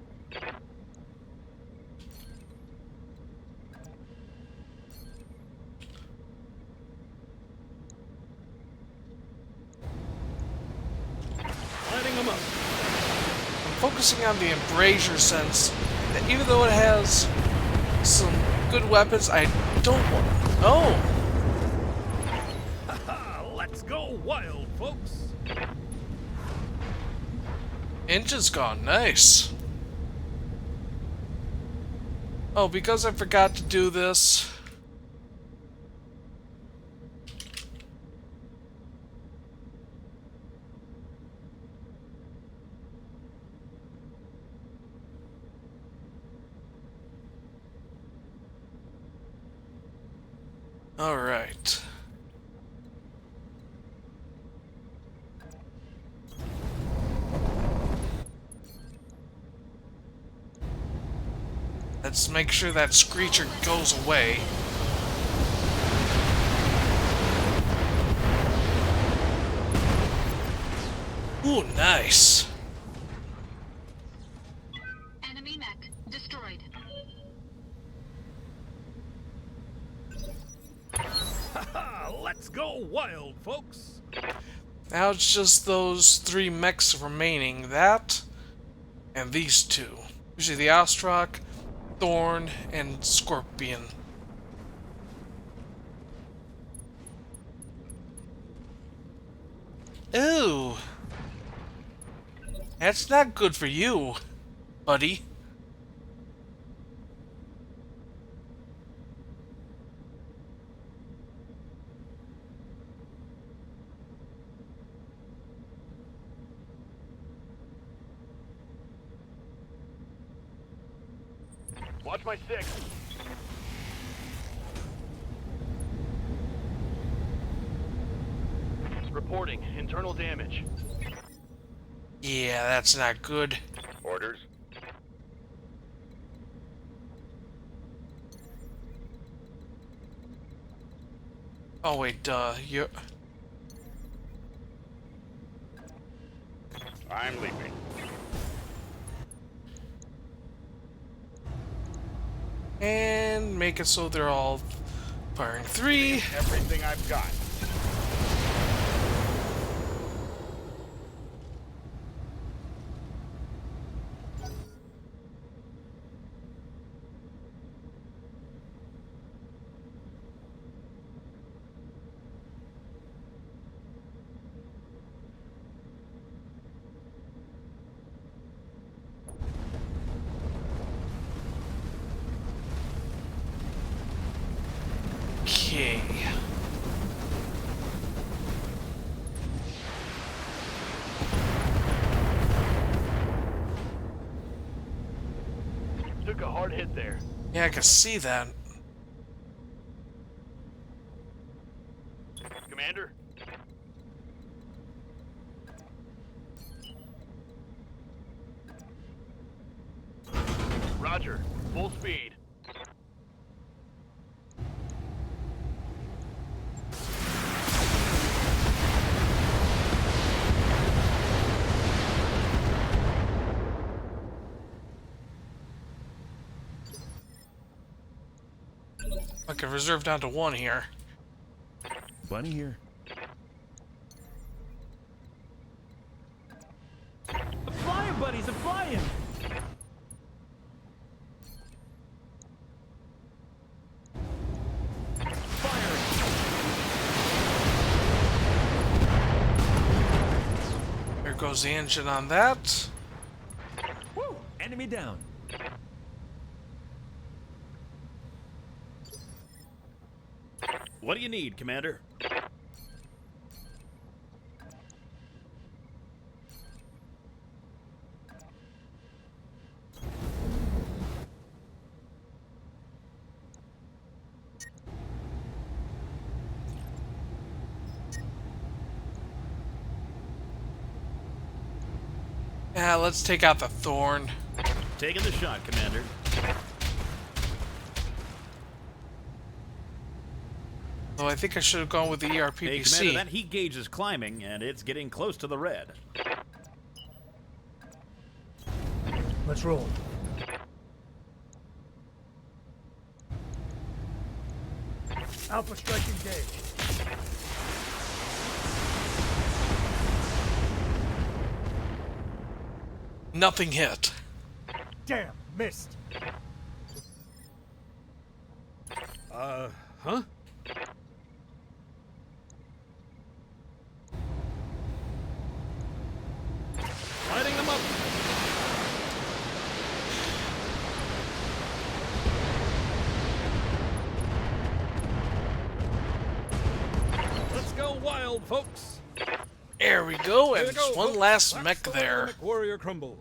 Lighting them up. I'm focusing on the embrasure since, even though it has some good weapons, I don't want... Oh! Let's go wild, folks. Engine's gone. Nice. Oh, because I forgot to do this... Alright. Let's make sure that screecher goes away. Ooh, nice. Enemy mech destroyed. Haha, let's go wild, folks. Now it's just those 3 mechs remaining. That, and these 2. Usually the Ostrock, Thorn, and Scorpion. Ooh. That's not good for you, buddy. Watch my 6. Reporting internal damage. Yeah, that's not good. Orders. Oh wait, you. I'm leaving. And make it so they're all firing 3. Everything I've got. Okay. Took a hard hit there. Yeah, I can see that. Commander? Roger. Full speed. I can reserve down to 1 here. Bunny here. I'm flying, buddies, I'm flying. There goes the engine on that. Woo! Enemy down. What do you need, Commander? Yeah, let's take out the Thorn. Taking the shot, Commander. Though I think I should have gone with the Hey, ERPPC. Commander, that heat gauge is climbing, and it's getting close to the red. Let's roll. Alpha strike engaged. Nothing hit. Damn, missed. Huh? Lighting them up. Let's go wild, folks. There we go, Here and we go, just one folks. last That's mech the way there. the mech warrior crumble.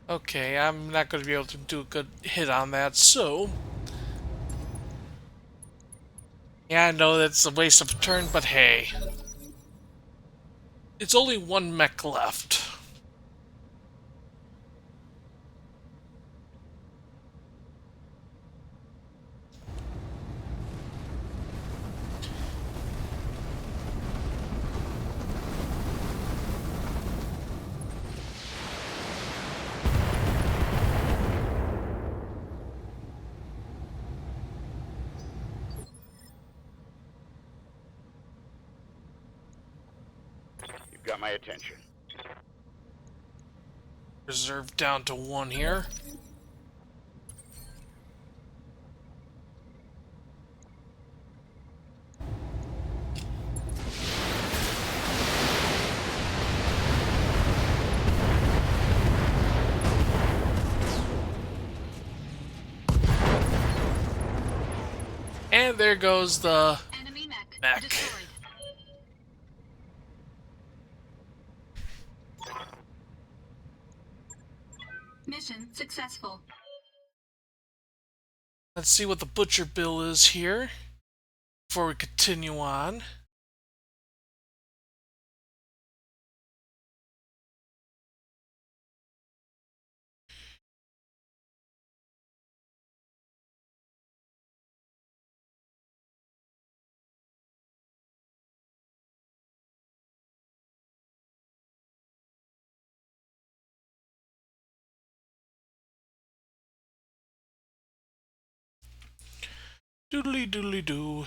Okay, I'm not going to be able to do a good hit on that, so Yeah, I know that's a waste of a turn, but hey. It's only one mech left. You've got my attention. Reserve down to one here. And there goes the Enemy mech, mech. destroyed. Mission successful. Let's see what the butcher bill is here before we continue on. Doodly doodly doo.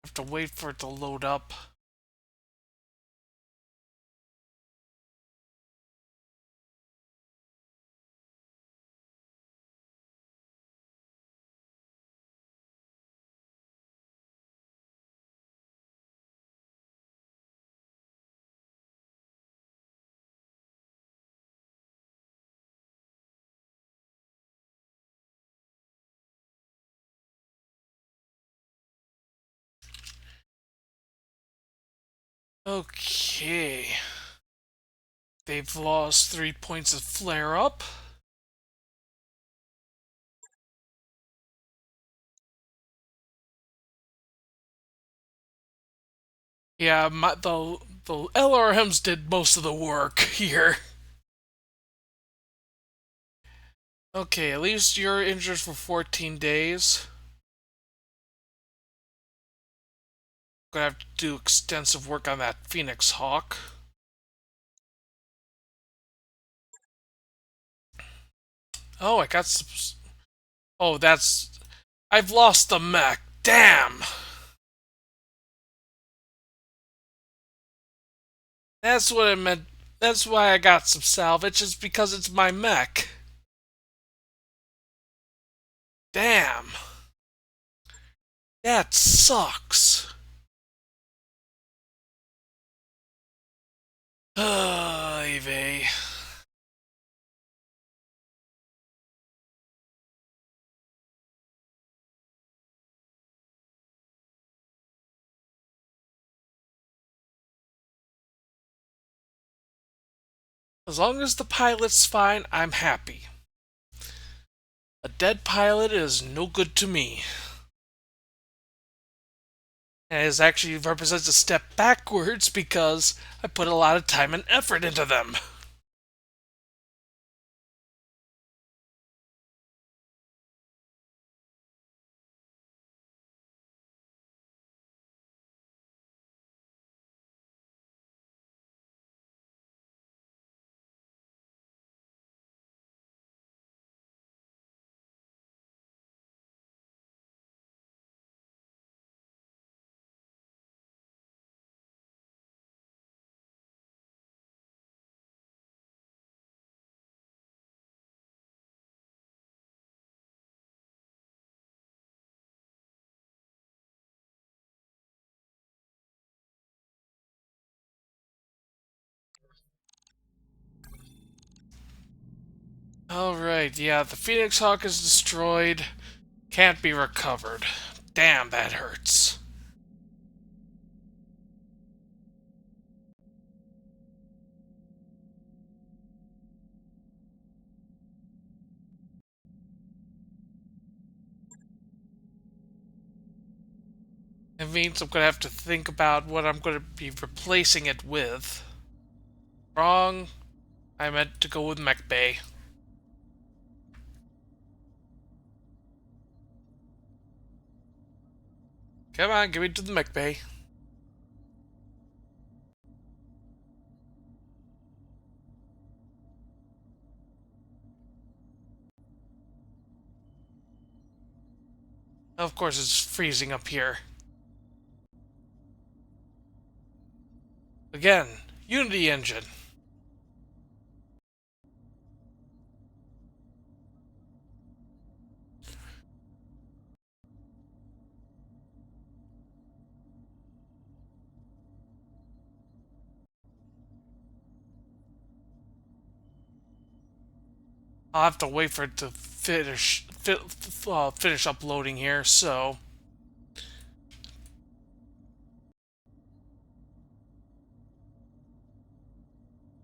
Have to wait for it to load up. Okay. They've lost 3 points of Flareup. Yeah, the LRMs did most of the work here. Okay, at least you're injured for 14 days. Gonna have to do extensive work on that Phoenix Hawk. Oh, I got some... Oh, that's... I've lost the mech. Damn! That's what I meant. That's why I got some salvage, is because it's my mech. Damn. That sucks. Eve. As long as the pilot's fine, I'm happy. A dead pilot is no good to me. And it actually represents a step backwards because I put a lot of time and effort into them. Alright, yeah, the Phoenix Hawk is destroyed. Can't be recovered. Damn, that hurts. It means I'm gonna have to think about what I'm gonna be replacing it with. Wrong. I meant to go with Mech Bay. Come on, give me to the Mech Bay. Of course, it's freezing up here. Again, Unity engine. I'll have to wait for it to finish uploading here, so...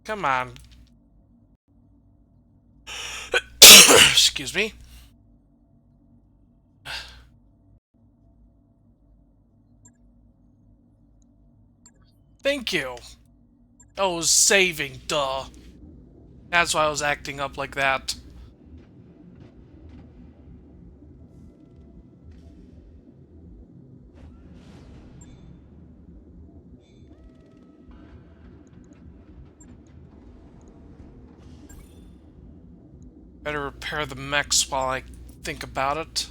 Come on. Excuse me. Thank you. I was saving, duh. That's why I was acting up like that. Better repair the mechs while I think about it.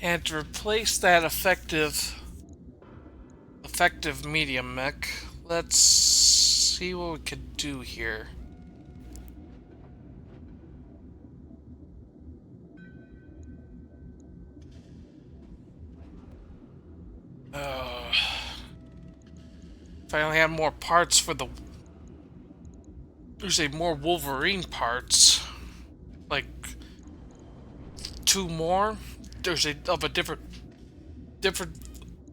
And to replace that effective medium mech, let's see what we could do here. If I only had more parts for the... There's more Wolverine parts. Like... 2 more? There's of a different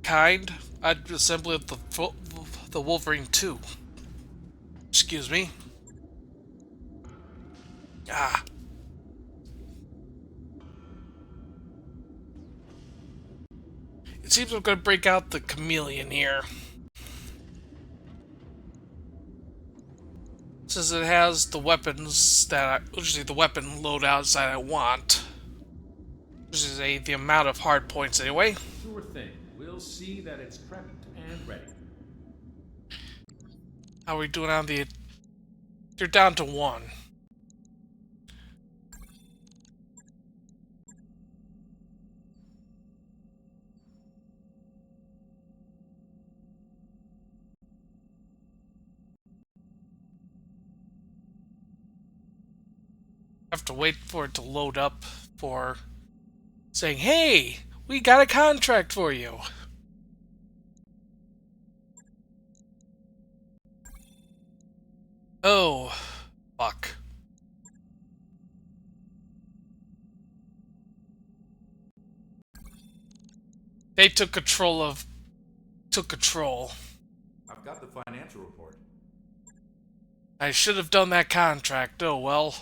kind. I'd assemble the Wolverine 2. Excuse me. Ah. It seems I'm gonna break out the chameleon here. Since it has the weapons that usually the weapon loadouts that I want. Which is the amount of hard points anyway. Sure thing. We'll see that it's prepped and ready. How are we doing on the... You're down to 1. I have to wait for it to load up for saying, hey, we got a contract for you. Oh, fuck. They took control. I've got the financial report. I should have done that contract. Oh well.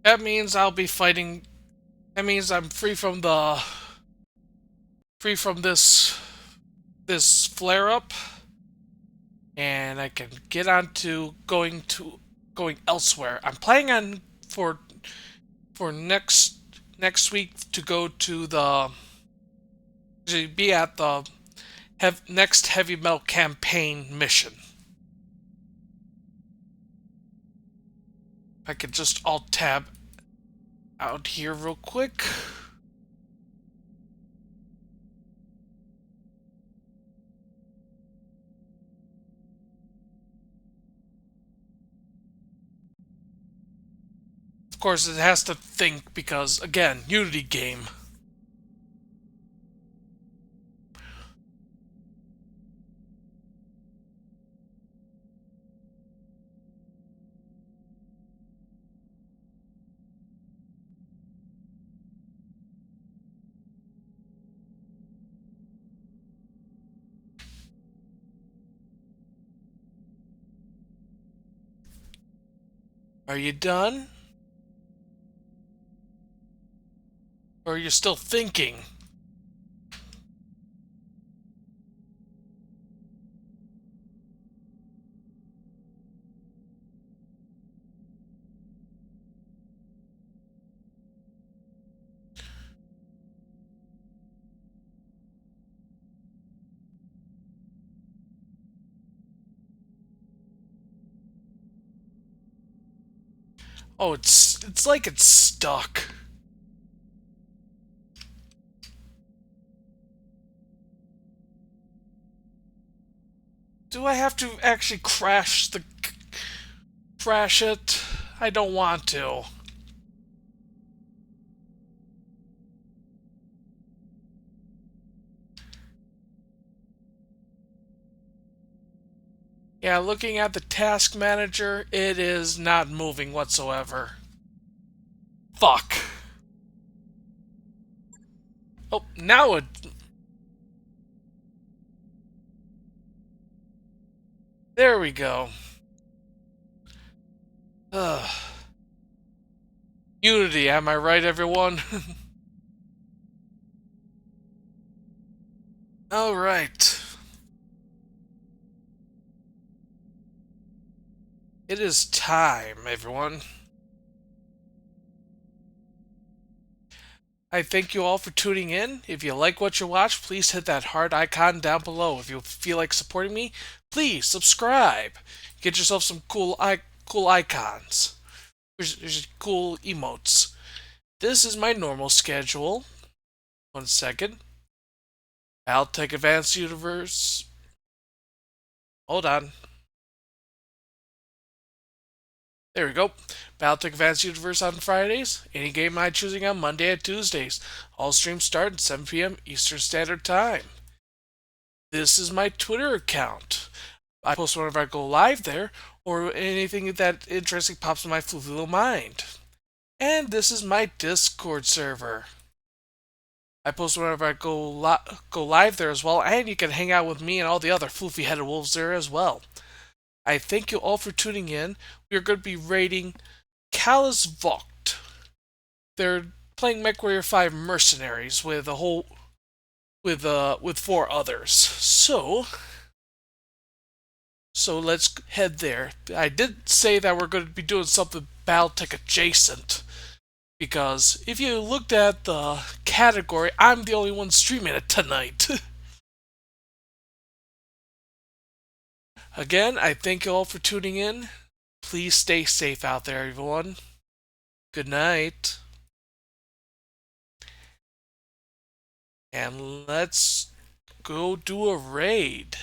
That means I'll be fighting. That means I'm free from this flare-up, and I can get on to going elsewhere. I'm planning on for next week to go to be at the next heavy metal campaign mission. I could just alt-tab out here real quick. course, it has to think because, again, Unity game. Are you done? Or are you still thinking? Oh, it's like it's stuck. Do I have to actually crash it? I don't want to. Yeah, looking at the task manager, it is not moving whatsoever. Fuck. Oh, now it... There we go. Ugh. Unity, am I right, everyone? Alright. It is time, everyone. I thank you all for tuning in. If you like what you watch, please hit that heart icon down below. If you feel like supporting me, please subscribe. Get yourself some cool icons. There's cool emotes. This is my normal schedule. 1 second. Battletech Advanced Universe. Hold on. There we go. Battletech Advanced Universe on Fridays. Any game I'm choosing on Monday and Tuesdays. All streams start at 7 p.m. Eastern Standard Time. This is my Twitter account. I post whenever I go live there, or anything that interesting pops in my floofy little mind. And this is my Discord server. I post whenever I go live there as well, and you can hang out with me and all the other floofy-headed wolves there as well. I thank you all for tuning in. We are going to be raiding Callous Vogt. They're playing MechWarrior 5 Mercenaries with a whole with 4 others. So let's head there. I did say that we're going to be doing something Battletech adjacent, because if you looked at the category, I'm the only one streaming it tonight. Again, I thank you all for tuning in. Please stay safe out there, everyone. Good night. And let's go do a raid.